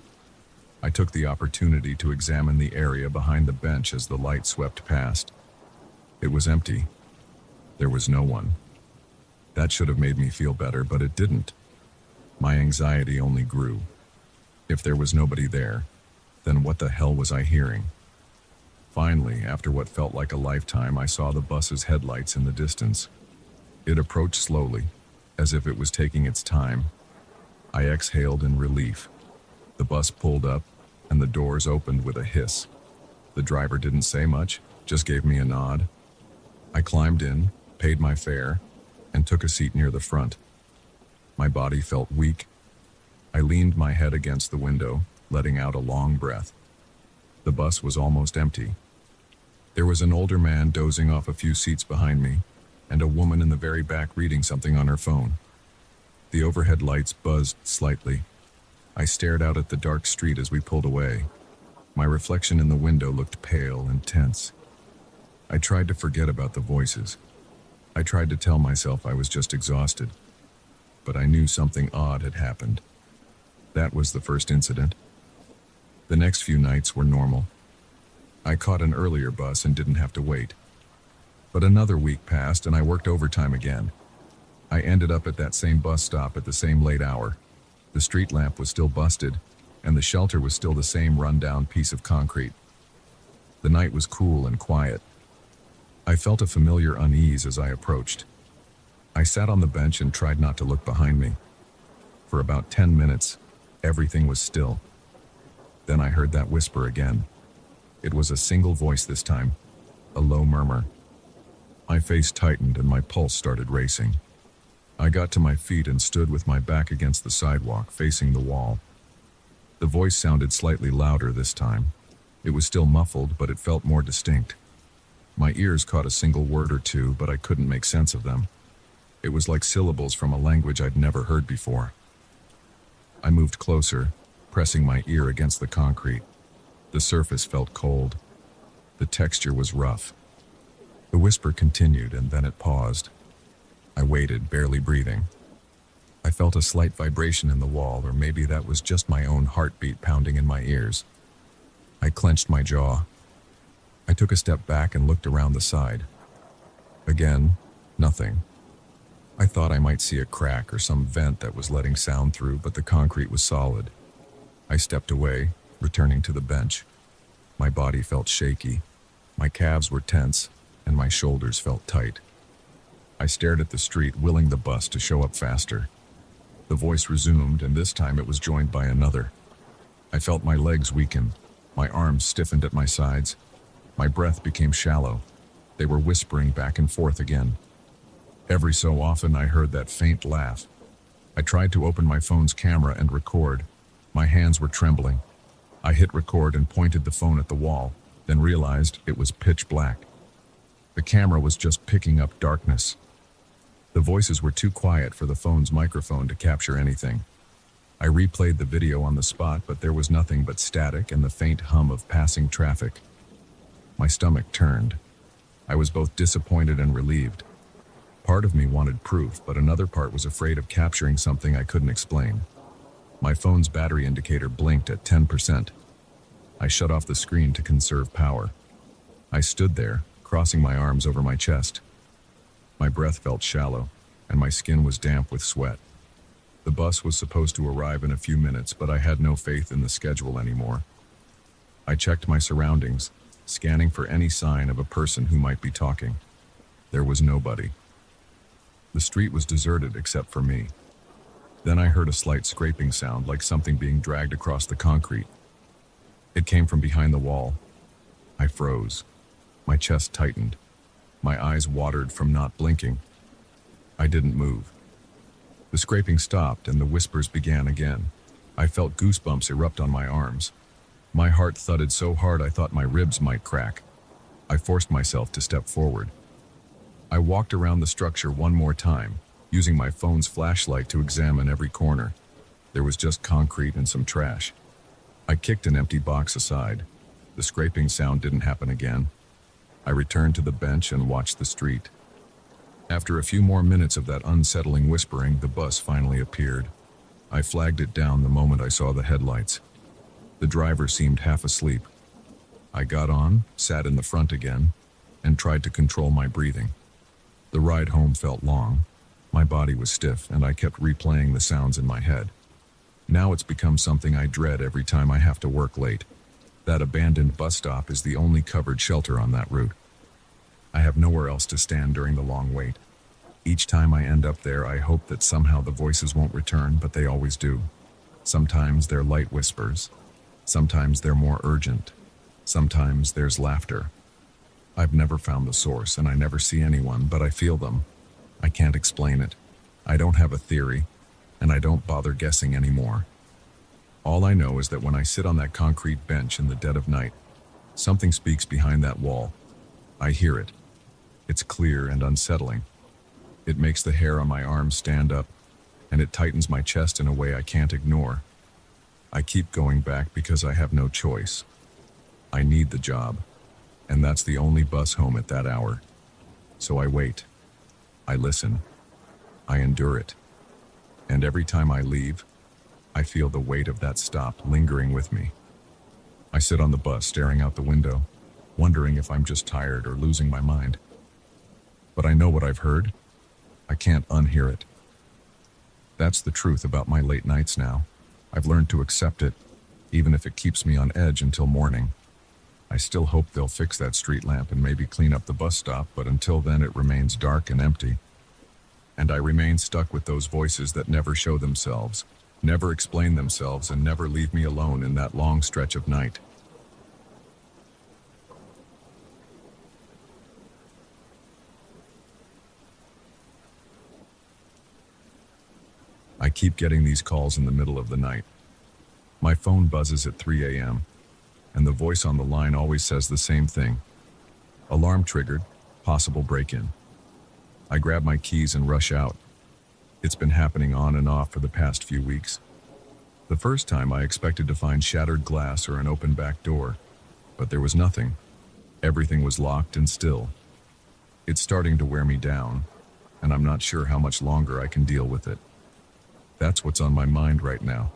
I took the opportunity to examine the area behind the bench as the light swept past. It was empty. There was no one. That should have made me feel better, but it didn't. My anxiety only grew. If there was nobody there, then what the hell was I hearing? Finally, after what felt like a lifetime, I saw the bus's headlights in the distance. It approached slowly, as if it was taking its time. I exhaled in relief. The bus pulled up, and the doors opened with a hiss. The driver didn't say much, just gave me a nod. I climbed in, paid my fare, and took a seat near the front. My body felt weak. I leaned my head against the window, letting out a long breath. The bus was almost empty. There was an older man dozing off a few seats behind me, and a woman in the very back reading something on her phone. The overhead lights buzzed slightly. I stared out at the dark street as we pulled away. My reflection in the window looked pale and tense. I tried to forget about the voices. I tried to tell myself I was just exhausted. But I knew something odd had happened. That was the first incident. The next few nights were normal. I caught an earlier bus and didn't have to wait. But another week passed and I worked overtime again. I ended up at that same bus stop at the same late hour. The street lamp was still busted, and the shelter was still the same run-down piece of concrete. The night was cool and quiet. I felt a familiar unease as I approached. I sat on the bench and tried not to look behind me. For about 10 minutes, everything was still. Then I heard that whisper again. It was a single voice this time, a low murmur. My face tightened and my pulse started racing. I got to my feet and stood with my back against the sidewalk, facing the wall. The voice sounded slightly louder this time. It was still muffled, but it felt more distinct. My ears caught a single word or two, but I couldn't make sense of them. It was like syllables from a language I'd never heard before. I moved closer, pressing my ear against the concrete. The surface felt cold. The texture was rough. The whisper continued, and then it paused. I waited, barely breathing. I felt a slight vibration in the wall, or maybe that was just my own heartbeat pounding in my ears. I clenched my jaw. I took a step back and looked around the side. Again, nothing. I thought I might see a crack or some vent that was letting sound through, but the concrete was solid. I stepped away, returning to the bench. My body felt shaky. My calves were tense, and my shoulders felt tight. I stared at the street, willing the bus to show up faster. The voice resumed, and this time it was joined by another. I felt my legs weaken. My arms stiffened at my sides. My breath became shallow. They were whispering back and forth again. Every so often I heard that faint laugh. I tried to open my phone's camera and record. My hands were trembling. I hit record and pointed the phone at the wall, then realized it was pitch black. The camera was just picking up darkness. The voices were too quiet for the phone's microphone to capture anything. I replayed the video on the spot, but there was nothing but static and the faint hum of passing traffic. My stomach turned. I was both disappointed and relieved. Part of me wanted proof, but another part was afraid of capturing something I couldn't explain. My phone's battery indicator blinked at 10%. I shut off the screen to conserve power. I stood there, crossing my arms over my chest. My breath felt shallow, and my skin was damp with sweat. The bus was supposed to arrive in a few minutes, but I had no faith in the schedule anymore. I checked my surroundings, scanning for any sign of a person who might be talking. There was nobody. The street was deserted except for me. Then I heard a slight scraping sound, like something being dragged across the concrete. It came from behind the wall. I froze. My chest tightened. My eyes watered from not blinking. I didn't move. The scraping stopped and the whispers began again. I felt goosebumps erupt on my arms. My heart thudded so hard I thought my ribs might crack. I forced myself to step forward. I walked around the structure one more time, using my phone's flashlight to examine every corner. There was just concrete and some trash. I kicked an empty box aside. The scraping sound didn't happen again. I returned to the bench and watched the street. After a few more minutes of that unsettling whispering, the bus finally appeared. I flagged it down the moment I saw the headlights. The driver seemed half asleep. I got on, sat in the front again, and tried to control my breathing. The ride home felt long. My body was stiff, and I kept replaying the sounds in my head. Now it's become something I dread every time I have to work late. That abandoned bus stop is the only covered shelter on that route. I have nowhere else to stand during the long wait. Each time I end up there, I hope that somehow the voices won't return, but they always do. Sometimes they're light whispers. Sometimes they're more urgent. Sometimes there's laughter. I've never found the source, and I never see anyone, but I feel them. I can't explain it. I don't have a theory, and I don't bother guessing anymore. All I know is that when I sit on that concrete bench in the dead of night, something speaks behind that wall. I hear it. It's clear and unsettling. It makes the hair on my arms stand up, and it tightens my chest in a way I can't ignore. I keep going back because I have no choice. I need the job, and that's the only bus home at that hour. So I wait. I listen. I endure it. And every time I leave, I feel the weight of that stop lingering with me. I sit on the bus staring out the window, wondering if I'm just tired or losing my mind. But I know what I've heard. I can't unhear it. That's the truth about my late nights now. I've learned to accept it, even if it keeps me on edge until morning. I still hope they'll fix that street lamp and maybe clean up the bus stop, but until then it remains dark and empty. And I remain stuck with those voices that never show themselves, never explain themselves, and never leave me alone in that long stretch of night. I keep getting these calls in the middle of the night. My phone buzzes at 3 a.m., and the voice on the line always says the same thing. Alarm triggered, possible break-in. I grab my keys and rush out. It's been happening on and off for the past few weeks. The first time I expected to find shattered glass or an open back door, but there was nothing. Everything was locked and still. It's starting to wear me down, and I'm not sure how much longer I can deal with it. That's what's on my mind right now,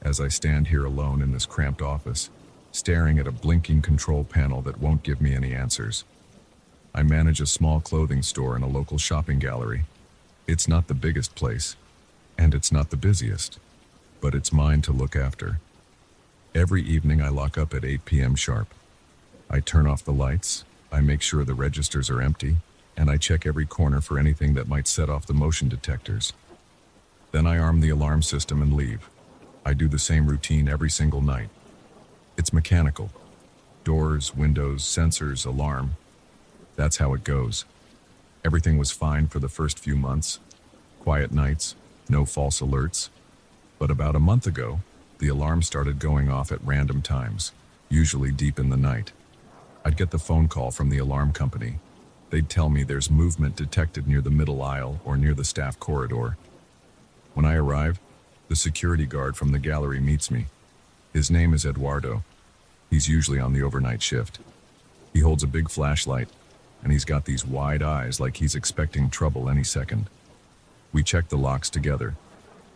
as I stand here alone in this cramped office, staring at a blinking control panel that won't give me any answers. I manage a small clothing store in a local shopping gallery. It's not the biggest place, and it's not the busiest, but it's mine to look after. Every evening I lock up at 8 p.m. sharp. I turn off the lights, I make sure the registers are empty, and I check every corner for anything that might set off the motion detectors. Then I arm the alarm system and leave. I do the same routine every single night. It's mechanical. Doors, windows, sensors, alarm. That's how it goes. Everything was fine for the first few months. Quiet nights, no false alerts. But about a month ago, the alarm started going off at random times, usually deep in the night. I'd get the phone call from the alarm company. They'd tell me there's movement detected near the middle aisle or near the staff corridor. When I arrive, the security guard from the gallery meets me. His name is Eduardo. He's usually on the overnight shift. He holds a big flashlight, and he's got these wide eyes like he's expecting trouble any second. We check the locks together.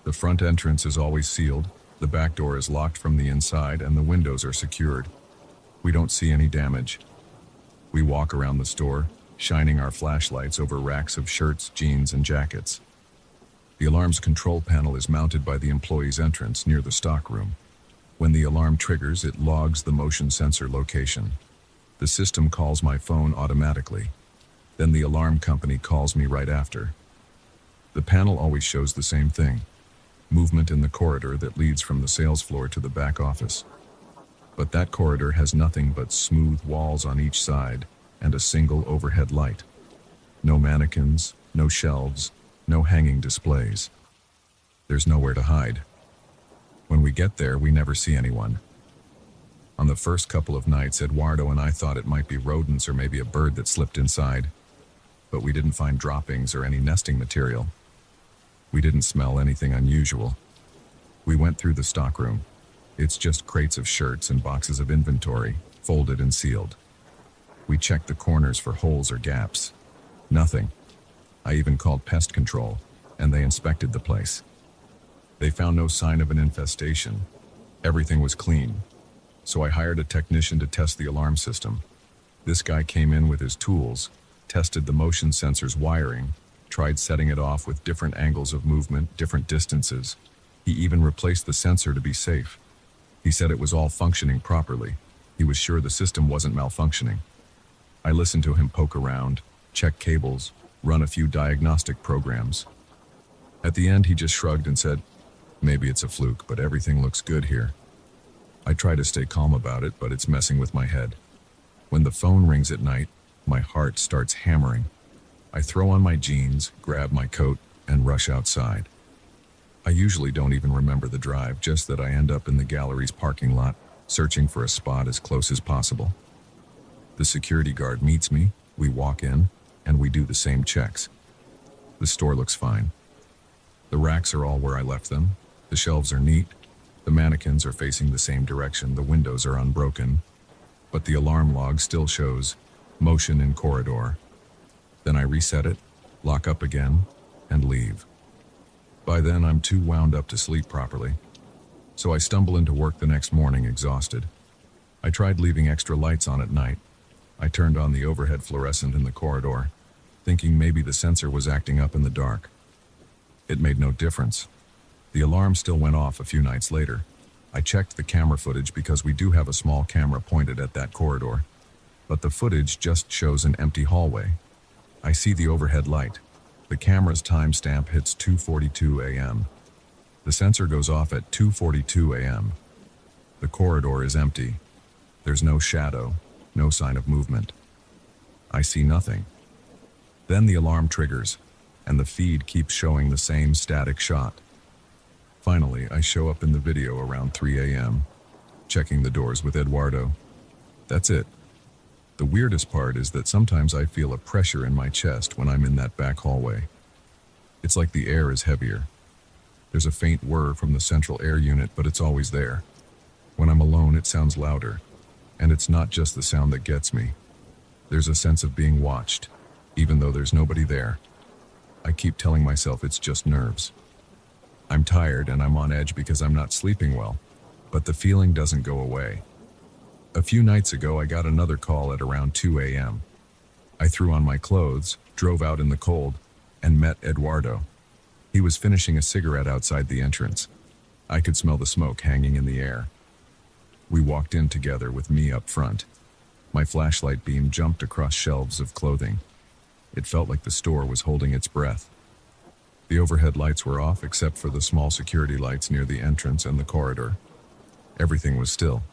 The front entrance is always sealed, the back door is locked from the inside, and the windows are secured. We don't see any damage. We walk around the store, shining our flashlights over racks of shirts, jeans, and jackets. The alarm's control panel is mounted by the employee's entrance near the stockroom. When the alarm triggers, it logs the motion sensor location. The system calls my phone automatically. Then the alarm company calls me right after. The panel always shows the same thing: movement in the corridor that leads from the sales floor to the back office. But that corridor has nothing but smooth walls on each side and a single overhead light. No mannequins, no shelves, no hanging displays. There's nowhere to hide. When we get there, we never see anyone. On the first couple of nights, Eduardo and I thought it might be rodents or maybe a bird that slipped inside, but we didn't find droppings or any nesting material. We didn't smell anything unusual. We went through the stockroom. It's just crates of shirts and boxes of inventory, folded and sealed. We checked the corners for holes or gaps. Nothing. I even called pest control, and they inspected the place. They found no sign of an infestation. Everything was clean. So I hired a technician to test the alarm system. This guy came in with his tools, tested the motion sensor's wiring, tried setting it off with different angles of movement, different distances. He even replaced the sensor to be safe. He said it was all functioning properly. He was sure the system wasn't malfunctioning. I listened to him poke around, check cables, run a few diagnostic programs. At the end, he just shrugged and said, "Maybe it's a fluke, but everything looks good here." I try to stay calm about it, but it's messing with my head. When the phone rings at night, my heart starts hammering. I throw on my jeans, grab my coat, and rush outside. I usually don't even remember the drive, just that I end up in the gallery's parking lot, searching for a spot as close as possible. The security guard meets me, we walk in, and we do the same checks. The store looks fine. The racks are all where I left them. The shelves are neat. The mannequins are facing the same direction. The windows are unbroken. But the alarm log still shows motion in corridor. Then I reset it, lock up again, and leave. By then, I'm too wound up to sleep properly. So I stumble into work the next morning exhausted. I tried leaving extra lights on at night. I turned on the overhead fluorescent in the corridor, thinking maybe the sensor was acting up in the dark. It made no difference. The alarm still went off a few nights later. I checked the camera footage because we do have a small camera pointed at that corridor. But the footage just shows an empty hallway. I see the overhead light. The camera's timestamp hits 2:42 a.m. The sensor goes off at 2:42 a.m. The corridor is empty. There's no shadow, no sign of movement. I see nothing. Then the alarm triggers, and the feed keeps showing the same static shot. Finally, I show up in the video around 3 a.m., checking the doors with Eduardo. That's it. The weirdest part is that sometimes I feel a pressure in my chest when I'm in that back hallway. It's like the air is heavier. There's a faint whir from the central air unit, but it's always there. When I'm alone, it sounds louder. And it's not just the sound that gets me. There's a sense of being watched, even though there's nobody there. I keep telling myself it's just nerves. I'm tired and I'm on edge because I'm not sleeping well, but the feeling doesn't go away. A few nights ago, I got another call at around 2 a.m. I threw on my clothes, drove out in the cold, and met Eduardo. He was finishing a cigarette outside the entrance. I could smell the smoke hanging in the air. We walked in together with me up front. My flashlight beam jumped across shelves of clothing. It felt like the store was holding its breath. The overhead lights were off except for the small security lights near the entrance and the corridor. Everything was still.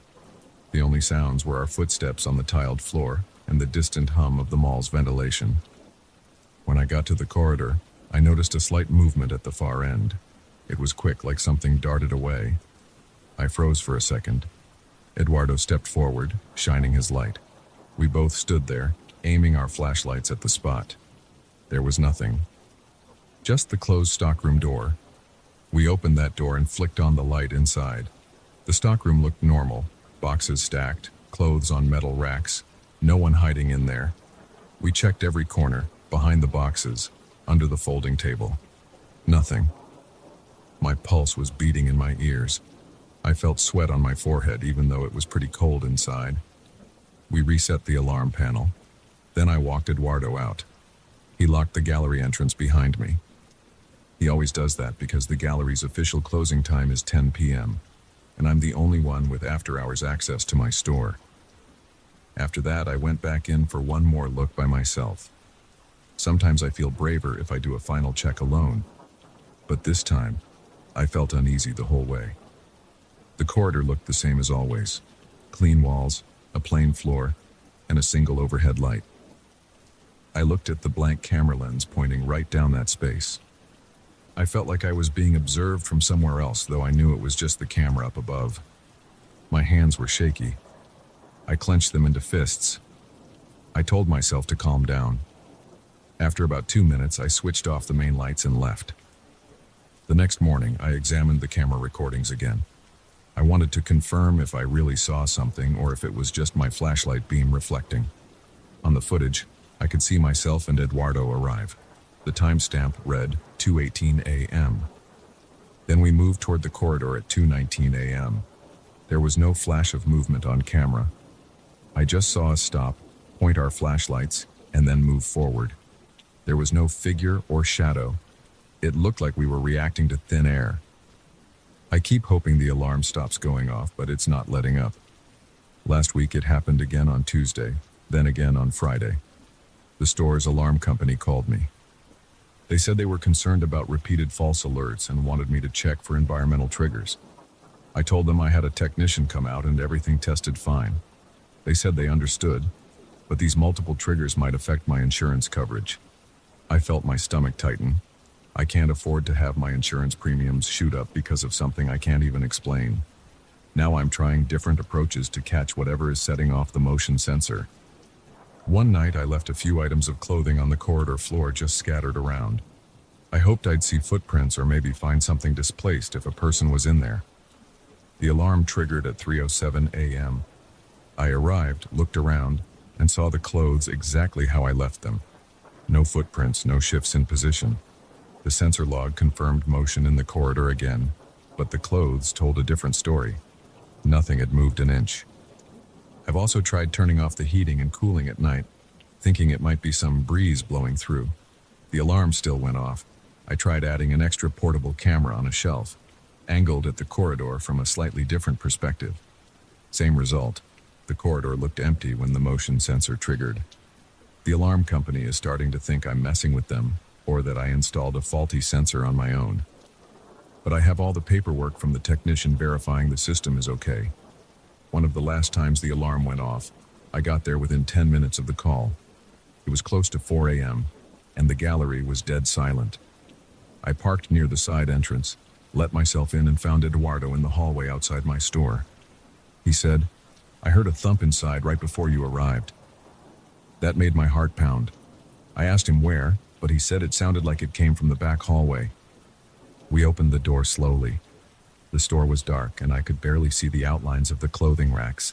The only sounds were our footsteps on the tiled floor and the distant hum of the mall's ventilation. When I got to the corridor, I noticed a slight movement at the far end. It was quick, like something darted away. I froze for a second. Eduardo stepped forward, shining his light. We both stood there, aiming our flashlights at the spot. There was nothing. Just the closed stockroom door. We opened that door and flicked on the light inside. The stockroom looked normal. Boxes stacked, clothes on metal racks, no one hiding in there. We checked every corner, behind the boxes, under the folding table. Nothing. My pulse was beating in my ears. I felt sweat on my forehead even though it was pretty cold inside. We reset the alarm panel. Then I walked Eduardo out. He locked the gallery entrance behind me. He always does that because the gallery's official closing time is 10 p.m. and I'm the only one with after-hours access to my store. After that, I went back in for one more look by myself. Sometimes I feel braver if I do a final check alone, but this time, I felt uneasy the whole way. The corridor looked the same as always. Clean walls, a plain floor, and a single overhead light. I looked at the blank camera lens pointing right down that space. I felt like I was being observed from somewhere else, though I knew it was just the camera up above. My hands were shaky. I clenched them into fists. I told myself to calm down. After about 2 minutes, I switched off the main lights and left. The next morning, I examined the camera recordings again. I wanted to confirm if I really saw something or if it was just my flashlight beam reflecting. On the footage, I could see myself and Eduardo arrive. The timestamp read 2:18 a.m. Then we moved toward the corridor at 2:19 a.m. There was no flash of movement on camera. I just saw us stop, point our flashlights, and then move forward. There was no figure or shadow. It looked like we were reacting to thin air. I keep hoping the alarm stops going off, but it's not letting up. Last week it happened again on Tuesday, then again on Friday. The store's alarm company called me. They said they were concerned about repeated false alerts and wanted me to check for environmental triggers. I told them I had a technician come out and everything tested fine. They said they understood, but these multiple triggers might affect my insurance coverage. I felt my stomach tighten. I can't afford to have my insurance premiums shoot up because of something I can't even explain. Now I'm trying different approaches to catch whatever is setting off the motion sensor. One night I left a few items of clothing on the corridor floor just scattered around. I hoped I'd see footprints or maybe find something displaced if a person was in there. The alarm triggered at 3:07 a.m. I arrived, looked around, and saw the clothes exactly how I left them. No footprints, no shifts in position. The sensor log confirmed motion in the corridor again, but the clothes told a different story. Nothing had moved an inch. I've also tried turning off the heating and cooling at night, thinking it might be some breeze blowing through. The alarm still went off. I tried adding an extra portable camera on a shelf, angled at the corridor from a slightly different perspective. Same result. The corridor looked empty when the motion sensor triggered. The alarm company is starting to think I'm messing with them, or that I installed a faulty sensor on my own. But I have all the paperwork from the technician verifying the system is okay. One of the last times the alarm went off, I got there within 10 minutes of the call. It was close to 4 a.m., and the gallery was dead silent. I parked near the side entrance, let myself in and found Eduardo in the hallway outside my store. He said, "I heard a thump inside right before you arrived." That made my heart pound. I asked him where, but he said it sounded like it came from the back hallway. We opened the door slowly. The store was dark, and I could barely see the outlines of the clothing racks.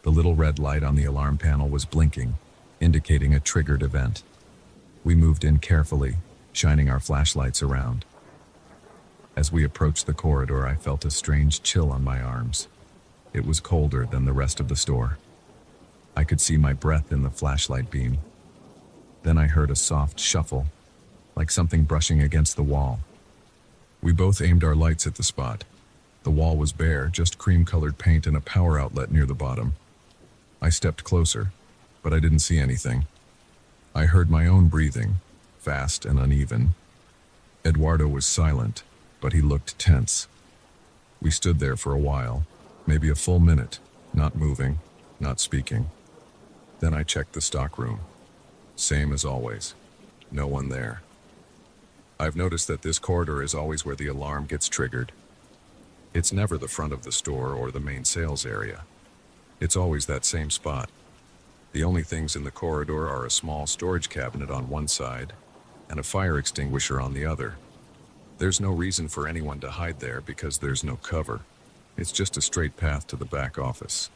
The little red light on the alarm panel was blinking, indicating a triggered event. We moved in carefully, shining our flashlights around. As we approached the corridor, I felt a strange chill on my arms. It was colder than the rest of the store. I could see my breath in the flashlight beam. Then I heard a soft shuffle, like something brushing against the wall. We both aimed our lights at the spot. The wall was bare, just cream-colored paint and a power outlet near the bottom. I stepped closer, but I didn't see anything. I heard my own breathing, fast and uneven. Eduardo was silent, but he looked tense. We stood there for a while, maybe a full minute, not moving, not speaking. Then I checked the stockroom. Same as always. No one there. I've noticed that this corridor is always where the alarm gets triggered. It's never the front of the store or the main sales area. It's always that same spot. The only things in the corridor are a small storage cabinet on one side and a fire extinguisher on the other. There's no reason for anyone to hide there because there's no cover. It's just a straight path to the back office.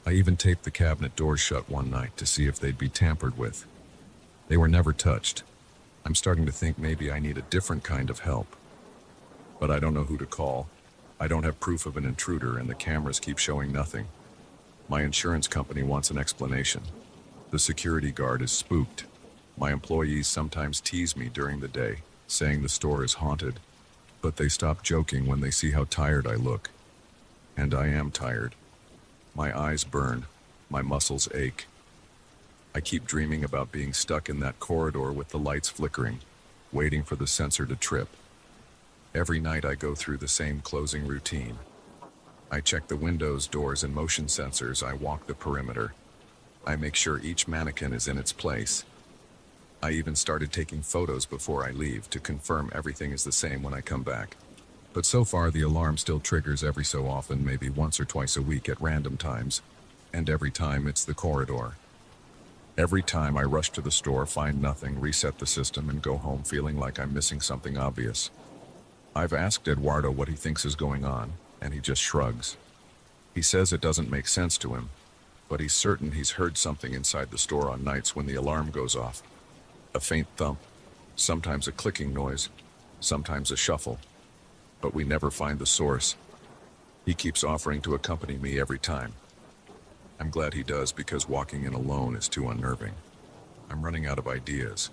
I even taped the cabinet doors shut one night to see if they'd be tampered with. They were never touched. I'm starting to think maybe I need a different kind of help. But I don't know who to call. I don't have proof of an intruder and the cameras keep showing nothing. My insurance company wants an explanation. The security guard is spooked. My employees sometimes tease me during the day, saying the store is haunted, but they stop joking when they see how tired I look. And I am tired. My eyes burn, my muscles ache. I keep dreaming about being stuck in that corridor with the lights flickering, waiting for the sensor to trip. Every night I go through the same closing routine. I check the windows, doors, and motion sensors. I walk the perimeter. I make sure each mannequin is in its place. I even started taking photos before I leave to confirm everything is the same when I come back. But so far the alarm still triggers every so often, maybe once or twice a week at random times. And every time it's the corridor. Every time I rush to the store, find nothing, reset the system, and go home feeling like I'm missing something obvious. I've asked Eduardo what he thinks is going on, and he just shrugs. He says it doesn't make sense to him, but he's certain he's heard something inside the store on nights when the alarm goes off. A faint thump, sometimes a clicking noise, sometimes a shuffle. But we never find the source. He keeps offering to accompany me every time. I'm glad he does, because walking in alone is too unnerving. I'm running out of ideas.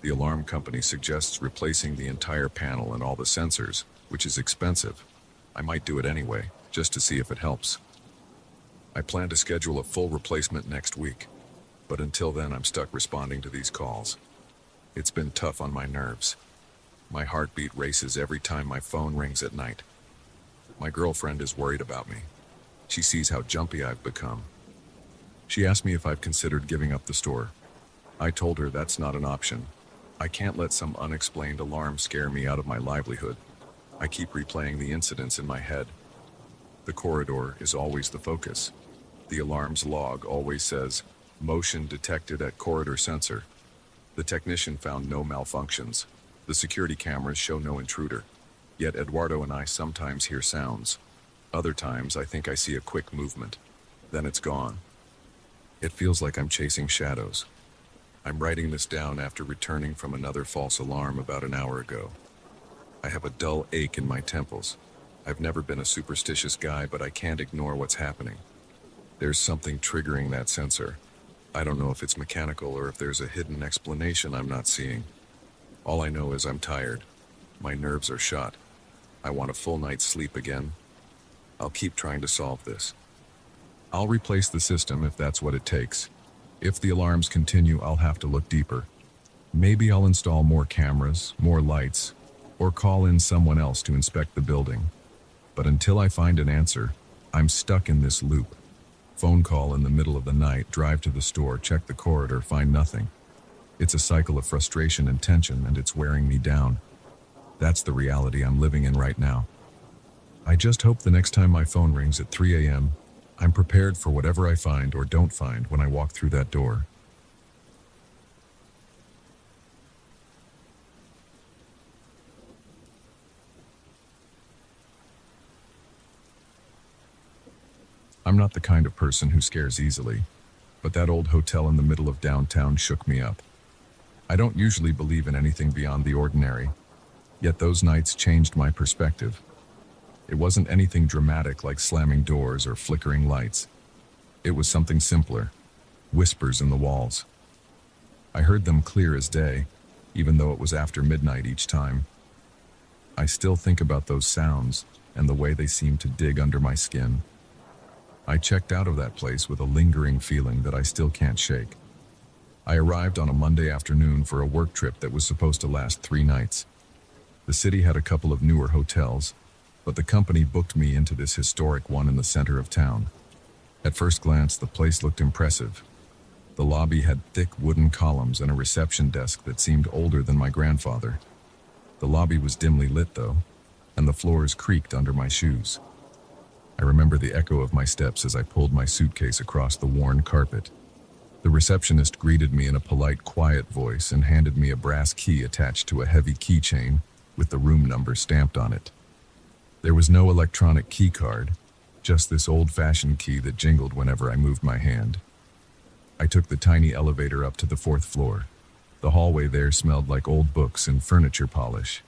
The alarm company suggests replacing the entire panel and all the sensors, which is expensive. I might do it anyway, just to see if it helps. I plan to schedule a full replacement next week, but until then I'm stuck responding to these calls. It's been tough on my nerves. My heartbeat races every time my phone rings at night. My girlfriend is worried about me. She sees how jumpy I've become. She asked me if I've considered giving up the store. I told her that's not an option. I can't let some unexplained alarm scare me out of my livelihood. I keep replaying the incidents in my head. The corridor is always the focus. The alarm's log always says, "Motion detected at corridor sensor." The technician found no malfunctions. The security cameras show no intruder. Yet Eduardo and I sometimes hear sounds. Other times I think I see a quick movement. Then it's gone. It feels like I'm chasing shadows. I'm writing this down after returning from another false alarm about an hour ago. I have a dull ache in my temples. I've never been a superstitious guy, but I can't ignore what's happening. There's something triggering that sensor. I don't know if it's mechanical or if there's a hidden explanation I'm not seeing. All I know is I'm tired. My nerves are shot. I want a full night's sleep again. I'll keep trying to solve this. I'll replace the system if that's what it takes. If the alarms continue, I'll have to look deeper. Maybe I'll install more cameras, more lights, or call in someone else to inspect the building. But until I find an answer, I'm stuck in this loop. Phone call in the middle of the night, drive to the store, check the corridor, find nothing. It's a cycle of frustration and tension, and it's wearing me down. That's the reality I'm living in right now. I just hope the next time my phone rings at 3 a.m., I'm prepared for whatever I find or don't find when I walk through that door. I'm not the kind of person who scares easily, but that old hotel in the middle of downtown shook me up. I don't usually believe in anything beyond the ordinary, yet those nights changed my perspective. It wasn't anything dramatic like slamming doors or flickering lights. It was something simpler, whispers in the walls. I heard them clear as day, even though it was after midnight each time. I still think about those sounds and the way they seemed to dig under my skin. I checked out of that place with a lingering feeling that I still can't shake. I arrived on a Monday afternoon for a work trip that was supposed to last 3 nights. The city had a couple of newer hotels, but the company booked me into this historic one in the center of town. At first glance, the place looked impressive. The lobby had thick wooden columns and a reception desk that seemed older than my grandfather. The lobby was dimly lit, though, and the floors creaked under my shoes. I remember the echo of my steps as I pulled my suitcase across the worn carpet. The receptionist greeted me in a polite, quiet voice and handed me a brass key attached to a heavy keychain with the room number stamped on it. There was no electronic key card, just this old-fashioned key that jingled whenever I moved my hand. I took the tiny elevator up to the 4th floor. The hallway there smelled like old books and furniture polish.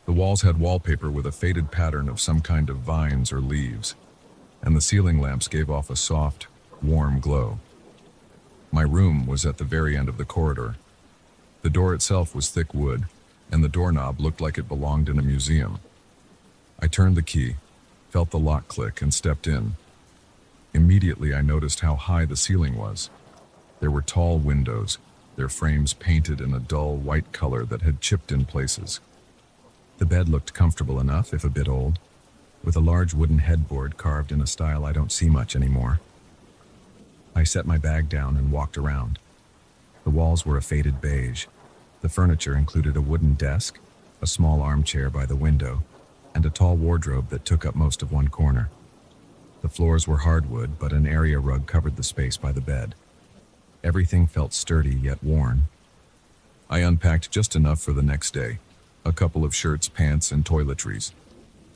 The walls had wallpaper with a faded pattern of some kind of vines or leaves, and the ceiling lamps gave off a soft, warm glow. My room was at the very end of the corridor. The door itself was thick wood, and the doorknob looked like it belonged in a museum. I turned the key, felt the lock click and stepped in. Immediately I noticed how high the ceiling was. There were tall windows, their frames painted in a dull white color that had chipped in places. The bed looked comfortable enough, if a bit old, with a large wooden headboard carved in a style I don't see much anymore. I set my bag down and walked around. The walls were a faded beige. The furniture included a wooden desk, a small armchair by the window, and a tall wardrobe that took up most of one corner. The floors were hardwood, but an area rug covered the space by the bed. Everything felt sturdy yet worn. I unpacked just enough for the next day, a couple of shirts, pants, and toiletries.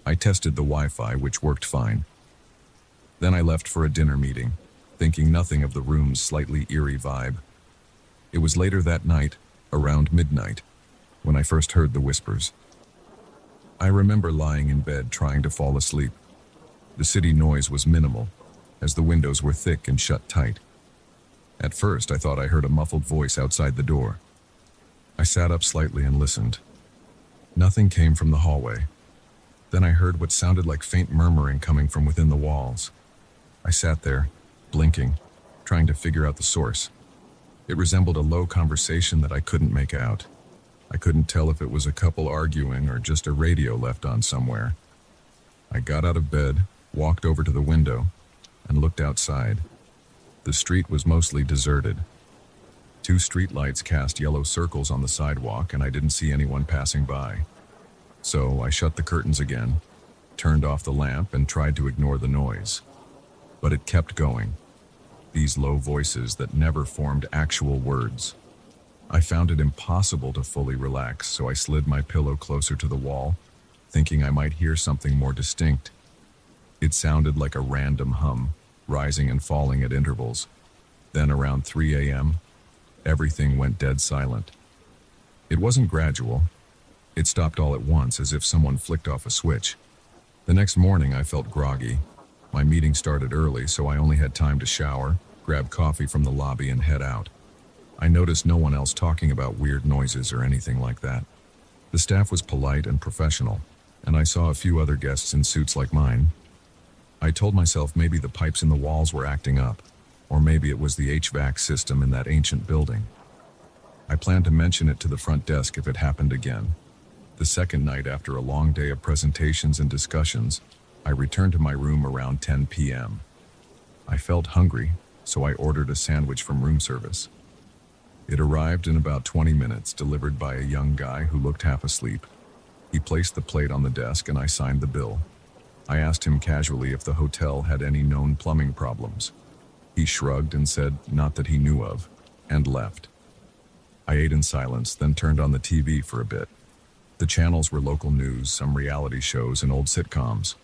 I tested the Wi-Fi, which worked fine. Then I left for a dinner meeting, thinking nothing of the room's slightly eerie vibe. It was later that night, around midnight, when I first heard the whispers. I remember lying in bed trying to fall asleep. The city noise was minimal, as the windows were thick and shut tight. At first, I thought I heard a muffled voice outside the door. I sat up slightly and listened. Nothing came from the hallway. Then I heard what sounded like faint murmuring coming from within the walls. I sat there, blinking, trying to figure out the source. It resembled a low conversation that I couldn't make out. I couldn't tell if it was a couple arguing or just a radio left on somewhere. I got out of bed, walked over to the window, and looked outside. The street was mostly deserted. 2 street lights cast yellow circles on the sidewalk, and I didn't see anyone passing by. So I shut the curtains again, turned off the lamp, and tried to ignore the noise. But it kept going. These low voices that never formed actual words. I found it impossible to fully relax, so I slid my pillow closer to the wall, thinking I might hear something more distinct. It sounded like a random hum, rising and falling at intervals. Then around 3 a.m., everything went dead silent. It wasn't gradual. It stopped all at once, as if someone flicked off a switch. The next morning, I felt groggy. My meeting started early, so I only had time to shower, grab coffee from the lobby, and head out. I noticed no one else talking about weird noises or anything like that. The staff was polite and professional, and I saw a few other guests in suits like mine. I told myself maybe the pipes in the walls were acting up, or maybe it was the HVAC system in that ancient building. I planned to mention it to the front desk if it happened again. The second night, after a long day of presentations and discussions, I returned to my room around 10 p.m. I felt hungry, so I ordered a sandwich from room service. It arrived in about 20 minutes, delivered by a young guy who looked half asleep. He placed the plate on the desk and I signed the bill. I asked him casually if the hotel had any known plumbing problems. He shrugged and said not that he knew of, and left. I ate in silence, then turned on the TV for a bit. The channels were local news, some reality shows, and old sitcoms.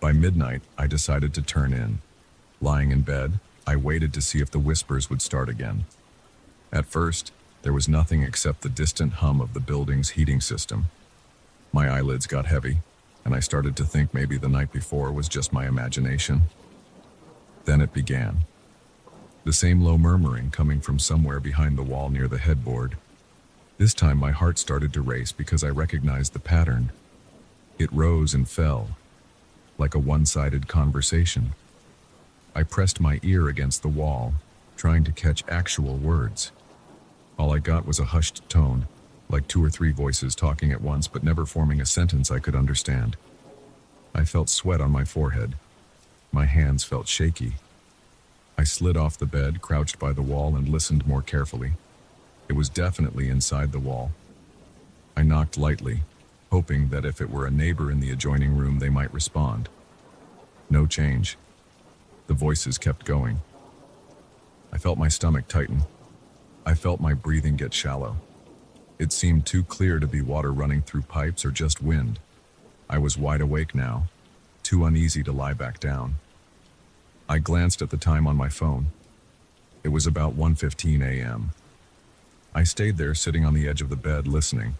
By midnight, I decided to turn in. Lying in bed, I waited to see if the whispers would start again. At first, there was nothing except the distant hum of the building's heating system. My eyelids got heavy, and I started to think maybe the night before was just my imagination. Then it began. The same low murmuring coming from somewhere behind the wall near the headboard. This time my heart started to race because I recognized the pattern. It rose and fell, like a one-sided conversation. I pressed my ear against the wall, trying to catch actual words. All I got was a hushed tone, like 2 or 3 voices talking at once but never forming a sentence I could understand. I felt sweat on my forehead. My hands felt shaky. I slid off the bed, crouched by the wall, and listened more carefully. It was definitely inside the wall. I knocked lightly, hoping that if it were a neighbor in the adjoining room, they might respond. No change. The voices kept going. I felt my stomach tighten. I felt my breathing get shallow. It seemed too clear to be water running through pipes or just wind. I was wide awake now, too uneasy to lie back down. I glanced at the time on my phone. It was about 1:15 a.m. I stayed there sitting on the edge of the bed listening.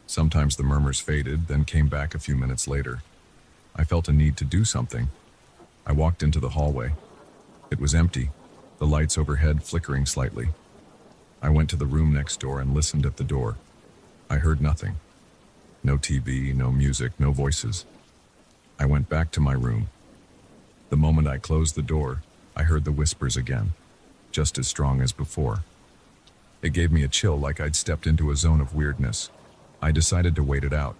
Sometimes the murmurs faded, then came back a few minutes later. I felt a need to do something. I walked into the hallway. It was empty, the lights overhead flickering slightly. I went to the room next door and listened at the door. I heard nothing. No TV, no music, no voices. I went back to my room. The moment I closed the door, I heard the whispers again, just as strong as before. It gave me a chill, like I'd stepped into a zone of weirdness. I decided to wait it out.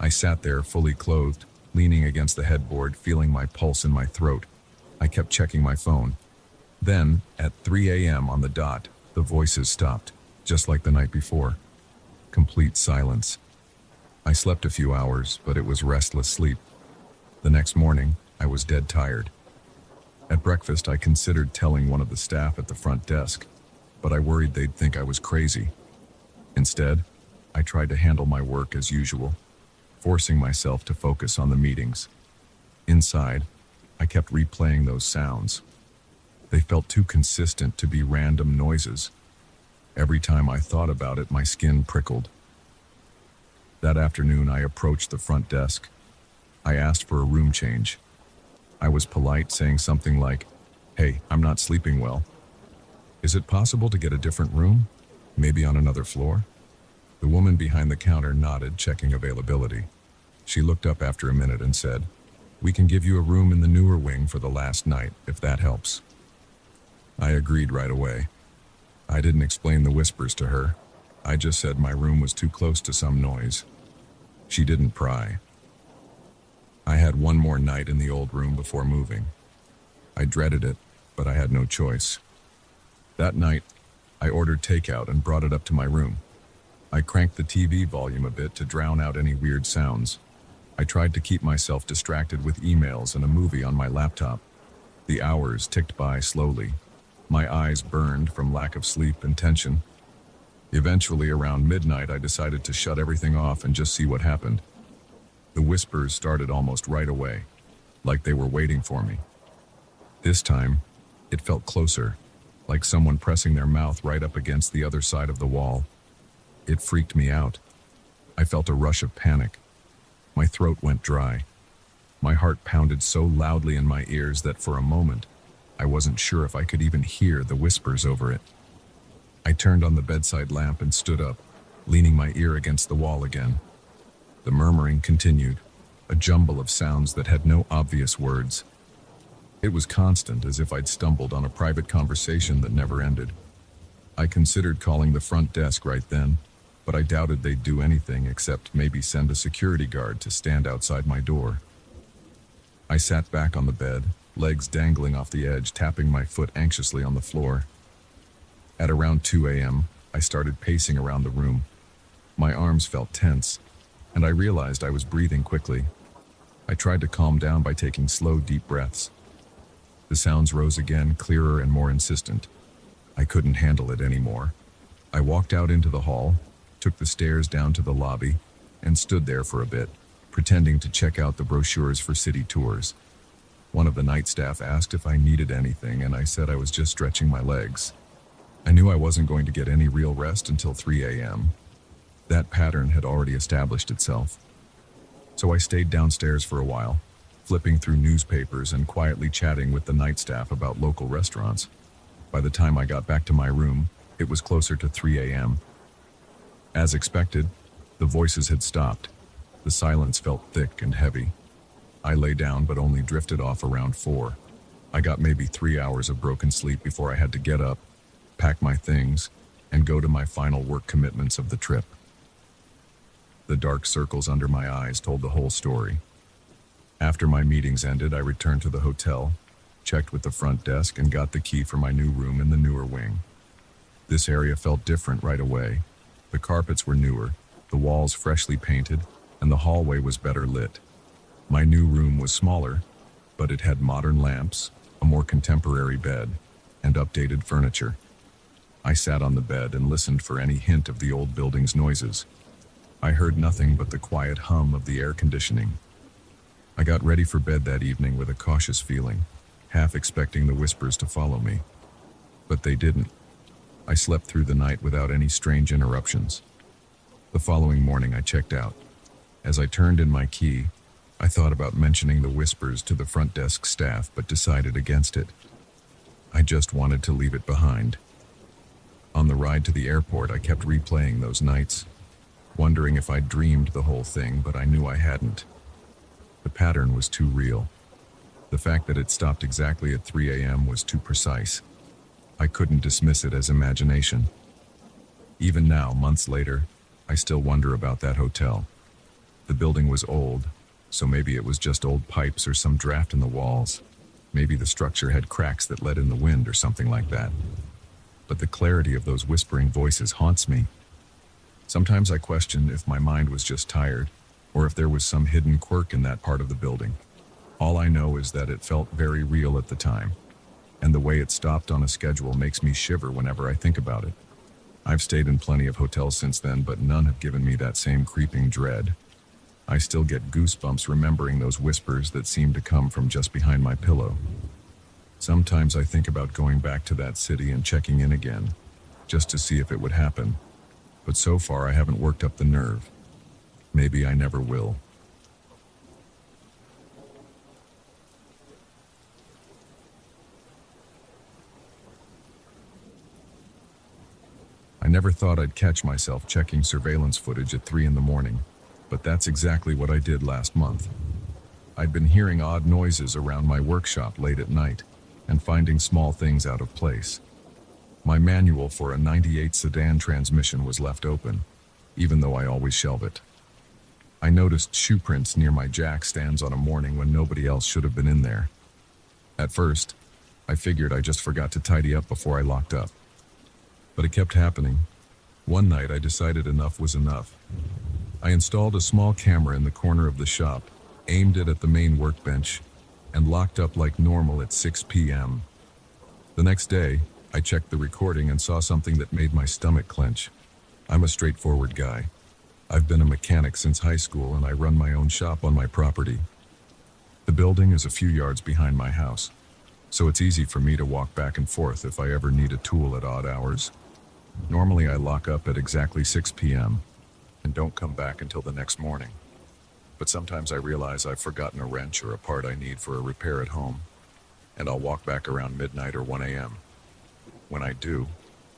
I sat there, fully clothed, leaning against the headboard, feeling my pulse in my throat. I kept checking my phone. Then, at 3 a.m. on the dot, the voices stopped, just like the night before. Complete silence. I slept a few hours, but it was restless sleep. The next morning, I was dead tired. At breakfast, I considered telling one of the staff at the front desk, but I worried they'd think I was crazy. Instead, I tried to handle my work as usual, forcing myself to focus on the meetings. Inside, I kept replaying those sounds. They felt too consistent to be random noises. Every time I thought about it, my skin prickled. That afternoon, I approached the front desk. I asked for a room change. I was polite, saying something like, "Hey, I'm not sleeping well. Is it possible to get a different room? Maybe on another floor?" The woman behind the counter nodded, checking availability. She looked up after a minute and said, "We can give you a room in the newer wing for the last night, if that helps." I agreed right away. I didn't explain the whispers to her. I just said my room was too close to some noise. She didn't pry. I had one more night in the old room before moving. I dreaded it, but I had no choice. That night, I ordered takeout and brought it up to my room. I cranked the TV volume a bit to drown out any weird sounds. I tried to keep myself distracted with emails and a movie on my laptop. The hours ticked by slowly. My eyes burned from lack of sleep and tension. Eventually, around midnight, I decided to shut everything off and just see what happened. The whispers started almost right away, like they were waiting for me. This time, it felt closer, like someone pressing their mouth right up against the other side of the wall. It freaked me out. I felt a rush of panic. My throat went dry. My heart pounded so loudly in my ears that for a moment, I wasn't sure if I could even hear the whispers over it. I turned on the bedside lamp and stood up, leaning my ear against the wall again. The murmuring continued, a jumble of sounds that had no obvious words. It was constant, as if I'd stumbled on a private conversation that never ended. I considered calling the front desk right then, but I doubted they'd do anything except maybe send a security guard to stand outside my door. I sat back on the bed, legs dangling off the edge, tapping my foot anxiously on the floor. At around 2 a.m., I started pacing around the room. My arms felt tense, and I realized I was breathing quickly. I tried to calm down by taking slow, deep breaths. The sounds rose again, clearer and more insistent. I couldn't handle it anymore. I walked out into the hall, took the stairs down to the lobby, and stood there for a bit, pretending to check out the brochures for city tours. One of the night staff asked if I needed anything, and I said I was just stretching my legs. I knew I wasn't going to get any real rest until 3 a.m. That pattern had already established itself. So I stayed downstairs for a while, flipping through newspapers and quietly chatting with the night staff about local restaurants. By the time I got back to my room, it was closer to 3 a.m. As expected, the voices had stopped. The silence felt thick and heavy. I lay down but only drifted off around 4. I got maybe 3 hours of broken sleep before I had to get up, pack my things, and go to my final work commitments of the trip. The dark circles under my eyes told the whole story. After my meetings ended, I returned to the hotel, checked with the front desk, and got the key for my new room in the newer wing. This area felt different right away. The carpets were newer, the walls freshly painted, and the hallway was better lit. My new room was smaller, but it had modern lamps, a more contemporary bed, and updated furniture. I sat on the bed and listened for any hint of the old building's noises. I heard nothing but the quiet hum of the air conditioning. I got ready for bed that evening with a cautious feeling, half expecting the whispers to follow me. But they didn't. I slept through the night without any strange interruptions. The following morning I checked out. As I turned in my key, I thought about mentioning the whispers to the front desk staff, but decided against it. I just wanted to leave it behind. On the ride to the airport, I kept replaying those nights, wondering if I'd dreamed the whole thing, but I knew I hadn't. The pattern was too real. The fact that it stopped exactly at 3 a.m. was too precise. I couldn't dismiss it as imagination. Even now, months later, I still wonder about that hotel. The building was old, so maybe it was just old pipes or some draft in the walls. Maybe the structure had cracks that let in the wind or something like that. But the clarity of those whispering voices haunts me. Sometimes I question if my mind was just tired, or if there was some hidden quirk in that part of the building. All I know is that it felt very real at the time, and the way it stopped on a schedule makes me shiver whenever I think about it. I've stayed in plenty of hotels since then, but none have given me that same creeping dread. I still get goosebumps remembering those whispers that seem to come from just behind my pillow. Sometimes I think about going back to that city and checking in again, just to see if it would happen. But so far I haven't worked up the nerve. Maybe I never will. I never thought I'd catch myself checking surveillance footage at 3 in the morning, but that's exactly what I did last month. I'd been hearing odd noises around my workshop late at night and finding small things out of place. My manual for a '98 sedan transmission was left open, even though I always shelve it. I noticed shoe prints near my jack stands on a morning when nobody else should have been in there. At first, I figured I just forgot to tidy up before I locked up. But it kept happening. One night I decided enough was enough. I installed a small camera in the corner of the shop, aimed it at the main workbench, and locked up like normal at 6 p.m. The next day, I checked the recording and saw something that made my stomach clench. I'm a straightforward guy. I've been a mechanic since high school and I run my own shop on my property. The building is a few yards behind my house, so it's easy for me to walk back and forth if I ever need a tool at odd hours. Normally I lock up at exactly 6 p.m. and don't come back until the next morning. But sometimes I realize I've forgotten a wrench or a part I need for a repair at home, and I'll walk back around midnight or 1 a.m. When I do,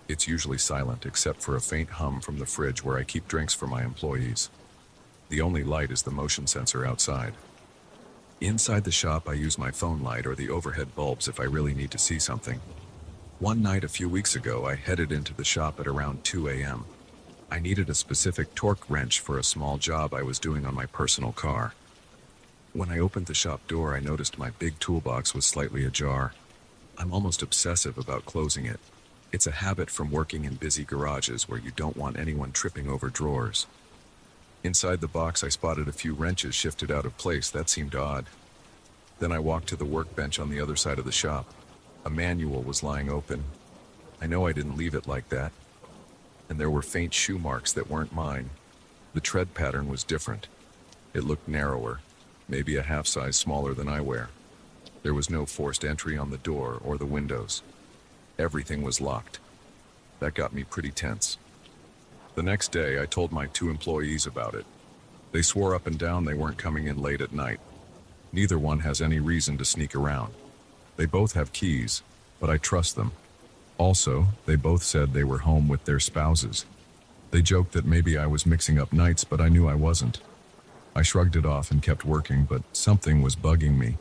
it's usually silent except for a faint hum from the fridge where I keep drinks for my employees. The only light is the motion sensor outside. Inside the shop I use my phone light or the overhead bulbs if I really need to see something. One night a few weeks ago I headed into the shop at around 2 a.m. I needed a specific torque wrench for a small job I was doing on my personal car. When I opened the shop door, I noticed my big toolbox was slightly ajar. I'm almost obsessive about closing it. It's a habit from working in busy garages where you don't want anyone tripping over drawers. Inside the box, I spotted a few wrenches shifted out of place. That seemed odd. Then I walked to the workbench on the other side of the shop. A manual was lying open. I know I didn't leave it like that. And there were faint shoe marks that weren't mine. The tread pattern was different. It looked narrower, maybe a half size smaller than I wear. There was no forced entry on the door or the windows. Everything was locked. That got me pretty tense. The next day, I told my 2 employees about it. They swore up and down they weren't coming in late at night. Neither one has any reason to sneak around. They both have keys, but I trust them. Also, they both said they were home with their spouses. They joked that maybe I was mixing up nights, but I knew I wasn't. I shrugged it off and kept working, but something was bugging me.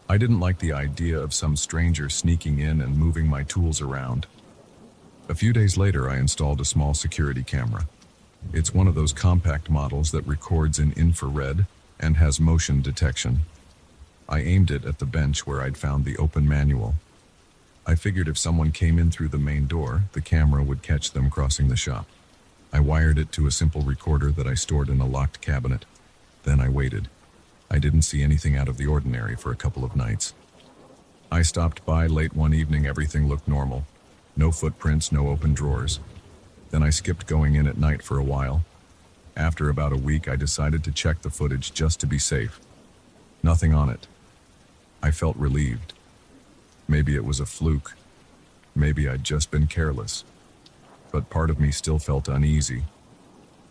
I didn't like the idea of some stranger sneaking in and moving my tools around. A few days later, I installed a small security camera. It's one of those compact models that records in infrared and has motion detection. I aimed it at the bench where I'd found the open manual. I figured if someone came in through the main door, the camera would catch them crossing the shop. I wired it to a simple recorder that I stored in a locked cabinet. Then I waited. I didn't see anything out of the ordinary for a couple of nights. I stopped by late one evening. Everything looked normal. No footprints, no open drawers. Then I skipped going in at night for a while. After about a week, I decided to check the footage just to be safe. Nothing on it. I felt relieved. Maybe it was a fluke. Maybe I'd just been careless. But part of me still felt uneasy.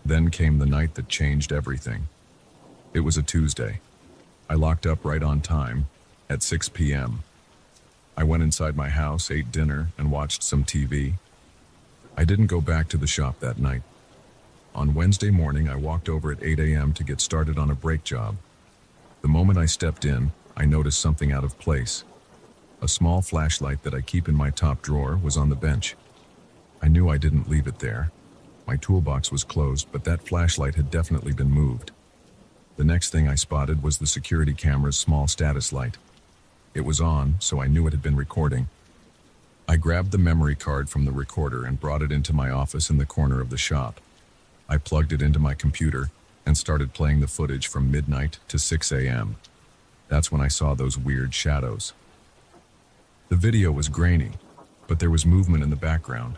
Then came the night that changed everything. It was a Tuesday. I locked up right on time, at 6 p.m. I went inside my house, ate dinner, and watched some TV. I didn't go back to the shop that night. On Wednesday morning, I walked over at 8 a.m. to get started on a brake job. The moment I stepped in, I noticed something out of place. A small flashlight that I keep in my top drawer was on the bench. I knew I didn't leave it there. My toolbox was closed, but that flashlight had definitely been moved. The next thing I spotted was the security camera's small status light. It was on, so I knew it had been recording. I grabbed the memory card from the recorder and brought it into my office in the corner of the shop. I plugged it into my computer and started playing the footage from midnight to 6 a.m. That's when I saw those weird shadows. The video was grainy, but there was movement in the background.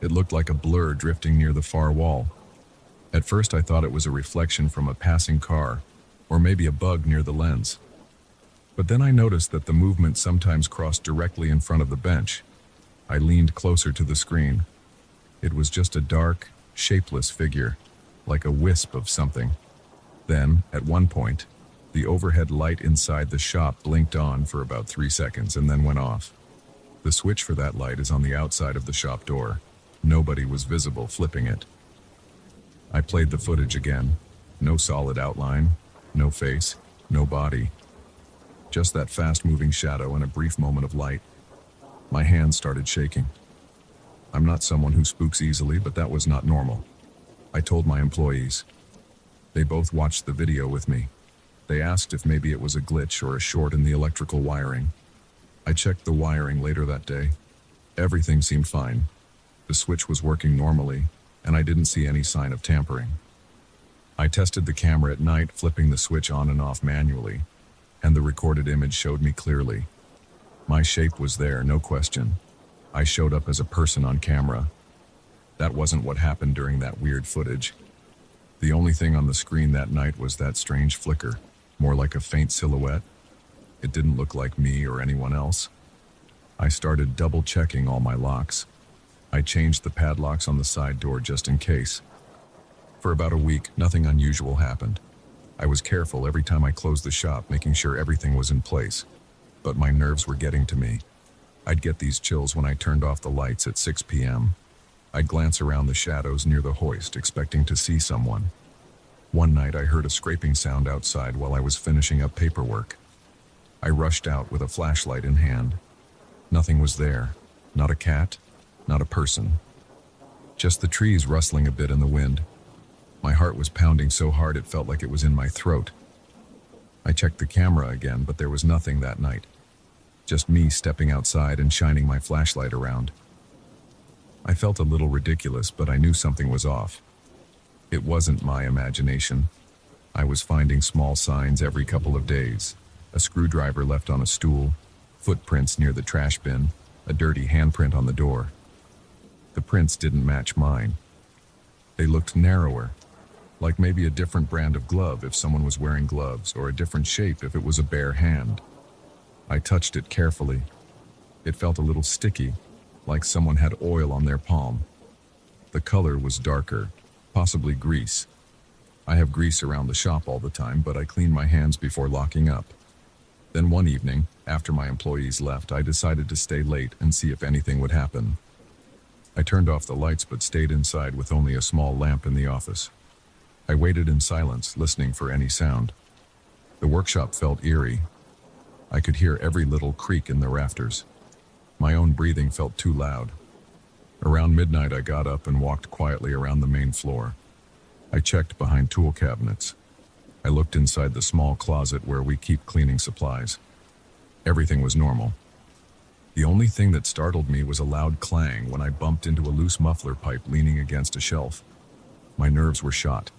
It looked like a blur drifting near the far wall. At first I thought it was a reflection from a passing car, or maybe a bug near the lens. But then I noticed that the movement sometimes crossed directly in front of the bench. I leaned closer to the screen. It was just a dark, shapeless figure, like a wisp of something. Then, at one point, the overhead light inside the shop blinked on for about 3 seconds and then went off. The switch for that light is on the outside of the shop door. Nobody was visible flipping it. I played the footage again. No solid outline, no face, no body. Just that fast-moving shadow and a brief moment of light. My hands started shaking. I'm not someone who spooks easily, but that was not normal. I told my employees. They both watched the video with me. They asked if maybe it was a glitch or a short in the electrical wiring. I checked the wiring later that day. Everything seemed fine. The switch was working normally, and I didn't see any sign of tampering. I tested the camera at night, flipping the switch on and off manually, and the recorded image showed me clearly. My shape was there, no question. I showed up as a person on camera. That wasn't what happened during that weird footage. The only thing on the screen that night was that strange flicker, more like a faint silhouette. It didn't look like me or anyone else. I started double-checking all my locks. I changed the padlocks on the side door just in case. For about a week, nothing unusual happened. I was careful every time I closed the shop, making sure everything was in place. But my nerves were getting to me. I'd get these chills when I turned off the lights at 6 p.m. I'd glance around the shadows near the hoist, expecting to see someone. One night I heard a scraping sound outside while I was finishing up paperwork. I rushed out with a flashlight in hand. Nothing was there. Not a cat, not a person. Just the trees rustling a bit in the wind. My heart was pounding so hard it felt like it was in my throat. I checked the camera again, but there was nothing that night. Just me stepping outside and shining my flashlight around. I felt a little ridiculous, but I knew something was off. It wasn't my imagination. I was finding small signs every couple of days. A screwdriver left on a stool, footprints near the trash bin, a dirty handprint on the door. The prints didn't match mine. They looked narrower, like maybe a different brand of glove if someone was wearing gloves, or a different shape if it was a bare hand. I touched it carefully. It felt a little sticky, like someone had oil on their palm. The color was darker, possibly grease. I have grease around the shop all the time, but I clean my hands before locking up. Then one evening, after my employees left, I decided to stay late and see if anything would happen. I turned off the lights but stayed inside with only a small lamp in the office. I waited in silence, listening for any sound. The workshop felt eerie. I could hear every little creak in the rafters. My own breathing felt too loud. Around midnight, I got up and walked quietly around the main floor. I checked behind tool cabinets. I looked inside the small closet where we keep cleaning supplies. Everything was normal. The only thing that startled me was a loud clang when I bumped into a loose muffler pipe leaning against a shelf. My nerves were shot.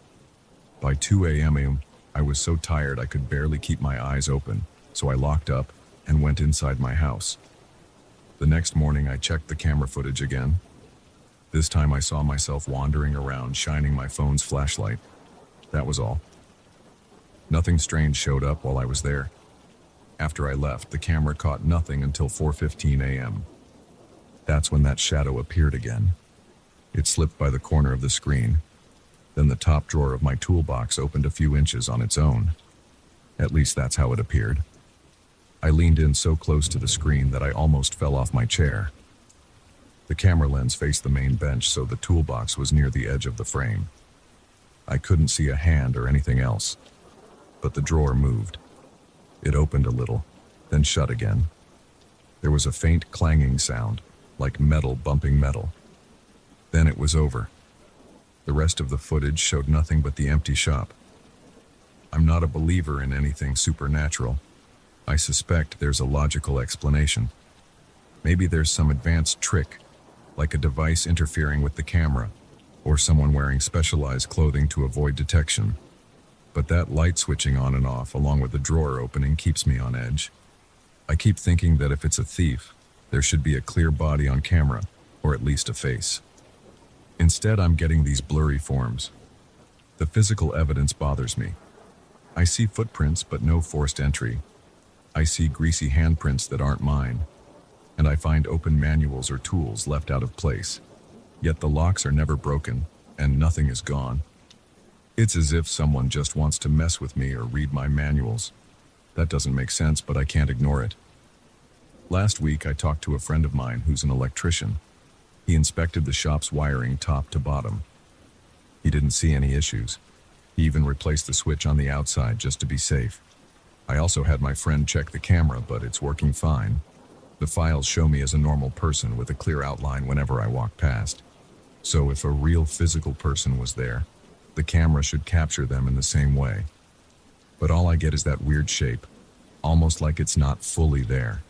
By 2 a.m., I was so tired I could barely keep my eyes open, so I locked up and went inside my house. The next morning, I checked the camera footage again. This time I saw myself wandering around, shining my phone's flashlight. That was all. Nothing strange showed up while I was there. After I left, the camera caught nothing until 4:15 a.m. That's when that shadow appeared again. It slipped by the corner of the screen. Then the top drawer of my toolbox opened a few inches on its own. At least that's how it appeared. I leaned in so close to the screen that I almost fell off my chair. The camera lens faced the main bench, so the toolbox was near the edge of the frame. I couldn't see a hand or anything else, but the drawer moved. It opened a little, then shut again. There was a faint clanging sound, like metal bumping metal. Then it was over. The rest of the footage showed nothing but the empty shop. I'm not a believer in anything supernatural. I suspect there's a logical explanation. Maybe there's some advanced trick, like a device interfering with the camera, or someone wearing specialized clothing to avoid detection. But that light switching on and off, along with the drawer opening, keeps me on edge. I keep thinking that if it's a thief, there should be a clear body on camera, or at least a face. Instead, I'm getting these blurry forms. The physical evidence bothers me. I see footprints, but no forced entry. I see greasy handprints that aren't mine. And I find open manuals or tools left out of place. Yet the locks are never broken, and nothing is gone. It's as if someone just wants to mess with me or read my manuals. That doesn't make sense, but I can't ignore it. Last week, I talked to a friend of mine who's an electrician. He inspected the shop's wiring top to bottom. He didn't see any issues. He even replaced the switch on the outside just to be safe. I also had my friend check the camera, but it's working fine. The files show me as a normal person with a clear outline whenever I walk past. So if a real physical person was there, the camera should capture them in the same way. But all I get is that weird shape, almost like it's not fully there.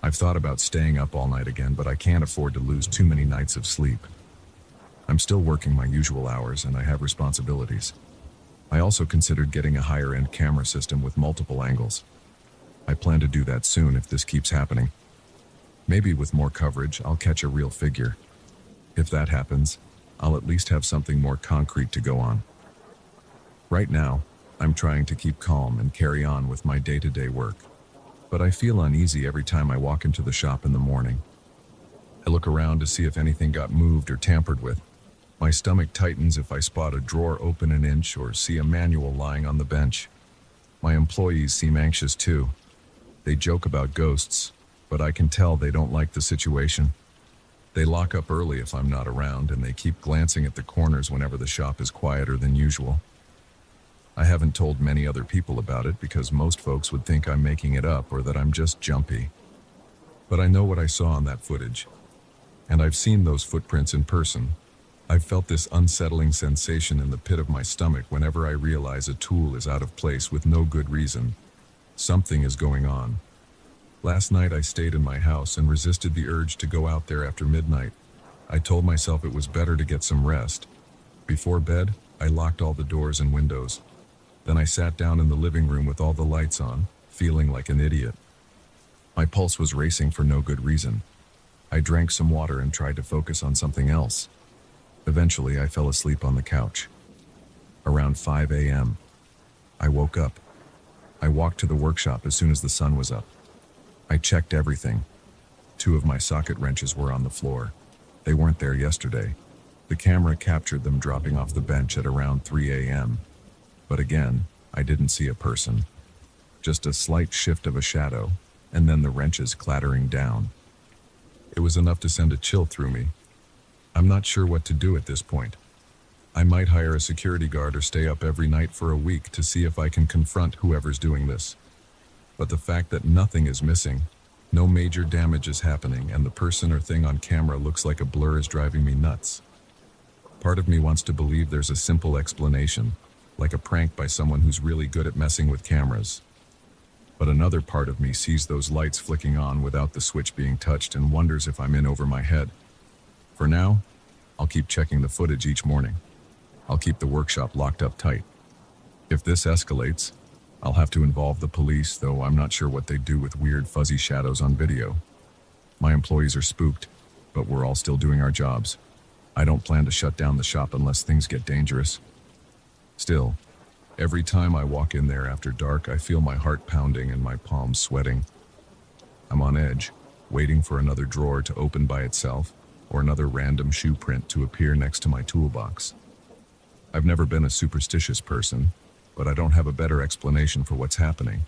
I've thought about staying up all night again, but I can't afford to lose too many nights of sleep. I'm still working my usual hours and I have responsibilities. I also considered getting a higher-end camera system with multiple angles. I plan to do that soon if this keeps happening. Maybe with more coverage, I'll catch a real figure. If that happens, I'll at least have something more concrete to go on. Right now, I'm trying to keep calm and carry on with my day-to-day work. But I feel uneasy every time I walk into the shop in the morning. I look around to see if anything got moved or tampered with. My stomach tightens if I spot a drawer open an inch or see a manual lying on the bench. My employees seem anxious too. They joke about ghosts, but I can tell they don't like the situation. They lock up early if I'm not around, and they keep glancing at the corners whenever the shop is quieter than usual. I haven't told many other people about it because most folks would think I'm making it up or that I'm just jumpy. But I know what I saw on that footage, and I've seen those footprints in person. I've felt this unsettling sensation in the pit of my stomach whenever I realize a tool is out of place with no good reason. Something is going on. Last night I stayed in my house and resisted the urge to go out there after midnight. I told myself it was better to get some rest. Before bed, I locked all the doors and windows. Then I sat down in the living room with all the lights on, feeling like an idiot. My pulse was racing for no good reason. I drank some water and tried to focus on something else. Eventually, I fell asleep on the couch. Around 5 a.m., I woke up. I walked to the workshop as soon as the sun was up. I checked everything. 2 of my socket wrenches were on the floor. They weren't there yesterday. The camera captured them dropping off the bench at around 3 a.m. But again, I didn't see a person. Just a slight shift of a shadow, and then the wrenches clattering down. It was enough to send a chill through me. I'm not sure what to do at this point. I might hire a security guard or stay up every night for a week to see if I can confront whoever's doing this. But the fact that nothing is missing, no major damage is happening, and the person or thing on camera looks like a blur is driving me nuts. Part of me wants to believe there's a simple explanation, like a prank by someone who's really good at messing with cameras. But another part of me sees those lights flicking on without the switch being touched and wonders if I'm in over my head. For now, I'll keep checking the footage each morning. I'll keep the workshop locked up tight. If this escalates, I'll have to involve the police, though I'm not sure what they'd do with weird fuzzy shadows on video. My employees are spooked, but we're all still doing our jobs. I don't plan to shut down the shop unless things get dangerous. Still, every time I walk in there after dark, I feel my heart pounding and my palms sweating. I'm on edge, waiting for another drawer to open by itself, or another random shoe print to appear next to my toolbox. I've never been a superstitious person, but I don't have a better explanation for what's happening.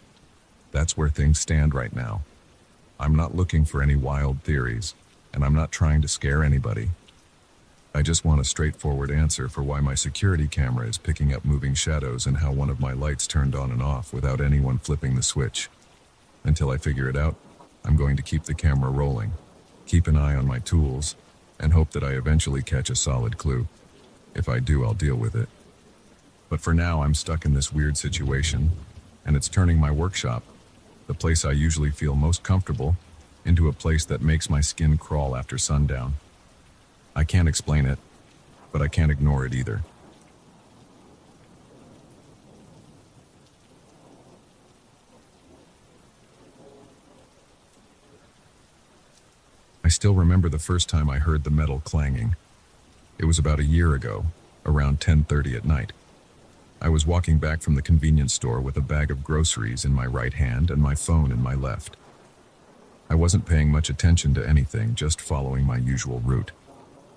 That's where things stand right now. I'm not looking for any wild theories, and I'm not trying to scare anybody. I just want a straightforward answer for why my security camera is picking up moving shadows and how one of my lights turned on and off without anyone flipping the switch. Until I figure it out, I'm going to keep the camera rolling, keep an eye on my tools, and hope that I eventually catch a solid clue. If I do, I'll deal with it. But for now, I'm stuck in this weird situation, and it's turning my workshop, the place I usually feel most comfortable, into a place that makes my skin crawl after sundown. I can't explain it, but I can't ignore it either. I still remember the first time I heard the metal clanging. It was about a year ago, around 10:30 at night. I was walking back from the convenience store with a bag of groceries in my right hand and my phone in my left. I wasn't paying much attention to anything, just following my usual route.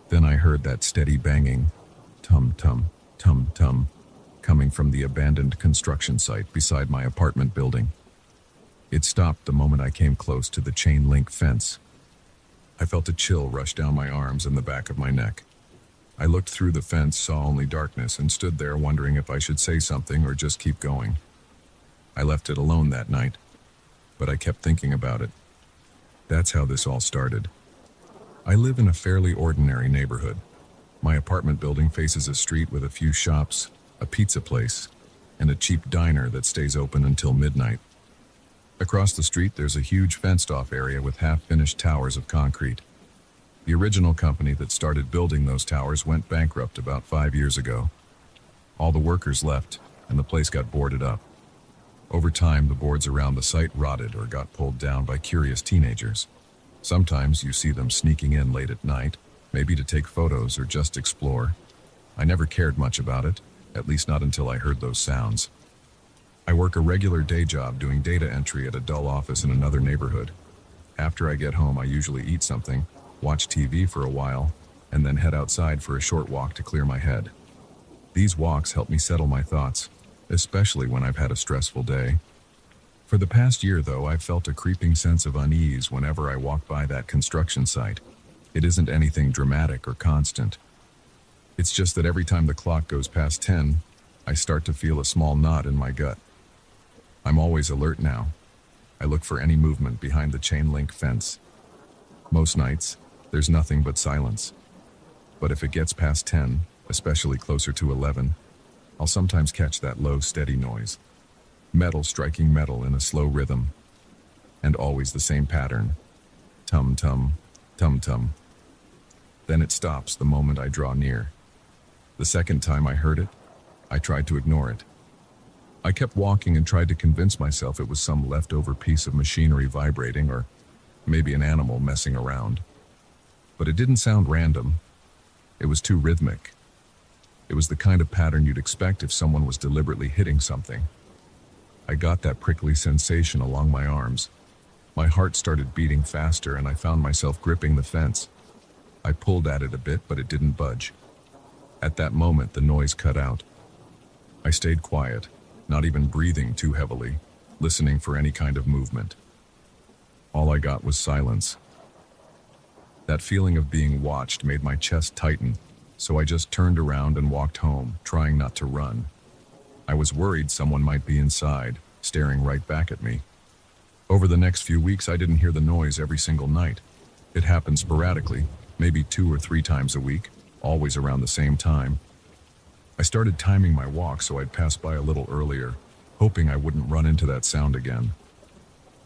Then I heard that steady banging, tum-tum, tum-tum, coming from the abandoned construction site beside my apartment building. It stopped the moment I came close to the chain link fence. I felt a chill rush down my arms and the back of my neck. I looked through the fence, saw only darkness, and stood there wondering if I should say something or just keep going. I left it alone that night, but I kept thinking about it. That's how this all started. I live in a fairly ordinary neighborhood. My apartment building faces a street with a few shops, a pizza place, and a cheap diner that stays open until midnight. Across the street, there's a huge fenced-off area with half-finished towers of concrete. The original company that started building those towers went bankrupt about 5 years ago. All the workers left, and the place got boarded up. Over time, the boards around the site rotted or got pulled down by curious teenagers. Sometimes you see them sneaking in late at night, maybe to take photos or just explore. I never cared much about it, at least not until I heard those sounds. I work a regular day job doing data entry at a dull office in another neighborhood. After I get home, I usually eat something, watch TV for a while, and then head outside for a short walk to clear my head. These walks help me settle my thoughts, especially when I've had a stressful day. For the past year, though, I've felt a creeping sense of unease whenever I walk by that construction site. It isn't anything dramatic or constant. It's just that every time the clock goes past 10, I start to feel a small knot in my gut. I'm always alert now. I look for any movement behind the chain link fence. Most nights, there's nothing but silence. But if it gets past 10, especially closer to 11, I'll sometimes catch that low, steady noise. Metal striking metal in a slow rhythm. And always the same pattern. Tum-tum, tum-tum. Then it stops the moment I draw near. The second time I heard it, I tried to ignore it. I kept walking and tried to convince myself it was some leftover piece of machinery vibrating or maybe an animal messing around. But it didn't sound random. It was too rhythmic. It was the kind of pattern you'd expect if someone was deliberately hitting something. I got that prickly sensation along my arms. My heart started beating faster and I found myself gripping the fence. I pulled at it a bit, but it didn't budge. At that moment, the noise cut out. I stayed quiet, not even breathing too heavily, listening for any kind of movement. All I got was silence. That feeling of being watched made my chest tighten, so I just turned around and walked home, trying not to run. I was worried someone might be inside, staring right back at me. Over the next few weeks, I didn't hear the noise every single night. It happened sporadically, maybe 2 or 3 times a week, always around the same time. I started timing my walk so I'd pass by a little earlier, hoping I wouldn't run into that sound again.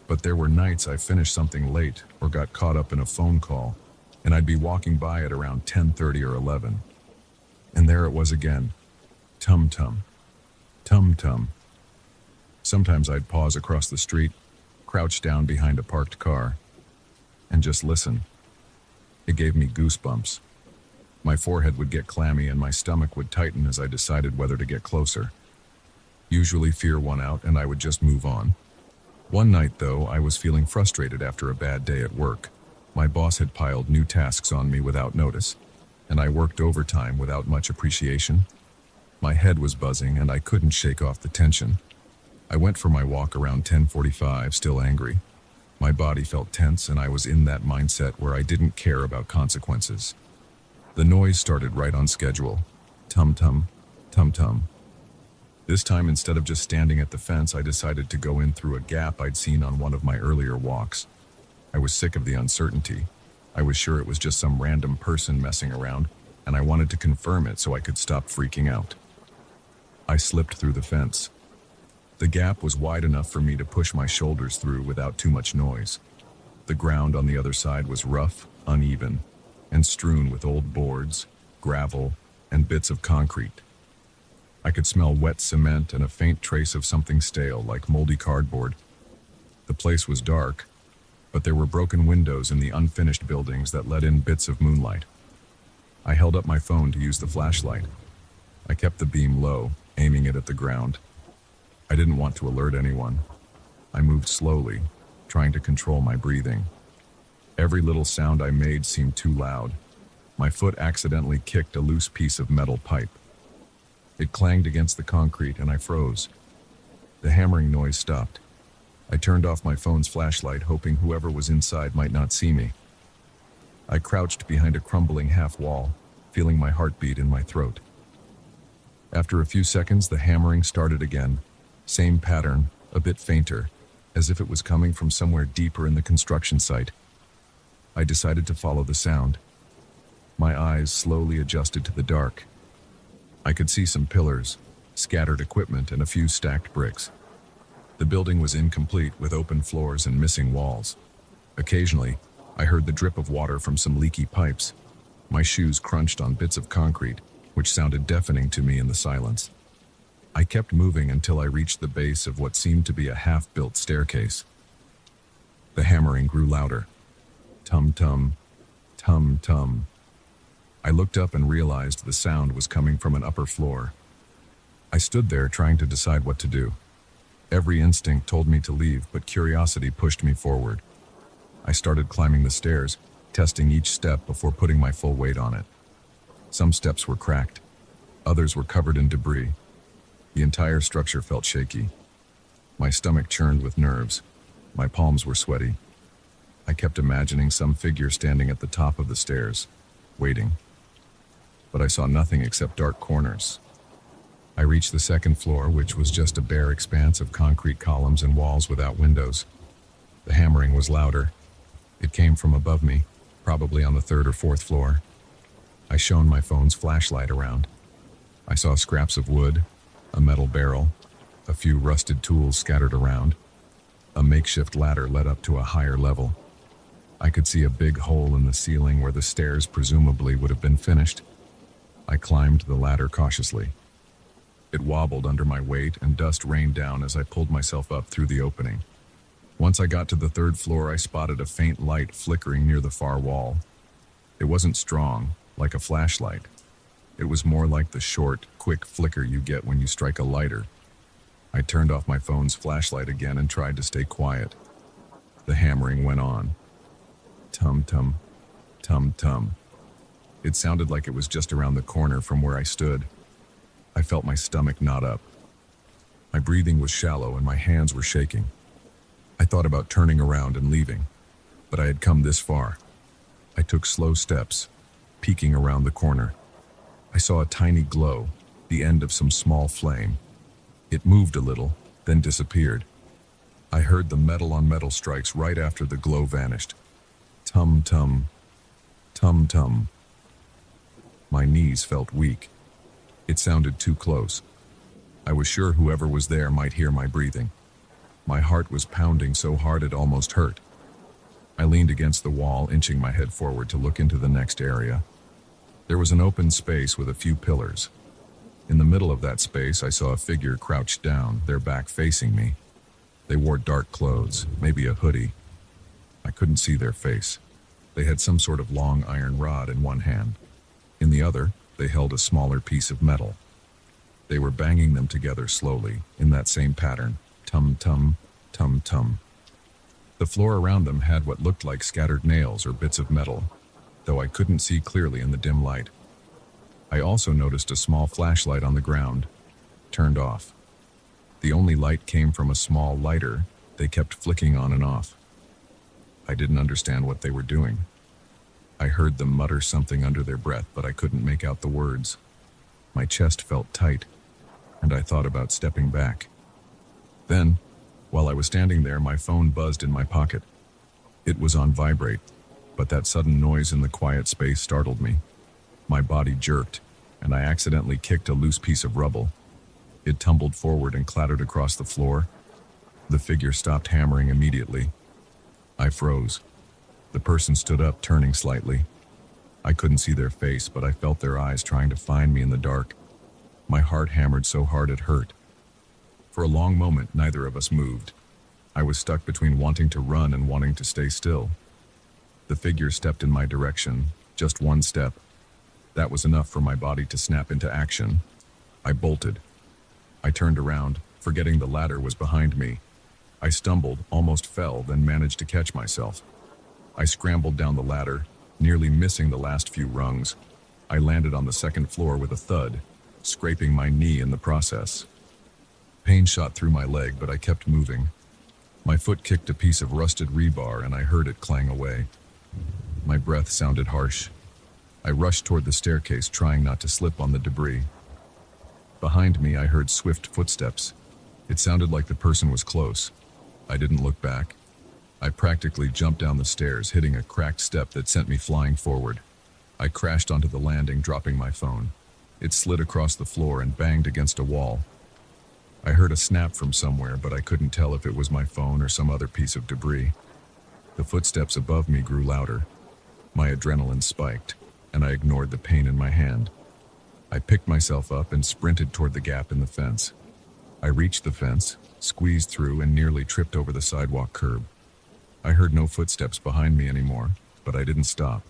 But there were nights I finished something late or got caught up in a phone call, and I'd be walking by at around 10:30 or 11. And there it was again. Tum-tum. Tum-tum. Sometimes I'd pause across the street, crouch down behind a parked car, and just listen. It gave me goosebumps. My forehead would get clammy and my stomach would tighten as I decided whether to get closer. Usually fear won out and I would just move on. One night, though, I was feeling frustrated after a bad day at work. My boss had piled new tasks on me without notice, and I worked overtime without much appreciation. My head was buzzing and I couldn't shake off the tension. I went for my walk around 10:45, still angry. My body felt tense and I was in that mindset where I didn't care about consequences. The noise started right on schedule. Tum-tum, tum-tum. This time, instead of just standing at the fence, I decided to go in through a gap I'd seen on one of my earlier walks. I was sick of the uncertainty. I was sure it was just some random person messing around, and I wanted to confirm it so I could stop freaking out. I slipped through the fence. The gap was wide enough for me to push my shoulders through without too much noise. The ground on the other side was rough, uneven, and strewn with old boards, gravel, and bits of concrete. I could smell wet cement and a faint trace of something stale, like moldy cardboard. The place was dark, but there were broken windows in the unfinished buildings that let in bits of moonlight. I held up my phone to use the flashlight. I kept the beam low, aiming it at the ground. I didn't want to alert anyone. I moved slowly, trying to control my breathing. Every little sound I made seemed too loud. My foot accidentally kicked a loose piece of metal pipe. It clanged against the concrete and I froze. The hammering noise stopped. I turned off my phone's flashlight, hoping whoever was inside might not see me. I crouched behind a crumbling half wall, feeling my heartbeat in my throat. After a few seconds, the hammering started again. Same pattern, a bit fainter, as if it was coming from somewhere deeper in the construction site. I decided to follow the sound. My eyes slowly adjusted to the dark. I could see some pillars, scattered equipment, and a few stacked bricks. The building was incomplete, with open floors and missing walls. Occasionally, I heard the drip of water from some leaky pipes. My shoes crunched on bits of concrete, which sounded deafening to me in the silence. I kept moving until I reached the base of what seemed to be a half-built staircase. The hammering grew louder. Tum-tum, tum-tum. I looked up and realized the sound was coming from an upper floor. I stood there trying to decide what to do. Every instinct told me to leave, but curiosity pushed me forward. I started climbing the stairs, testing each step before putting my full weight on it. Some steps were cracked. Others were covered in debris. The entire structure felt shaky. My stomach churned with nerves. My palms were sweaty. I kept imagining some figure standing at the top of the stairs, waiting. But I saw nothing except dark corners. I reached the second floor, which was just a bare expanse of concrete columns and walls without windows. The hammering was louder. It came from above me, probably on the third or fourth floor. I shone my phone's flashlight around. I saw scraps of wood, a metal barrel, a few rusted tools scattered around. A makeshift ladder led up to a higher level. I could see a big hole in the ceiling where the stairs presumably would have been finished. I climbed the ladder cautiously. It wobbled under my weight and dust rained down as I pulled myself up through the opening. Once I got to the third floor, I spotted a faint light flickering near the far wall. It wasn't strong, like a flashlight. It was more like the short, quick flicker you get when you strike a lighter. I turned off my phone's flashlight again and tried to stay quiet. The hammering went on. Tum-tum, tum-tum. It sounded like it was just around the corner from where I stood. I felt my stomach knot up. My breathing was shallow and my hands were shaking. I thought about turning around and leaving, but I had come this far. I took slow steps, peeking around the corner. I saw a tiny glow, the end of some small flame. It moved a little, then disappeared. I heard the metal-on-metal strikes right after the glow vanished. Tum-tum, tum-tum. My knees felt weak. It sounded too close. I was sure whoever was there might hear my breathing. My heart was pounding so hard it almost hurt. I leaned against the wall, inching my head forward to look into the next area. There was an open space with a few pillars. In the middle of that space, I saw a figure crouched down, their back facing me. They wore dark clothes, maybe a hoodie. I couldn't see their face. They had some sort of long iron rod in one hand. In the other, they held a smaller piece of metal. They were banging them together slowly, in that same pattern. Tum-tum, tum-tum. The floor around them had what looked like scattered nails or bits of metal, though I couldn't see clearly in the dim light. I also noticed a small flashlight on the ground, turned off. The only light came from a small lighter they kept flicking on and off. I didn't understand what they were doing. I heard them mutter something under their breath, but I couldn't make out the words. My chest felt tight, and I thought about stepping back. Then, while I was standing there, my phone buzzed in my pocket. It was on vibrate, but that sudden noise in the quiet space startled me. My body jerked, and I accidentally kicked a loose piece of rubble. It tumbled forward and clattered across the floor. The figure stopped hammering immediately. I froze. The person stood up, turning slightly. I couldn't see their face, but I felt their eyes trying to find me in the dark. My heart hammered so hard it hurt. For a long moment, neither of us moved. I was stuck between wanting to run and wanting to stay still. The figure stepped in my direction, just one step. That was enough for my body to snap into action. I bolted. I turned around, forgetting the ladder was behind me. I stumbled, almost fell, then managed to catch myself. I scrambled down the ladder, nearly missing the last few rungs. I landed on the second floor with a thud, scraping my knee in the process. Pain shot through my leg, but I kept moving. My foot kicked a piece of rusted rebar, and I heard it clang away. My breath sounded harsh. I rushed toward the staircase, trying not to slip on the debris. Behind me, I heard swift footsteps. It sounded like the person was close. I didn't look back. I practically jumped down the stairs, hitting a cracked step that sent me flying forward. I crashed onto the landing, dropping my phone. It slid across the floor and banged against a wall. I heard a snap from somewhere, but I couldn't tell if it was my phone or some other piece of debris. The footsteps above me grew louder. My adrenaline spiked, and I ignored the pain in my hand. I picked myself up and sprinted toward the gap in the fence. I reached the fence, squeezed through, and nearly tripped over the sidewalk curb. I heard no footsteps behind me anymore, but I didn't stop.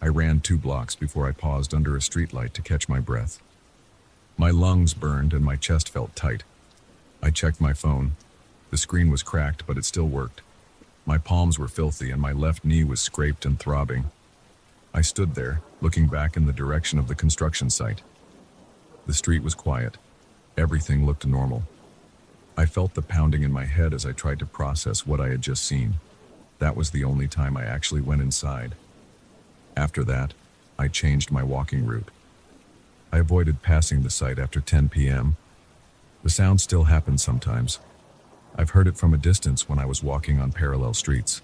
I ran 2 blocks before I paused under a streetlight to catch my breath. My lungs burned and my chest felt tight. I checked my phone. The screen was cracked, but it still worked. My palms were filthy and my left knee was scraped and throbbing. I stood there, looking back in the direction of the construction site. The street was quiet. Everything looked normal. I felt the pounding in my head as I tried to process what I had just seen. That was the only time I actually went inside. After that, I changed my walking route. I avoided passing the site after 10 p.m. The sound still happens sometimes. I've heard it from a distance when I was walking on parallel streets.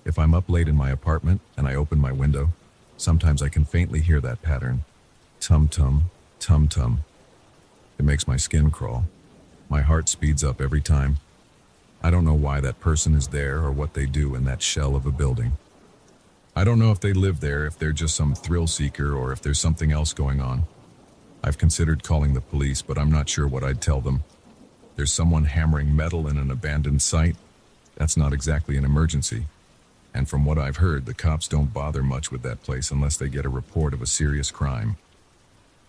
If I'm up late in my apartment and I open my window, sometimes I can faintly hear that pattern. Tum-tum, tum-tum. It makes my skin crawl. My heart speeds up every time. I don't know why that person is there or what they do in that shell of a building. I don't know if they live there, if they're just some thrill seeker, or if there's something else going on. I've considered calling the police, but I'm not sure what I'd tell them. There's someone hammering metal in an abandoned site. That's not exactly an emergency. And from what I've heard, the cops don't bother much with that place unless they get a report of a serious crime.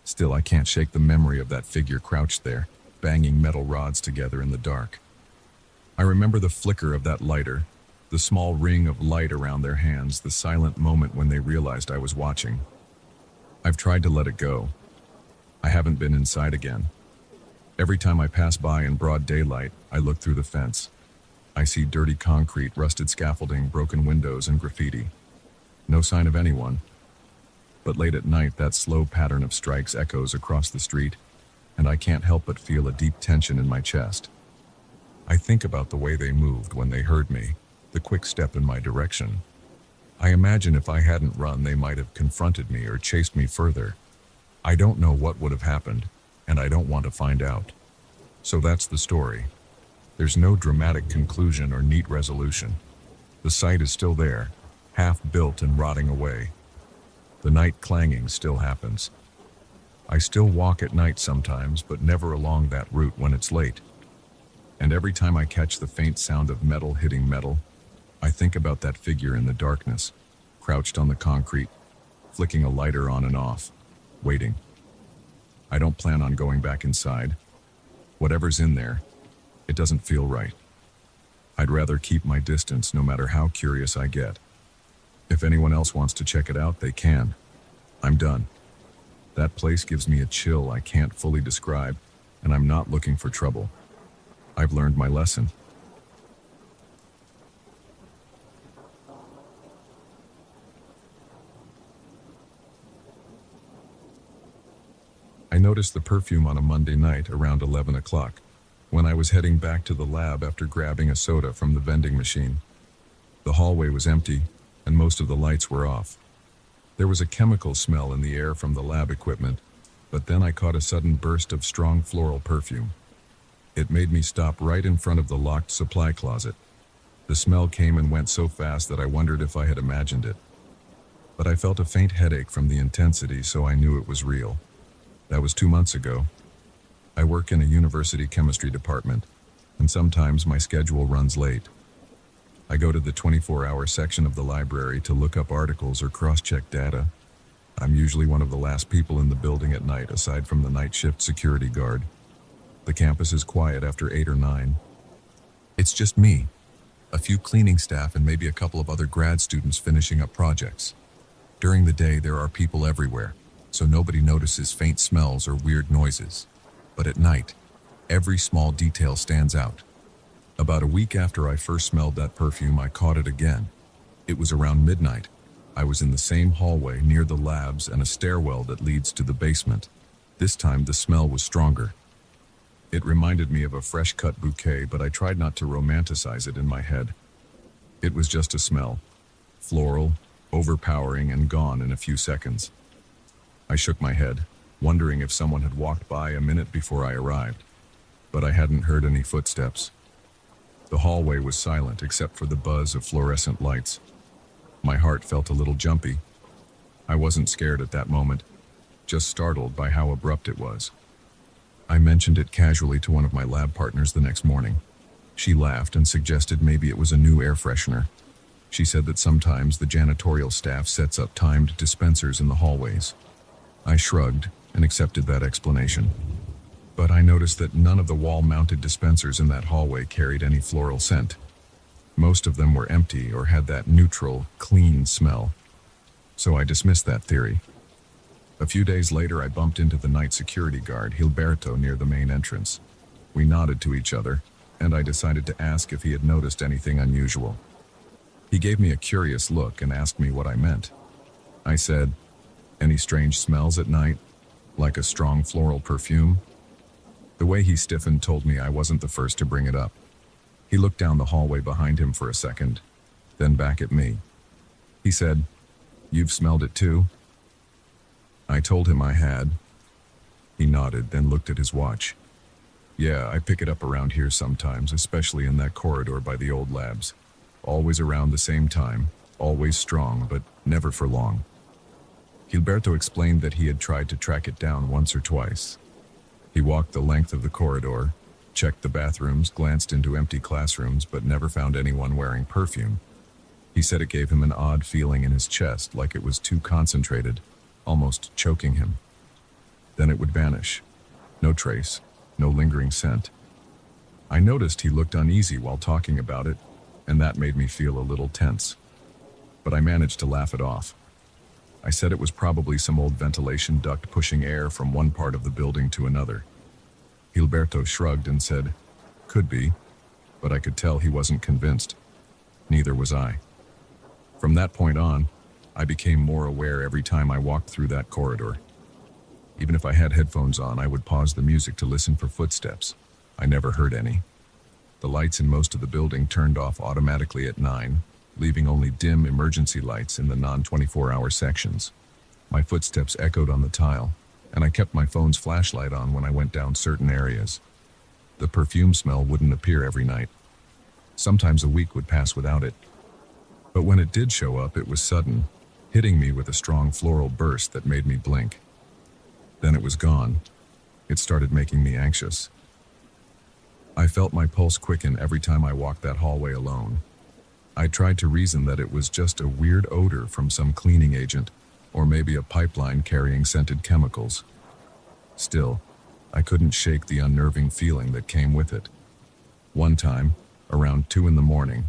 Still, I can't shake the memory of that figure crouched there, banging metal rods together in the dark. I remember the flicker of that lighter, the small ring of light around their hands, the silent moment when they realized I was watching. I've tried to let it go. I haven't been inside again. Every time I pass by in broad daylight, I look through the fence. I see dirty concrete, rusted scaffolding, broken windows, and graffiti. No sign of anyone. But late at night, that slow pattern of strikes echoes across the street, and I can't help but feel a deep tension in my chest. I think about the way they moved when they heard me, the quick step in my direction. I imagine if I hadn't run, they might have confronted me or chased me further. I don't know what would have happened, and I don't want to find out. So that's the story. There's no dramatic conclusion or neat resolution. The site is still there, half built and rotting away. The night clanging still happens. I still walk at night sometimes, but never along that route when it's late. And every time I catch the faint sound of metal hitting metal, I think about that figure in the darkness, crouched on the concrete, flicking a lighter on and off, waiting. I don't plan on going back inside. Whatever's in there, it doesn't feel right. I'd rather keep my distance no matter how curious I get. If anyone else wants to check it out, they can. I'm done. That place gives me a chill I can't fully describe, and I'm not looking for trouble. I've learned my lesson. I noticed the perfume on a Monday night around 11 o'clock, when I was heading back to the lab after grabbing a soda from the vending machine. The hallway was empty, and most of the lights were off. There was a chemical smell in the air from the lab equipment, but then I caught a sudden burst of strong floral perfume. It made me stop right in front of the locked supply closet. The smell came and went so fast that I wondered if I had imagined it. But I felt a faint headache from the intensity, so I knew it was real. That was 2 months ago. I work in a university chemistry department, and sometimes my schedule runs late. I go to the 24-hour section of the library to look up articles or cross-check data. I'm usually one of the last people in the building at night, aside from the night shift security guard. The campus is quiet after 8 or 9. It's just me, a few cleaning staff, and maybe a couple of other grad students finishing up projects. During the day, there are people everywhere, so nobody notices faint smells or weird noises. But at night, every small detail stands out. About a week after I first smelled that perfume, I caught it again. It was around midnight. I was in the same hallway near the labs and a stairwell that leads to the basement. This time the smell was stronger. It reminded me of a fresh-cut bouquet, but I tried not to romanticize it in my head. It was just a smell. Floral, overpowering, and gone in a few seconds. I shook my head, wondering if someone had walked by a minute before I arrived. But I hadn't heard any footsteps. The hallway was silent except for the buzz of fluorescent lights. My heart felt a little jumpy. I wasn't scared at that moment, just startled by how abrupt it was. I mentioned it casually to one of my lab partners the next morning. She laughed and suggested maybe it was a new air freshener. She said that sometimes the janitorial staff sets up timed dispensers in the hallways. I shrugged and accepted that explanation. But I noticed that none of the wall-mounted dispensers in that hallway carried any floral scent. Most of them were empty or had that neutral, clean smell. So I dismissed that theory. A few days later, I bumped into the night security guard, Gilberto, near the main entrance. We nodded to each other, and I decided to ask if he had noticed anything unusual. He gave me a curious look and asked me what I meant. I said, "Any strange smells at night, like a strong floral perfume?" The way he stiffened told me I wasn't the first to bring it up. He looked down the hallway behind him for a second, then back at me. He said, "You've smelled it too?" I told him I had. He nodded, then looked at his watch. "Yeah, I pick it up around here sometimes, especially in that corridor by the old labs. Always around the same time, always strong, but never for long." Gilberto explained that he had tried to track it down once or twice. He walked the length of the corridor, checked the bathrooms, glanced into empty classrooms, but never found anyone wearing perfume. He said it gave him an odd feeling in his chest, like it was too concentrated, almost choking him. Then it would vanish. No trace, no lingering scent. I noticed he looked uneasy while talking about it, and that made me feel a little tense. But I managed to laugh it off. I said it was probably some old ventilation duct pushing air from one part of the building to another. Gilberto shrugged and said, "Could be," but I could tell he wasn't convinced. Neither was I. From that point on, I became more aware every time I walked through that corridor. Even if I had headphones on, I would pause the music to listen for footsteps. I never heard any. The lights in most of the building turned off automatically at 9, leaving only dim emergency lights in the non-24-hour sections. My footsteps echoed on the tile, and I kept my phone's flashlight on when I went down certain areas. The perfume smell wouldn't appear every night. Sometimes a week would pass without it. But when it did show up, it was sudden, hitting me with a strong floral burst that made me blink. Then it was gone. It started making me anxious. I felt my pulse quicken every time I walked that hallway alone. I tried to reason that it was just a weird odor from some cleaning agent, or maybe a pipeline carrying scented chemicals. Still, I couldn't shake the unnerving feeling that came with it. One time, around 2 in the morning,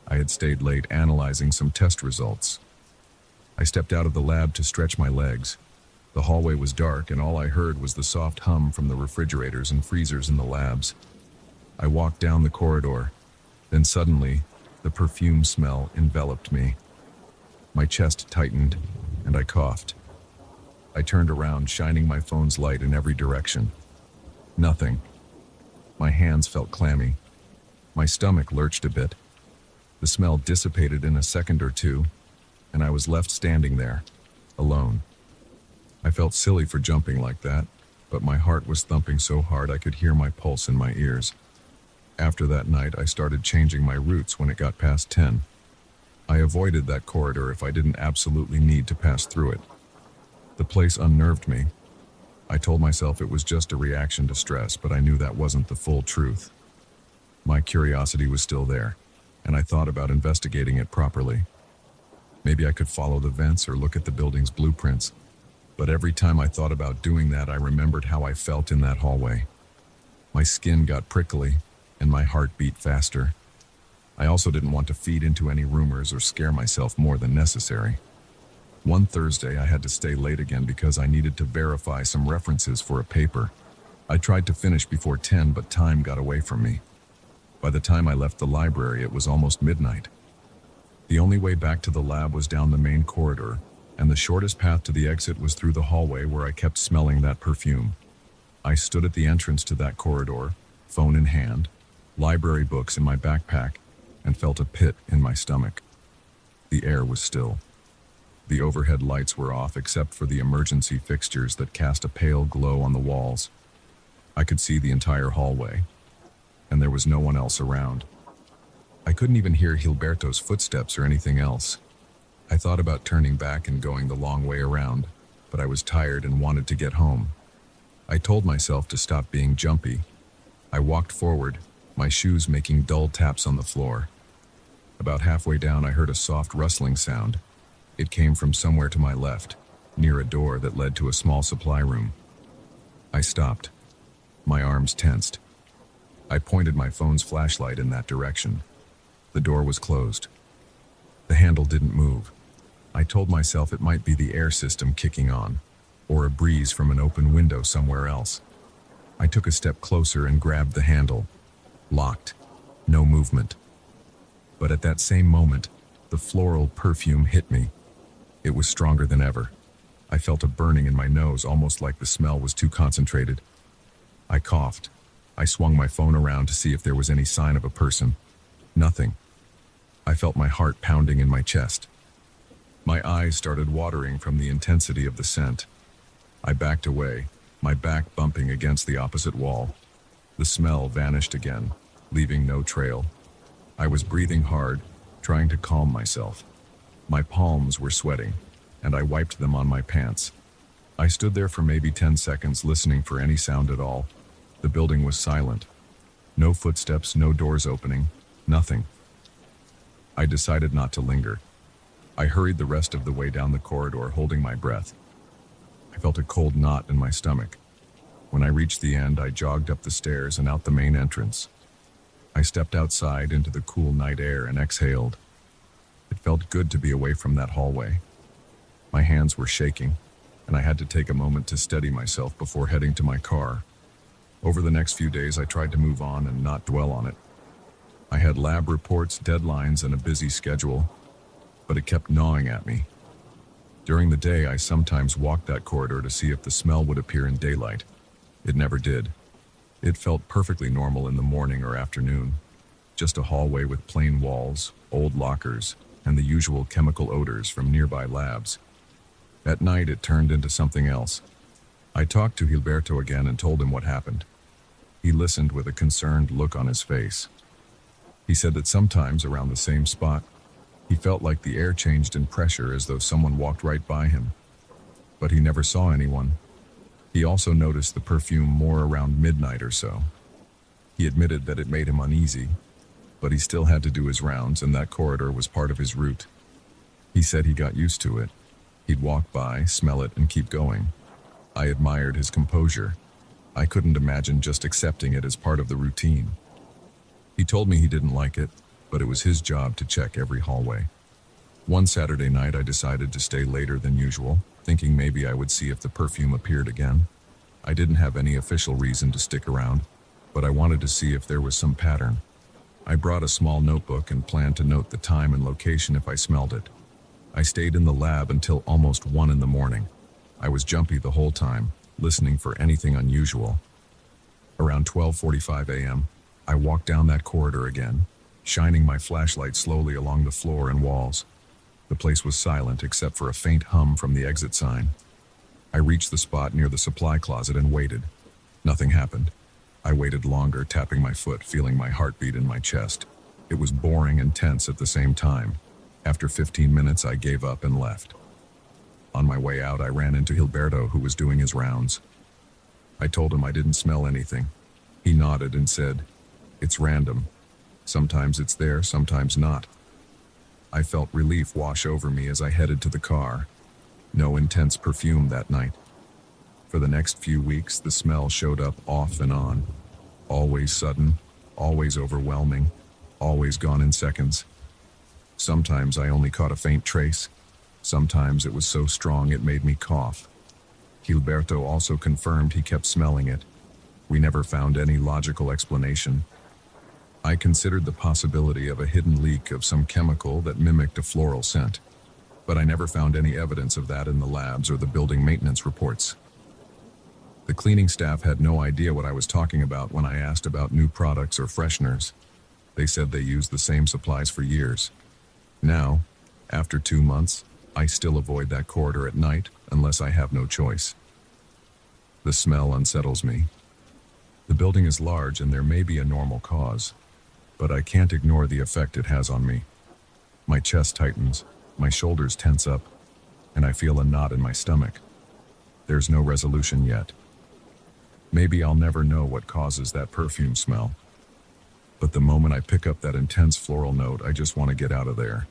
I had stayed late analyzing some test results. I stepped out of the lab to stretch my legs. The hallway was dark, and all I heard was the soft hum from the refrigerators and freezers in the labs. I walked down the corridor. Then suddenly, the perfume smell enveloped me. My chest tightened, and I coughed. I turned around, shining my phone's light in every direction. Nothing. My hands felt clammy. My stomach lurched a bit. The smell dissipated in a second or two, and I was left standing there, alone. I felt silly for jumping like that, but my heart was thumping so hard I could hear my pulse in my ears. After that night, I started changing my routes when it got past 10. I avoided that corridor if I didn't absolutely need to pass through it. The place unnerved me. I told myself it was just a reaction to stress, but I knew that wasn't the full truth. My curiosity was still there, and I thought about investigating it properly. Maybe I could follow the vents or look at the building's blueprints. But every time I thought about doing that, I remembered how I felt in that hallway. My skin got prickly, and my heart beat faster. I also didn't want to feed into any rumors or scare myself more than necessary. One Thursday, I had to stay late again because I needed to verify some references for a paper. I tried to finish before 10, but time got away from me. By the time I left the library, it was almost midnight. The only way back to the lab was down the main corridor, and the shortest path to the exit was through the hallway where I kept smelling that perfume. I stood at the entrance to that corridor, phone in hand, library books in my backpack, and felt a pit in my stomach. The air was still. The overhead lights were off except for the emergency fixtures that cast a pale glow on the walls. I could see the entire hallway, and there was no one else around. I couldn't even hear Gilberto's footsteps or anything else. I thought about turning back and going the long way around, but I was tired and wanted to get home. I told myself to stop being jumpy. I walked forward, my shoes making dull taps on the floor. About halfway down, I heard a soft rustling sound. It came from somewhere to my left, near a door that led to a small supply room. I stopped. My arms tensed. I pointed my phone's flashlight in that direction. The door was closed. The handle didn't move. I told myself it might be the air system kicking on, or a breeze from an open window somewhere else. I took a step closer and grabbed the handle. Locked. No movement. But at that same moment, the floral perfume hit me. It was stronger than ever. I felt a burning in my nose, almost like the smell was too concentrated. I coughed. I swung my phone around to see if there was any sign of a person. Nothing. I felt my heart pounding in my chest. My eyes started watering from the intensity of the scent. I backed away, my back bumping against the opposite wall. The smell vanished again, leaving no trail. I was breathing hard, trying to calm myself. My palms were sweating, and I wiped them on my pants. I stood there for maybe 10 seconds, listening for any sound at all. The building was silent. No footsteps, no doors opening, nothing. I decided not to linger. I hurried the rest of the way down the corridor, holding my breath. I felt a cold knot in my stomach. When I reached the end, I jogged up the stairs and out the main entrance. I stepped outside into the cool night air and exhaled. It felt good to be away from that hallway. My hands were shaking, and I had to take a moment to steady myself before heading to my car. Over the next few days, I tried to move on and not dwell on it. I had lab reports, deadlines, and a busy schedule, but it kept gnawing at me. During the day, I sometimes walked that corridor to see if the smell would appear in daylight. It never did. It felt perfectly normal in the morning or afternoon. Just a hallway with plain walls, old lockers, and the usual chemical odors from nearby labs. At night, it turned into something else. I talked to Gilberto again and told him what happened. He listened with a concerned look on his face. He said that sometimes around the same spot, he felt like the air changed in pressure as though someone walked right by him. But he never saw anyone. He also noticed the perfume more around midnight or so. He admitted that it made him uneasy, but he still had to do his rounds, and that corridor was part of his route. He said he got used to it. He'd walk by, smell it, and keep going. I admired his composure. I couldn't imagine just accepting it as part of the routine. He told me he didn't like it, but it was his job to check every hallway. One Saturday night, I decided to stay later than usual, thinking maybe I would see if the perfume appeared again. I didn't have any official reason to stick around, but I wanted to see if there was some pattern. I brought a small notebook and planned to note the time and location if I smelled it. I stayed in the lab until almost 1 in the morning. I was jumpy the whole time, listening for anything unusual. Around 12:45 a.m., I walked down that corridor again, shining my flashlight slowly along the floor and walls. The place was silent except for a faint hum from the exit sign. I reached the spot near the supply closet and waited. Nothing happened. I waited longer, tapping my foot, feeling my heartbeat in my chest. It was boring and tense at the same time. After 15 minutes, I gave up and left. On my way out, I ran into Gilberto, who was doing his rounds. I told him I didn't smell anything. He nodded and said, "It's random. Sometimes it's there, sometimes not." I felt relief wash over me as I headed to the car. No intense perfume that night. For the next few weeks, the smell showed up off and on. Always sudden, always overwhelming, always gone in seconds. Sometimes I only caught a faint trace. Sometimes it was so strong it made me cough. Gilberto also confirmed he kept smelling it. We never found any logical explanation. I considered the possibility of a hidden leak of some chemical that mimicked a floral scent, but I never found any evidence of that in the labs or the building maintenance reports. The cleaning staff had no idea what I was talking about when I asked about new products or fresheners. They said they used the same supplies for years. Now, after 2 months, I still avoid that corridor at night unless I have no choice. The smell unsettles me. The building is large and there may be a normal cause, but I can't ignore the effect it has on me. My chest tightens, my shoulders tense up, and I feel a knot in my stomach. There's no resolution yet. Maybe I'll never know what causes that perfume smell. But the moment I pick up that intense floral note, I just want to get out of there.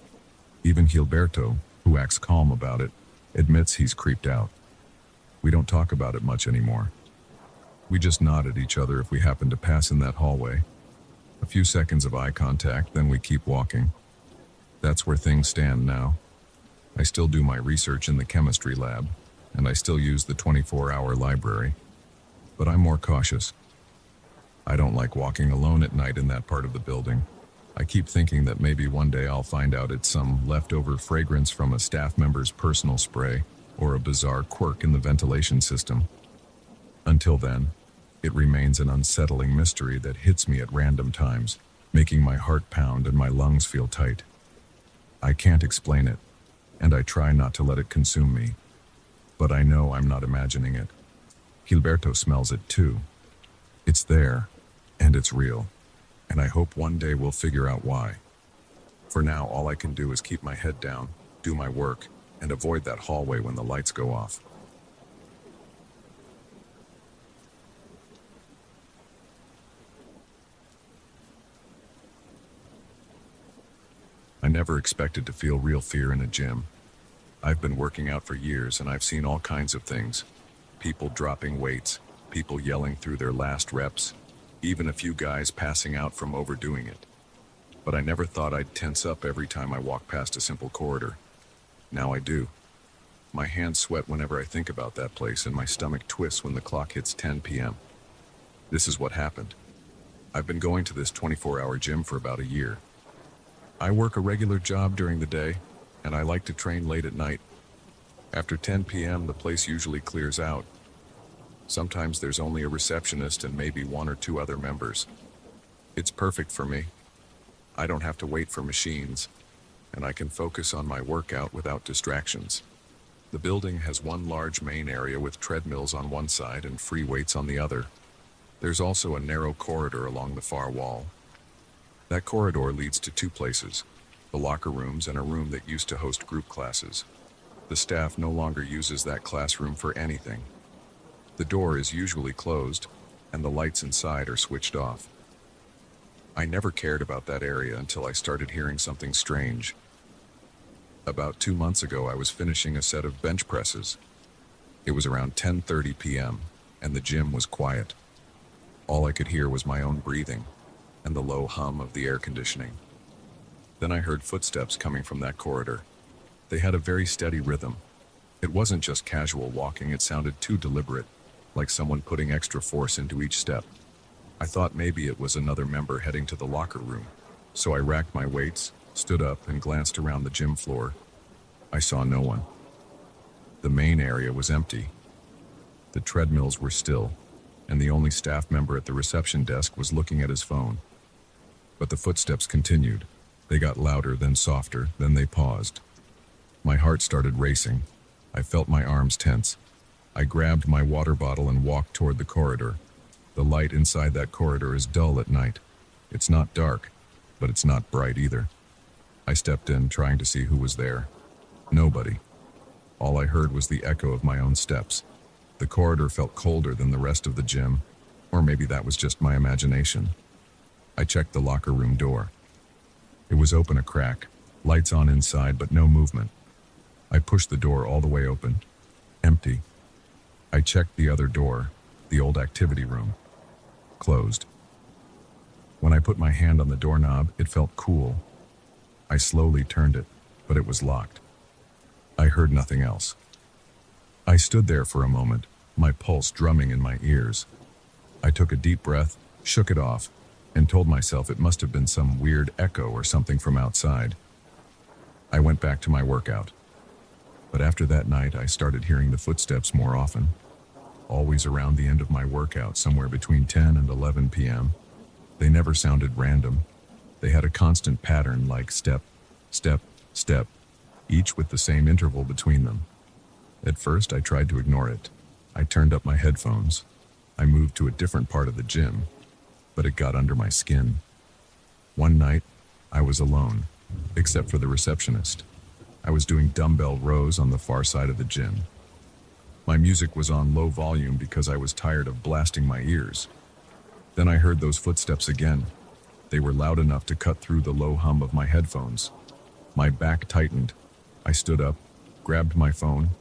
Even Gilberto, who acts calm about it, admits he's creeped out. We don't talk about it much anymore. We just nod at each other if we happen to pass in that hallway. A few seconds of eye contact, then we keep walking. That's where things stand now. I still do my research in the chemistry lab, and I still use the 24-hour library. But I'm more cautious. I don't like walking alone at night in that part of the building. I keep thinking that maybe one day I'll find out it's some leftover fragrance from a staff member's personal spray, or a bizarre quirk in the ventilation system. Until then, it remains an unsettling mystery that hits me at random times, making my heart pound and my lungs feel tight. I can't explain it, and I try not to let it consume me. But I know I'm not imagining it. Gilberto smells it too. It's there, and it's real, and I hope one day we'll figure out why. For now, all I can do is keep my head down, do my work, and avoid that hallway when the lights go off. I never expected to feel real fear in a gym. I've been working out for years and I've seen all kinds of things. People dropping weights, people yelling through their last reps, even a few guys passing out from overdoing it. But I never thought I'd tense up every time I walk past a simple corridor. Now I do. My hands sweat whenever I think about that place and my stomach twists when the clock hits 10 p.m. This is what happened. I've been going to this 24-hour gym for about a year. I work a regular job during the day, and I like to train late at night. After 10 p.m., the place usually clears out. Sometimes there's only a receptionist and maybe 1 or 2 other members. It's perfect for me. I don't have to wait for machines, and I can focus on my workout without distractions. The building has one large main area with treadmills on one side and free weights on the other. There's also a narrow corridor along the far wall. That corridor leads to 2 places, the locker rooms and a room that used to host group classes. The staff no longer uses that classroom for anything. The door is usually closed, and the lights inside are switched off. I never cared about that area until I started hearing something strange. About 2 months ago, I was finishing a set of bench presses. It was around 10:30 p.m., and the gym was quiet. All I could hear was my own breathing and the low hum of the air conditioning. Then I heard footsteps coming from that corridor. They had a very steady rhythm. It wasn't just casual walking, it sounded too deliberate, like someone putting extra force into each step. I thought maybe it was another member heading to the locker room, so I racked my weights, stood up, and glanced around the gym floor. I saw no one. The main area was empty. The treadmills were still, and the only staff member at the reception desk was looking at his phone. But the footsteps continued. They got louder, then softer, then they paused. My heart started racing. I felt my arms tense. I grabbed my water bottle and walked toward the corridor. The light inside that corridor is dull at night. It's not dark, but it's not bright either. I stepped in, trying to see who was there. Nobody. All I heard was the echo of my own steps. The corridor felt colder than the rest of the gym, or maybe that was just my imagination. I checked the locker room door. It was open a crack, lights on inside, but no movement. I pushed the door all the way open. Empty. I checked the other door, the old activity room. Closed. When I put my hand on the doorknob, it felt cool. I slowly turned it, but it was locked. I heard nothing else. I stood there for a moment, my pulse drumming in my ears. I took a deep breath, shook it off, and told myself it must have been some weird echo or something from outside. I went back to my workout. But after that night, I started hearing the footsteps more often. Always around the end of my workout, somewhere between 10 and 11 p.m. They never sounded random. They had a constant pattern, like step, step, step, each with the same interval between them. At first, I tried to ignore it. I turned up my headphones. I moved to a different part of the gym, but it got under my skin. One night, I was alone, except for the receptionist. I was doing dumbbell rows on the far side of the gym. My music was on low volume because I was tired of blasting my ears. Then I heard those footsteps again. They were loud enough to cut through the low hum of my headphones. My back tightened. I stood up, grabbed my phone,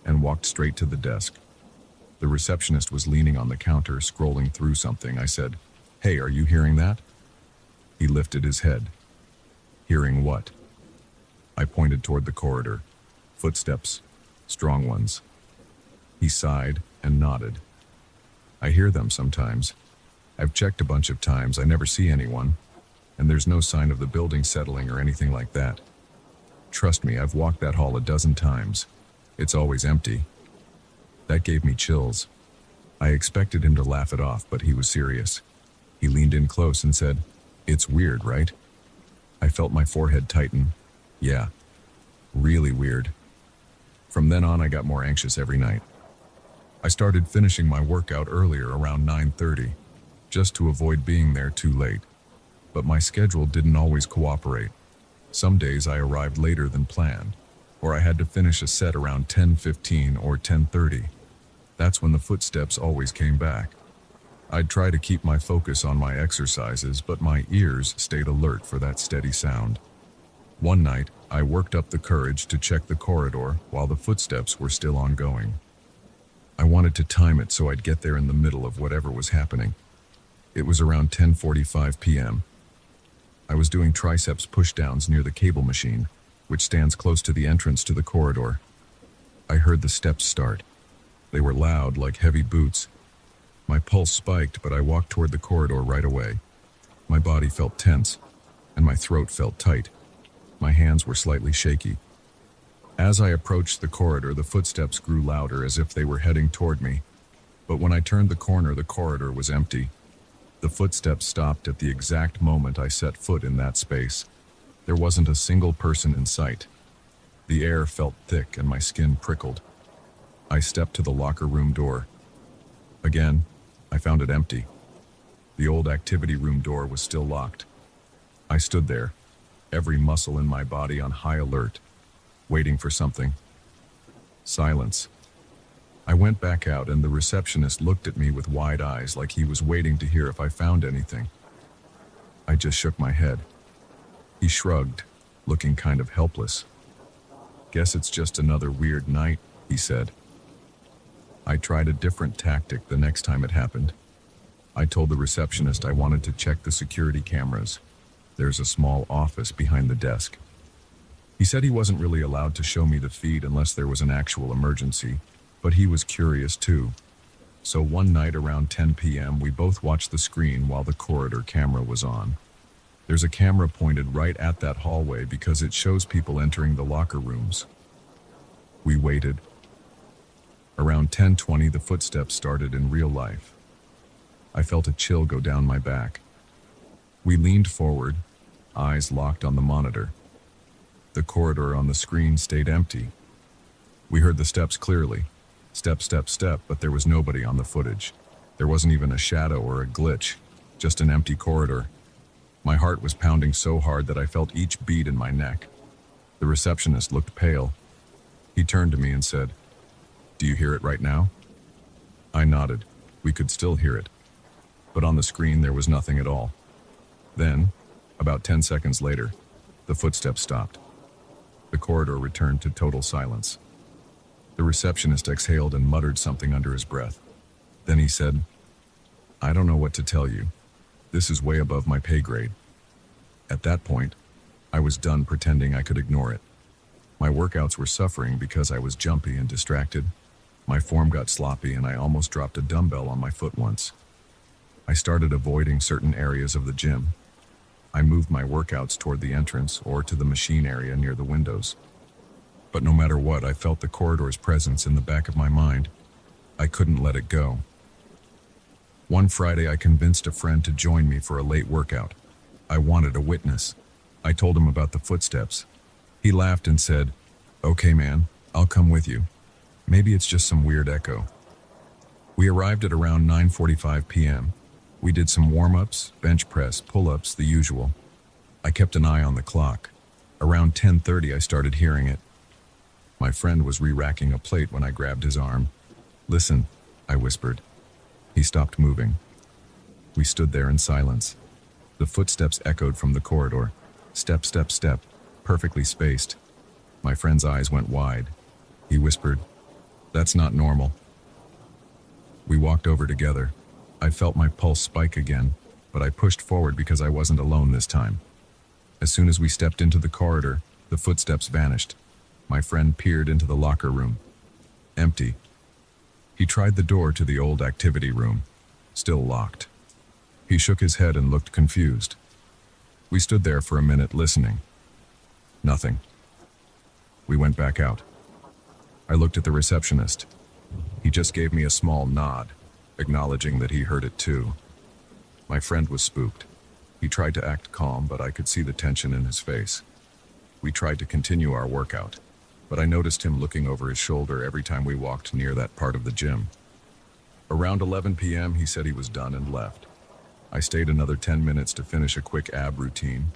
and walked straight to the desk. The receptionist was leaning on the counter, scrolling through something. I said, "Hey, are you hearing that?" He lifted his head. "Hearing what?" I pointed toward the corridor. Footsteps, strong ones. He sighed and nodded. "I hear them sometimes. I've checked a bunch of times. I never see anyone. And there's no sign of the building settling or anything like that. Trust me, I've walked that hall a dozen times. It's always empty." That gave me chills. I expected him to laugh it off, but he was serious. He leaned in close and said, "It's weird, right?" I felt my forehead tighten. Yeah, really weird. From then on, I got more anxious every night. I started finishing my workout earlier, around 9:30, just to avoid being there too late. But my schedule didn't always cooperate. Some days I arrived later than planned, or I had to finish a set around 10:15 or 10:30. That's when the footsteps always came back. I'd try to keep my focus on my exercises, but my ears stayed alert for that steady sound. One night, I worked up the courage to check the corridor while the footsteps were still ongoing. I wanted to time it so I'd get there in the middle of whatever was happening. It was around 10:45 p.m. I was doing triceps pushdowns near the cable machine, which stands close to the entrance to the corridor. I heard the steps start. They were loud, like heavy boots. My pulse spiked, but I walked toward the corridor right away. My body felt tense, and my throat felt tight. My hands were slightly shaky. As I approached the corridor, the footsteps grew louder, as if they were heading toward me. But when I turned the corner, the corridor was empty. The footsteps stopped at the exact moment I set foot in that space. There wasn't a single person in sight. The air felt thick and my skin prickled. I stepped to the locker room door. Again, I found it empty. The old activity room door was still locked. I stood there, every muscle in my body on high alert, waiting for something. Silence. I went back out, and the receptionist looked at me with wide eyes, like he was waiting to hear if I found anything. I just shook my head. He shrugged, looking kind of helpless. "Guess it's just another weird night," he said. I tried a different tactic the next time it happened. I told the receptionist I wanted to check the security cameras. There's a small office behind the desk. He said he wasn't really allowed to show me the feed unless there was an actual emergency, but he was curious too. So one night around 10 p.m., we both watched the screen while the corridor camera was on. There's a camera pointed right at that hallway because it shows people entering the locker rooms. We waited. Around 10:20, the footsteps started in real life. I felt a chill go down my back. We leaned forward, eyes locked on the monitor. The corridor on the screen stayed empty. We heard the steps clearly. Step, step, step, but there was nobody on the footage. There wasn't even a shadow or a glitch, just an empty corridor. My heart was pounding so hard that I felt each beat in my neck. The receptionist looked pale. He turned to me and said, "Do you hear it right now?" I nodded. We could still hear it. But on the screen there was nothing at all. Then, about 10 seconds later, the footsteps stopped. The corridor returned to total silence. The receptionist exhaled and muttered something under his breath. Then he said, "I don't know what to tell you. This is way above my pay grade." At that point, I was done pretending I could ignore it. My workouts were suffering because I was jumpy and distracted. My form got sloppy and I almost dropped a dumbbell on my foot once. I started avoiding certain areas of the gym. I moved my workouts toward the entrance or to the machine area near the windows. But no matter what, I felt the corridor's presence in the back of my mind. I couldn't let it go. One Friday, I convinced a friend to join me for a late workout. I wanted a witness. I told him about the footsteps. He laughed and said, "Okay, man, I'll come with you. Maybe it's just some weird echo." We arrived at around 9:45 p.m. We did some warm-ups, bench press, pull-ups, the usual. I kept an eye on the clock. Around 10:30, I started hearing it. My friend was re-racking a plate when I grabbed his arm. "Listen," I whispered. He stopped moving. We stood there in silence. The footsteps echoed from the corridor. Step, step, step, perfectly spaced. My friend's eyes went wide. He whispered, "That's not normal." We walked over together. I felt my pulse spike again, but I pushed forward because I wasn't alone this time. As soon as we stepped into the corridor, the footsteps vanished. My friend peered into the locker room. Empty. He tried the door to the old activity room. Still locked. He shook his head and looked confused. We stood there for a minute listening. Nothing. We went back out. I looked at the receptionist. He just gave me a small nod, acknowledging that he heard it too. My friend was spooked. He tried to act calm, but I could see the tension in his face. We tried to continue our workout, but I noticed him looking over his shoulder every time we walked near that part of the gym. Around 11 p.m., he said he was done and left. I stayed another 10 minutes to finish a quick ab routine.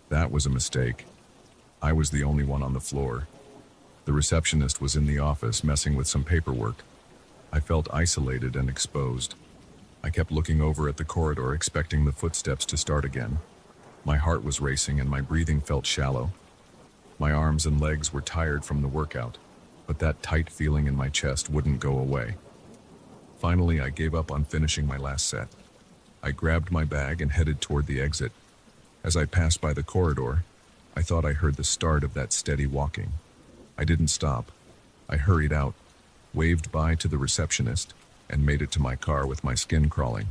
That was a mistake. I was the only one on the floor. The receptionist was in the office messing with some paperwork. I felt isolated and exposed. I kept looking over at the corridor, expecting the footsteps to start again. My heart was racing and my breathing felt shallow. My arms and legs were tired from the workout, but that tight feeling in my chest wouldn't go away. Finally, I gave up on finishing my last set. I grabbed my bag and headed toward the exit. As I passed by the corridor, I thought I heard the start of that steady walking. I didn't stop. I hurried out, waved bye to the receptionist, and made it to my car with my skin crawling.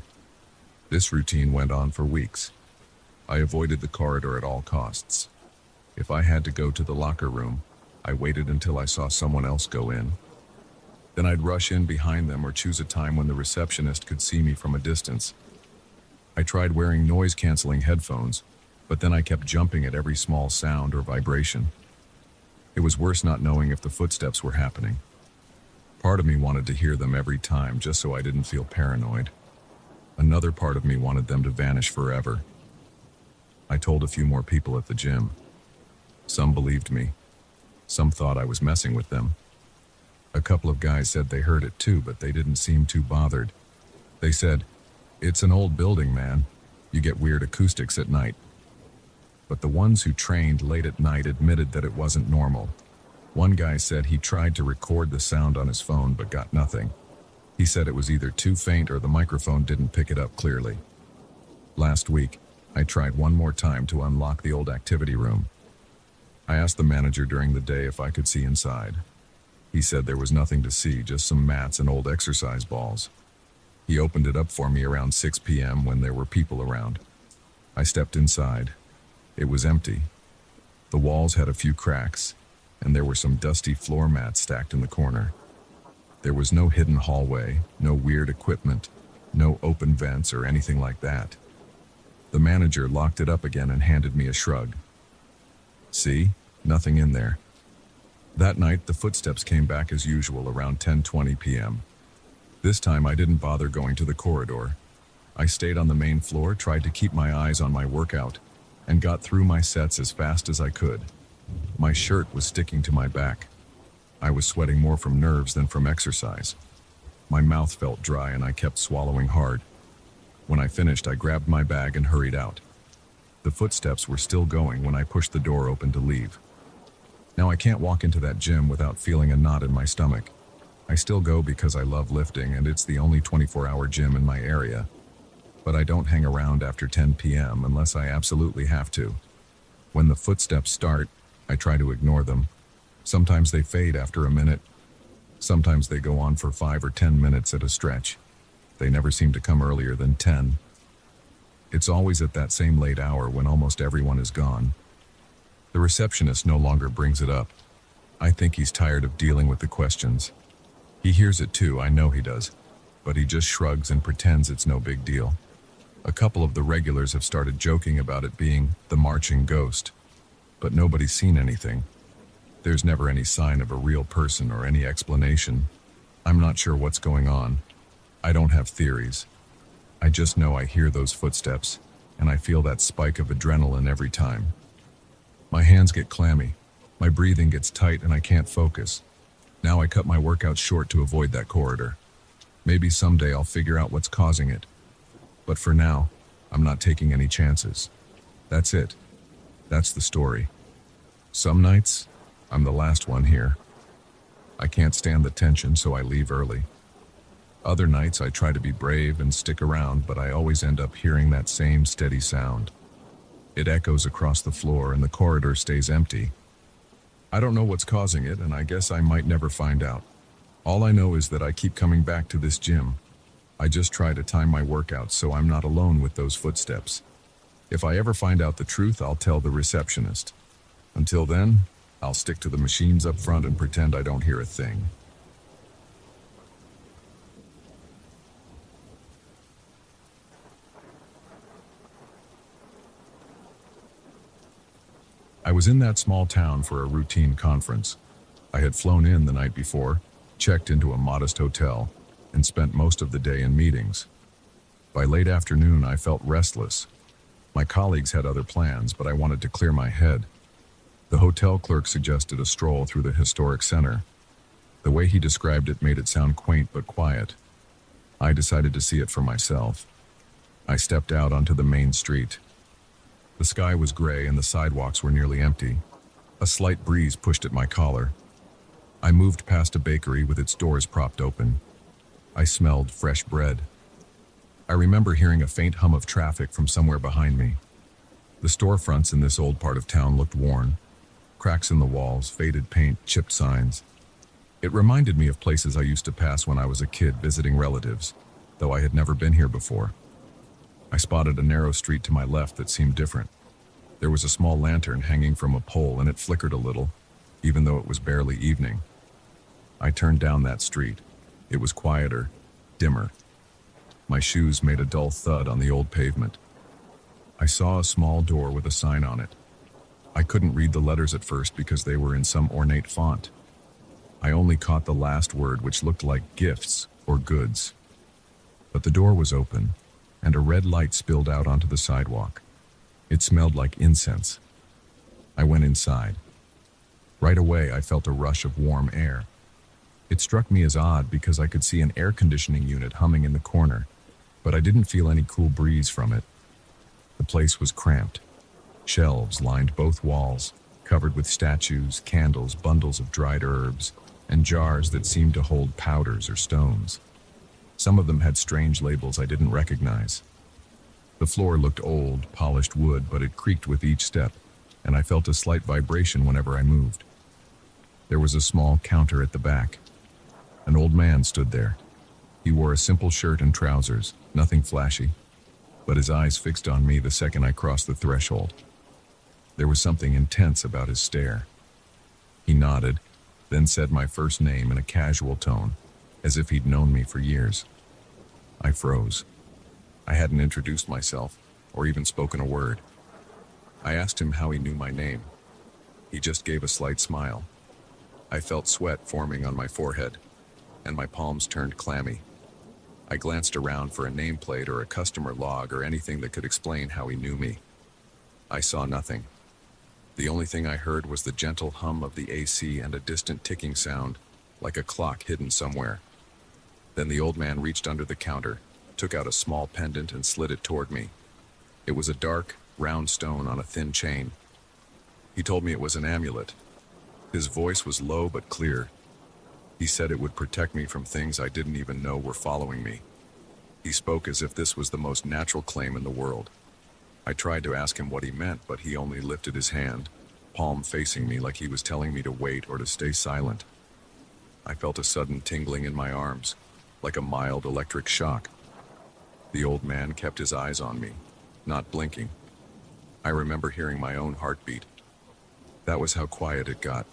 This routine went on for weeks. I avoided the corridor at all costs. If I had to go to the locker room, I waited until I saw someone else go in. Then I'd rush in behind them or choose a time when the receptionist could see me from a distance. I tried wearing noise-canceling headphones, but then I kept jumping at every small sound or vibration. It was worse not knowing if the footsteps were happening. Part of me wanted to hear them every time just so I didn't feel paranoid. Another part of me wanted them to vanish forever. I told a few more people at the gym. Some believed me. Some thought I was messing with them. A couple of guys said they heard it too, but they didn't seem too bothered. They said, "It's an old building, man. You get weird acoustics at night." But the ones who trained late at night admitted that it wasn't normal. One guy said he tried to record the sound on his phone but got nothing. He said it was either too faint or the microphone didn't pick it up clearly. Last week, I tried one more time to unlock the old activity room. I asked the manager during the day if I could see inside. He said there was nothing to see, just some mats and old exercise balls. He opened it up for me around 6 p.m. when there were people around. I stepped inside. It was empty. The walls had a few cracks, and there were some dusty floor mats stacked in the corner. There was no hidden hallway, no weird equipment, no open vents or anything like that. The manager locked it up again and handed me a shrug. See? Nothing in there. That night, the footsteps came back as usual around 10:20 p.m. This time I didn't bother going to the corridor. I stayed on the main floor, tried to keep my eyes on my workout, and got through my sets as fast as I could. My shirt was sticking to my back. I was sweating more from nerves than from exercise. My mouth felt dry and I kept swallowing hard. When I finished, I grabbed my bag and hurried out. The footsteps were still going when I pushed the door open to leave. Now I can't walk into that gym without feeling a knot in my stomach. I still go because I love lifting and it's the only 24-hour gym in my area. But I don't hang around after 10 p.m. unless I absolutely have to. When the footsteps start, I try to ignore them. Sometimes they fade after a minute. Sometimes they go on for 5 or 10 minutes at a stretch. They never seem to come earlier than 10. It's always at that same late hour when almost everyone is gone. The receptionist no longer brings it up. I think he's tired of dealing with the questions. He hears it too, I know he does, but he just shrugs and pretends it's no big deal. A couple of the regulars have started joking about it being the marching ghost, but nobody's seen anything. There's never any sign of a real person or any explanation. I'm not sure what's going on. I don't have theories. I just know I hear those footsteps, and I feel that spike of adrenaline every time. My hands get clammy, my breathing gets tight, and I can't focus. Now I cut my workout short to avoid that corridor. Maybe someday I'll figure out what's causing it. But for now, I'm not taking any chances. That's it. That's the story. Some nights, I'm the last one here. I can't stand the tension, so I leave early. Other nights I try to be brave and stick around, but I always end up hearing that same steady sound. It echoes across the floor and the corridor stays empty. I don't know what's causing it, and I guess I might never find out. All I know is that I keep coming back to this gym. I just try to time my workouts so I'm not alone with those footsteps. If I ever find out the truth, I'll tell the receptionist. Until then, I'll stick to the machines up front and pretend I don't hear a thing. I was in that small town for a routine conference. I had flown in the night before, checked into a modest hotel, and spent most of the day in meetings. By late afternoon, I felt restless. My colleagues had other plans, but I wanted to clear my head. The hotel clerk suggested a stroll through the historic center. The way he described it made it sound quaint but quiet. I decided to see it for myself. I stepped out onto the main street. The sky was gray and the sidewalks were nearly empty. A slight breeze pushed at my collar. I moved past a bakery with its doors propped open. I smelled fresh bread. I remember hearing a faint hum of traffic from somewhere behind me. The storefronts in this old part of town looked worn. Cracks in the walls, faded paint, chipped signs. It reminded me of places I used to pass when I was a kid visiting relatives, though I had never been here before. I spotted a narrow street to my left that seemed different. There was a small lantern hanging from a pole and it flickered a little, even though it was barely evening. I turned down that street. It was quieter, dimmer. My shoes made a dull thud on the old pavement. I saw a small door with a sign on it. I couldn't read the letters at first because they were in some ornate font. I only caught the last word, which looked like gifts or goods. But the door was open, and a red light spilled out onto the sidewalk. It smelled like incense. I went inside. Right away, I felt a rush of warm air. It struck me as odd because I could see an air conditioning unit humming in the corner, but I didn't feel any cool breeze from it. The place was cramped. Shelves lined both walls, covered with statues, candles, bundles of dried herbs, and jars that seemed to hold powders or stones. Some of them had strange labels I didn't recognize. The floor looked old, polished wood, but it creaked with each step, and I felt a slight vibration whenever I moved. There was a small counter at the back. An old man stood there. He wore a simple shirt and trousers, nothing flashy, but his eyes fixed on me the second I crossed the threshold. There was something intense about his stare. He nodded, then said my first name in a casual tone, as if he'd known me for years. I froze. I hadn't introduced myself, or even spoken a word. I asked him how he knew my name. He just gave a slight smile. I felt sweat forming on my forehead, and my palms turned clammy. I glanced around for a nameplate or a customer log or anything that could explain how he knew me. I saw nothing. The only thing I heard was the gentle hum of the AC and a distant ticking sound, like a clock hidden somewhere. Then the old man reached under the counter, took out a small pendant and slid it toward me. It was a dark, round stone on a thin chain. He told me it was an amulet. His voice was low but clear. He said it would protect me from things I didn't even know were following me. He spoke as if this was the most natural claim in the world. I tried to ask him what he meant, but he only lifted his hand, palm facing me like he was telling me to wait or to stay silent. I felt a sudden tingling in my arms, like a mild electric shock. The old man kept his eyes on me, not blinking. I remember hearing my own heartbeat. That was how quiet it got.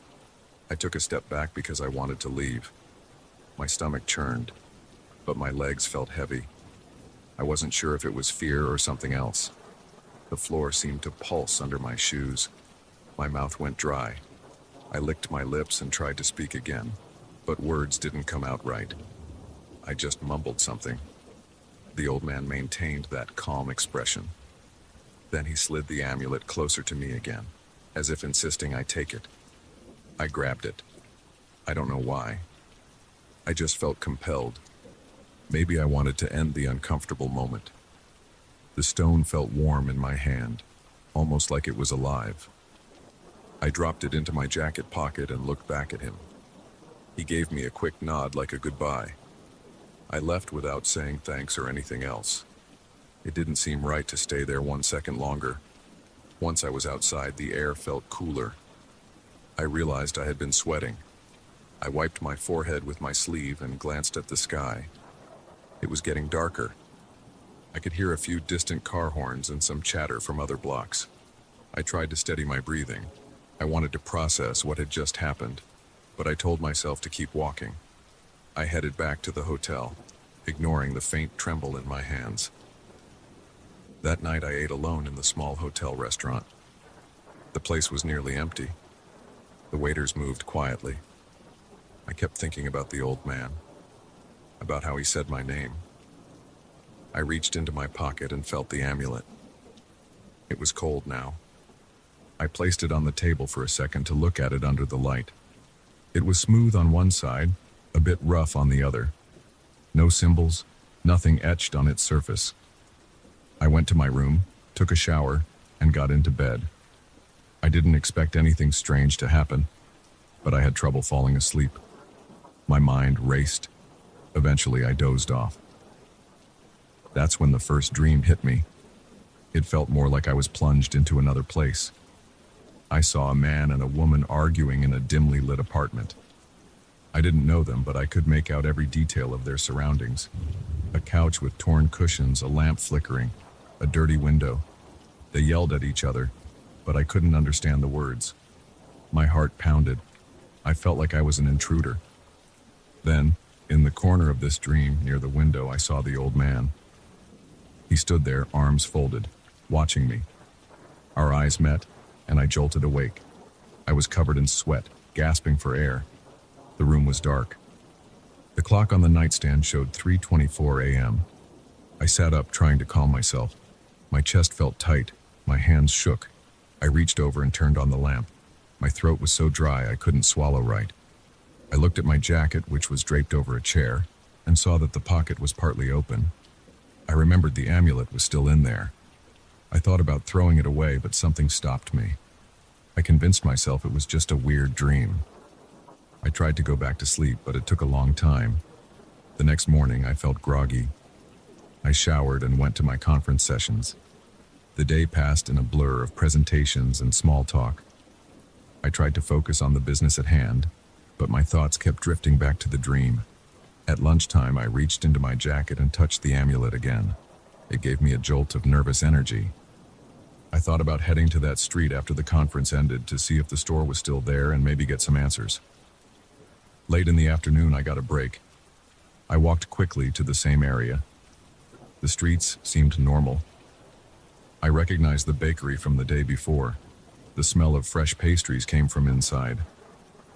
I took a step back because I wanted to leave. My stomach churned, but my legs felt heavy. I wasn't sure if it was fear or something else. The floor seemed to pulse under my shoes. My mouth went dry. I licked my lips and tried to speak again, but words didn't come out right. I just mumbled something. The old man maintained that calm expression. Then he slid the amulet closer to me again, as if insisting I take it. I grabbed it. I don't know why. I just felt compelled. Maybe I wanted to end the uncomfortable moment. The stone felt warm in my hand, almost like it was alive. I dropped it into my jacket pocket and looked back at him. He gave me a quick nod like a goodbye. I left without saying thanks or anything else. It didn't seem right to stay there 1 second longer. Once I was outside, the air felt cooler. I realized I had been sweating. I wiped my forehead with my sleeve and glanced at the sky. It was getting darker. I could hear a few distant car horns and some chatter from other blocks. I tried to steady my breathing. I wanted to process what had just happened, but I told myself to keep walking. I headed back to the hotel, ignoring the faint tremble in my hands. That night I ate alone in the small hotel restaurant. The place was nearly empty. The waiters moved quietly. I kept thinking about the old man, about how he said my name. I reached into my pocket and felt the amulet. It was cold now. I placed it on the table for a second to look at it under the light. It was smooth on one side, a bit rough on the other. No symbols, nothing etched on its surface. I went to my room, took a shower, and got into bed. I didn't expect anything strange to happen, but I had trouble falling asleep. My mind raced. Eventually, I dozed off. That's when the first dream hit me. It felt more like I was plunged into another place. I saw a man and a woman arguing in a dimly lit apartment. I didn't know them, but I could make out every detail of their surroundings. A couch with torn cushions, a lamp flickering, a dirty window. They yelled at each other, but I couldn't understand the words. My heart pounded. I felt like I was an intruder. Then, in the corner of this dream, near the window, I saw the old man. He stood there, arms folded, watching me. Our eyes met, and I jolted awake. I was covered in sweat, gasping for air. The room was dark. The clock on the nightstand showed 3:24 a.m. I sat up, trying to calm myself. My chest felt tight, my hands shook. I reached over and turned on the lamp. My throat was so dry I couldn't swallow right. I looked at my jacket, which was draped over a chair, and saw that the pocket was partly open. I remembered the amulet was still in there. I thought about throwing it away, but something stopped me. I convinced myself it was just a weird dream. I tried to go back to sleep, but it took a long time. The next morning, I felt groggy. I showered and went to my conference sessions. The day passed in a blur of presentations and small talk. I tried to focus on the business at hand, but my thoughts kept drifting back to the dream. At lunchtime, I reached into my jacket and touched the amulet again. It gave me a jolt of nervous energy. I thought about heading to that street after the conference ended to see if the store was still there and maybe get some answers. Late in the afternoon, I got a break. I walked quickly to the same area. The streets seemed normal. I recognized the bakery from the day before. The smell of fresh pastries came from inside.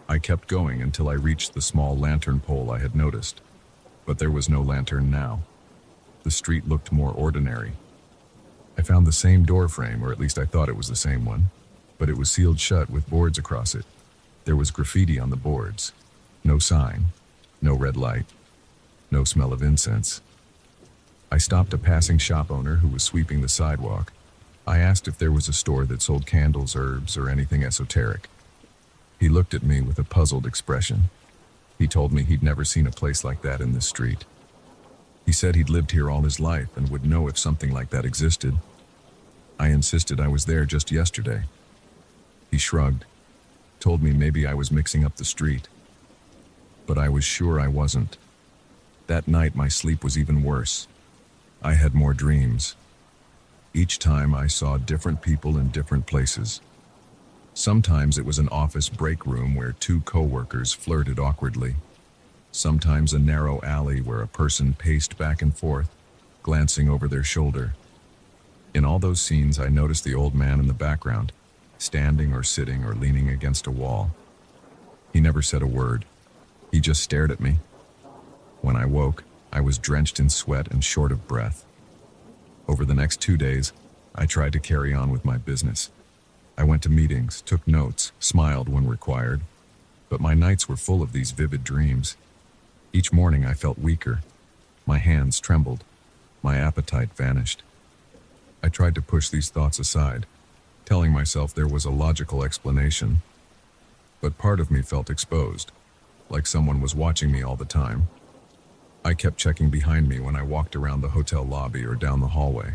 I kept going until I reached the small lantern pole I had noticed. But there was no lantern now. The street looked more ordinary. I found the same door frame, or at least I thought it was the same one, but it was sealed shut with boards across it. There was graffiti on the boards. No sign, no red light, no smell of incense. I stopped a passing shop owner who was sweeping the sidewalk. I asked if there was a store that sold candles, herbs, or anything esoteric. He looked at me with a puzzled expression. He told me he'd never seen a place like that in this street. He said he'd lived here all his life and would know if something like that existed. I insisted I was there just yesterday. He shrugged, told me maybe I was mixing up the street. But I was sure I wasn't. That night my sleep was even worse. I had more dreams. Each time I saw different people in different places. Sometimes it was an office break room where two co-workers flirted awkwardly. Sometimes a narrow alley where a person paced back and forth, glancing over their shoulder. In all those scenes, I noticed the old man in the background, standing or sitting or leaning against a wall. He never said a word. He just stared at me. When I woke, I was drenched in sweat and short of breath. Over the next 2 days, I tried to carry on with my business. I went to meetings, took notes, smiled when required, but my nights were full of these vivid dreams. Each morning I felt weaker. My hands trembled. My appetite vanished. I tried to push these thoughts aside, telling myself there was a logical explanation. But part of me felt exposed, like someone was watching me all the time. I kept checking behind me when I walked around the hotel lobby or down the hallway.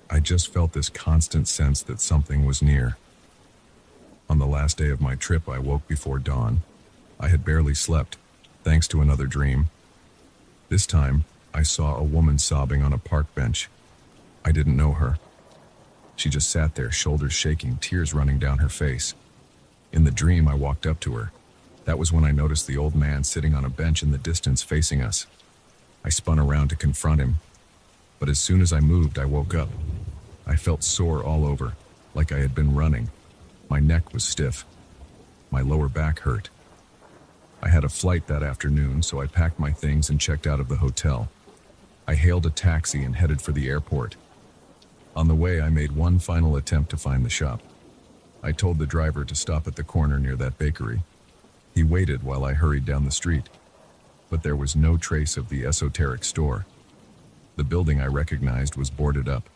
I just felt this constant sense that something was near. On the last day of my trip, I woke before dawn. I had barely slept, thanks to another dream. This time, I saw a woman sobbing on a park bench. I didn't know her. She just sat there, shoulders shaking, tears running down her face. In the dream, I walked up to her. That was when I noticed the old man sitting on a bench in the distance facing us. I spun around to confront him, but as soon as I moved, I woke up. I felt sore all over, like I had been running. My neck was stiff. My lower back hurt. I had a flight that afternoon, so I packed my things and checked out of the hotel. I hailed a taxi and headed for the airport. On the way, I made one final attempt to find the shop. I told the driver to stop at the corner near that bakery. He waited while I hurried down the street, but there was no trace of the esoteric store. The building I recognized was boarded up.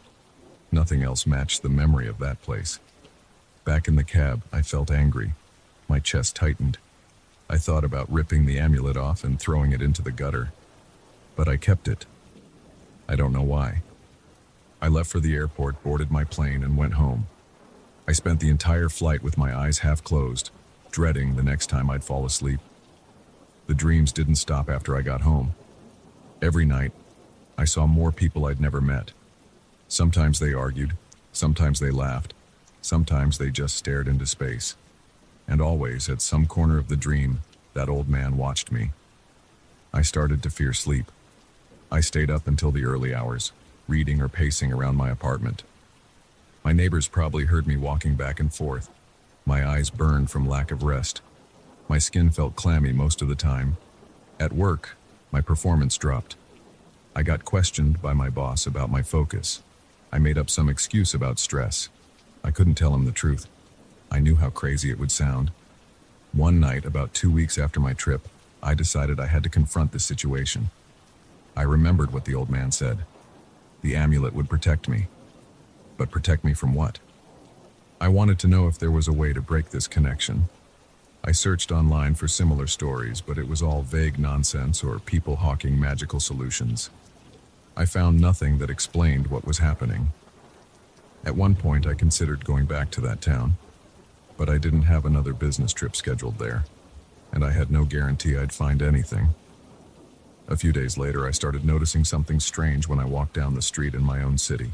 Nothing else matched the memory of that place. Back in the cab, I felt angry. My chest tightened. I thought about ripping the amulet off and throwing it into the gutter, but I kept it. I don't know why. I left for the airport, boarded my plane, and went home. I spent the entire flight with my eyes half closed, dreading the next time I'd fall asleep. The dreams didn't stop after I got home. Every night, I saw more people I'd never met. Sometimes they argued, sometimes they laughed, sometimes they just stared into space. And always, at some corner of the dream, that old man watched me. I started to fear sleep. I stayed up until the early hours, reading or pacing around my apartment. My neighbors probably heard me walking back and forth. My eyes burned from lack of rest. My skin felt clammy most of the time. At work, my performance dropped. I got questioned by my boss about my focus. I made up some excuse about stress. I couldn't tell him the truth. I knew how crazy it would sound. One night, about 2 weeks after my trip, I decided I had to confront this situation. I remembered what the old man said. The amulet would protect me. But protect me from what? I wanted to know if there was a way to break this connection. I searched online for similar stories, but it was all vague nonsense or people hawking magical solutions. I found nothing that explained what was happening. At one point, I considered going back to that town, but I didn't have another business trip scheduled there, and I had no guarantee I'd find anything. A few days later, I started noticing something strange when I walked down the street in my own city.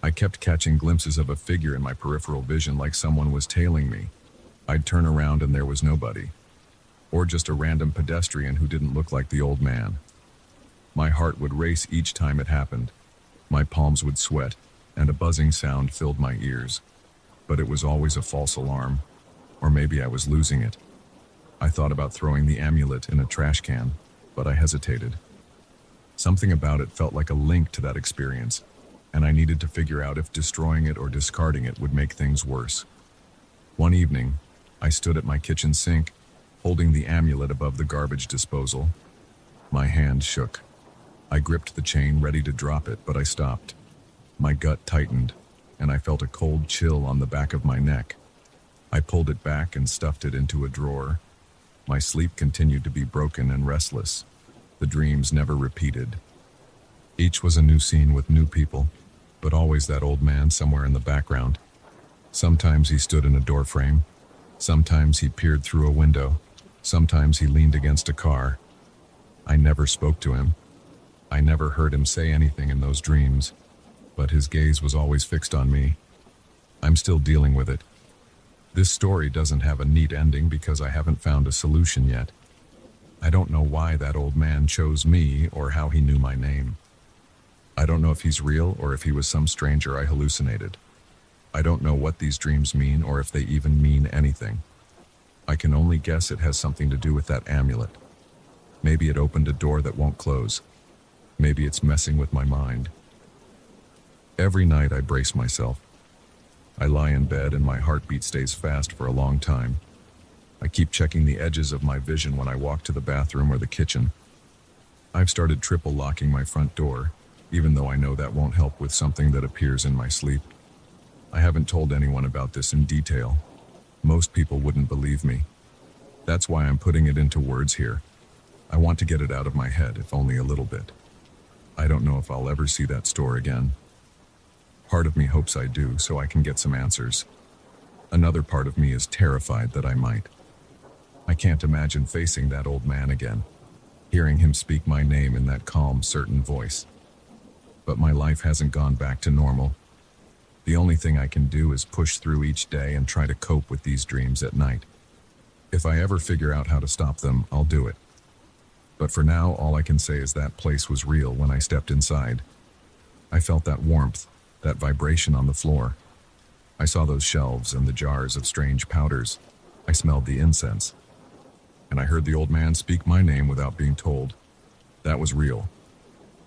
I kept catching glimpses of a figure in my peripheral vision, like someone was tailing me. I'd turn around and there was nobody, or just a random pedestrian who didn't look like the old man. My heart would race each time it happened. My palms would sweat, and a buzzing sound filled my ears. But it was always a false alarm, or maybe I was losing it. I thought about throwing the amulet in a trash can, but I hesitated. Something about it felt like a link to that experience, and I needed to figure out if destroying it or discarding it would make things worse. One evening, I stood at my kitchen sink, holding the amulet above the garbage disposal. My hand shook. I gripped the chain, ready to drop it, but I stopped. My gut tightened, and I felt a cold chill on the back of my neck. I pulled it back and stuffed it into a drawer. My sleep continued to be broken and restless. The dreams never repeated. Each was a new scene with new people, but always that old man somewhere in the background. Sometimes he stood in a doorframe. Sometimes he peered through a window. Sometimes he leaned against a car. I never spoke to him. I never heard him say anything in those dreams, but his gaze was always fixed on me. I'm still dealing with it. This story doesn't have a neat ending because I haven't found a solution yet. I don't know why that old man chose me or how he knew my name. I don't know if he's real or if he was some stranger I hallucinated. I don't know what these dreams mean or if they even mean anything. I can only guess it has something to do with that amulet. Maybe it opened a door that won't close. Maybe it's messing with my mind. Every night I brace myself. I lie in bed and my heartbeat stays fast for a long time. I keep checking the edges of my vision when I walk to the bathroom or the kitchen. I've started triple locking my front door, even though I know that won't help with something that appears in my sleep. I haven't told anyone about this in detail. Most people wouldn't believe me. That's why I'm putting it into words here. I want to get it out of my head, if only a little bit. I don't know if I'll ever see that store again. Part of me hopes I do, so I can get some answers. Another part of me is terrified that I might. I can't imagine facing that old man again, hearing him speak my name in that calm, certain voice. But my life hasn't gone back to normal. The only thing I can do is push through each day and try to cope with these dreams at night. If I ever figure out how to stop them, I'll do it. But for now, all I can say is that place was real when I stepped inside. I felt that warmth, that vibration on the floor. I saw those shelves and the jars of strange powders. I smelled the incense. And I heard the old man speak my name without being told. That was real.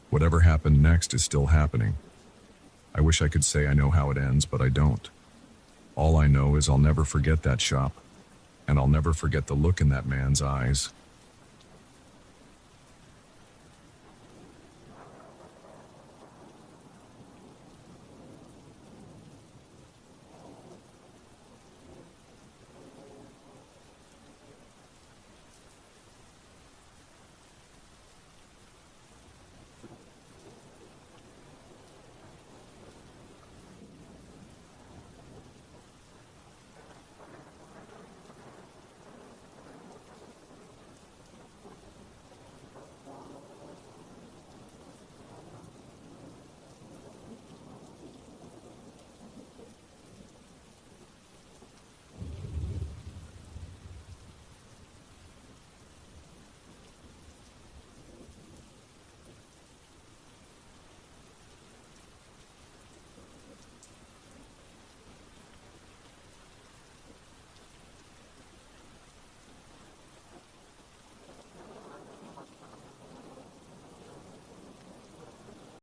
Whatever happened next is still happening. I wish I could say I know how it ends, but I don't. All I know is I'll never forget that shop, and I'll never forget the look in that man's eyes.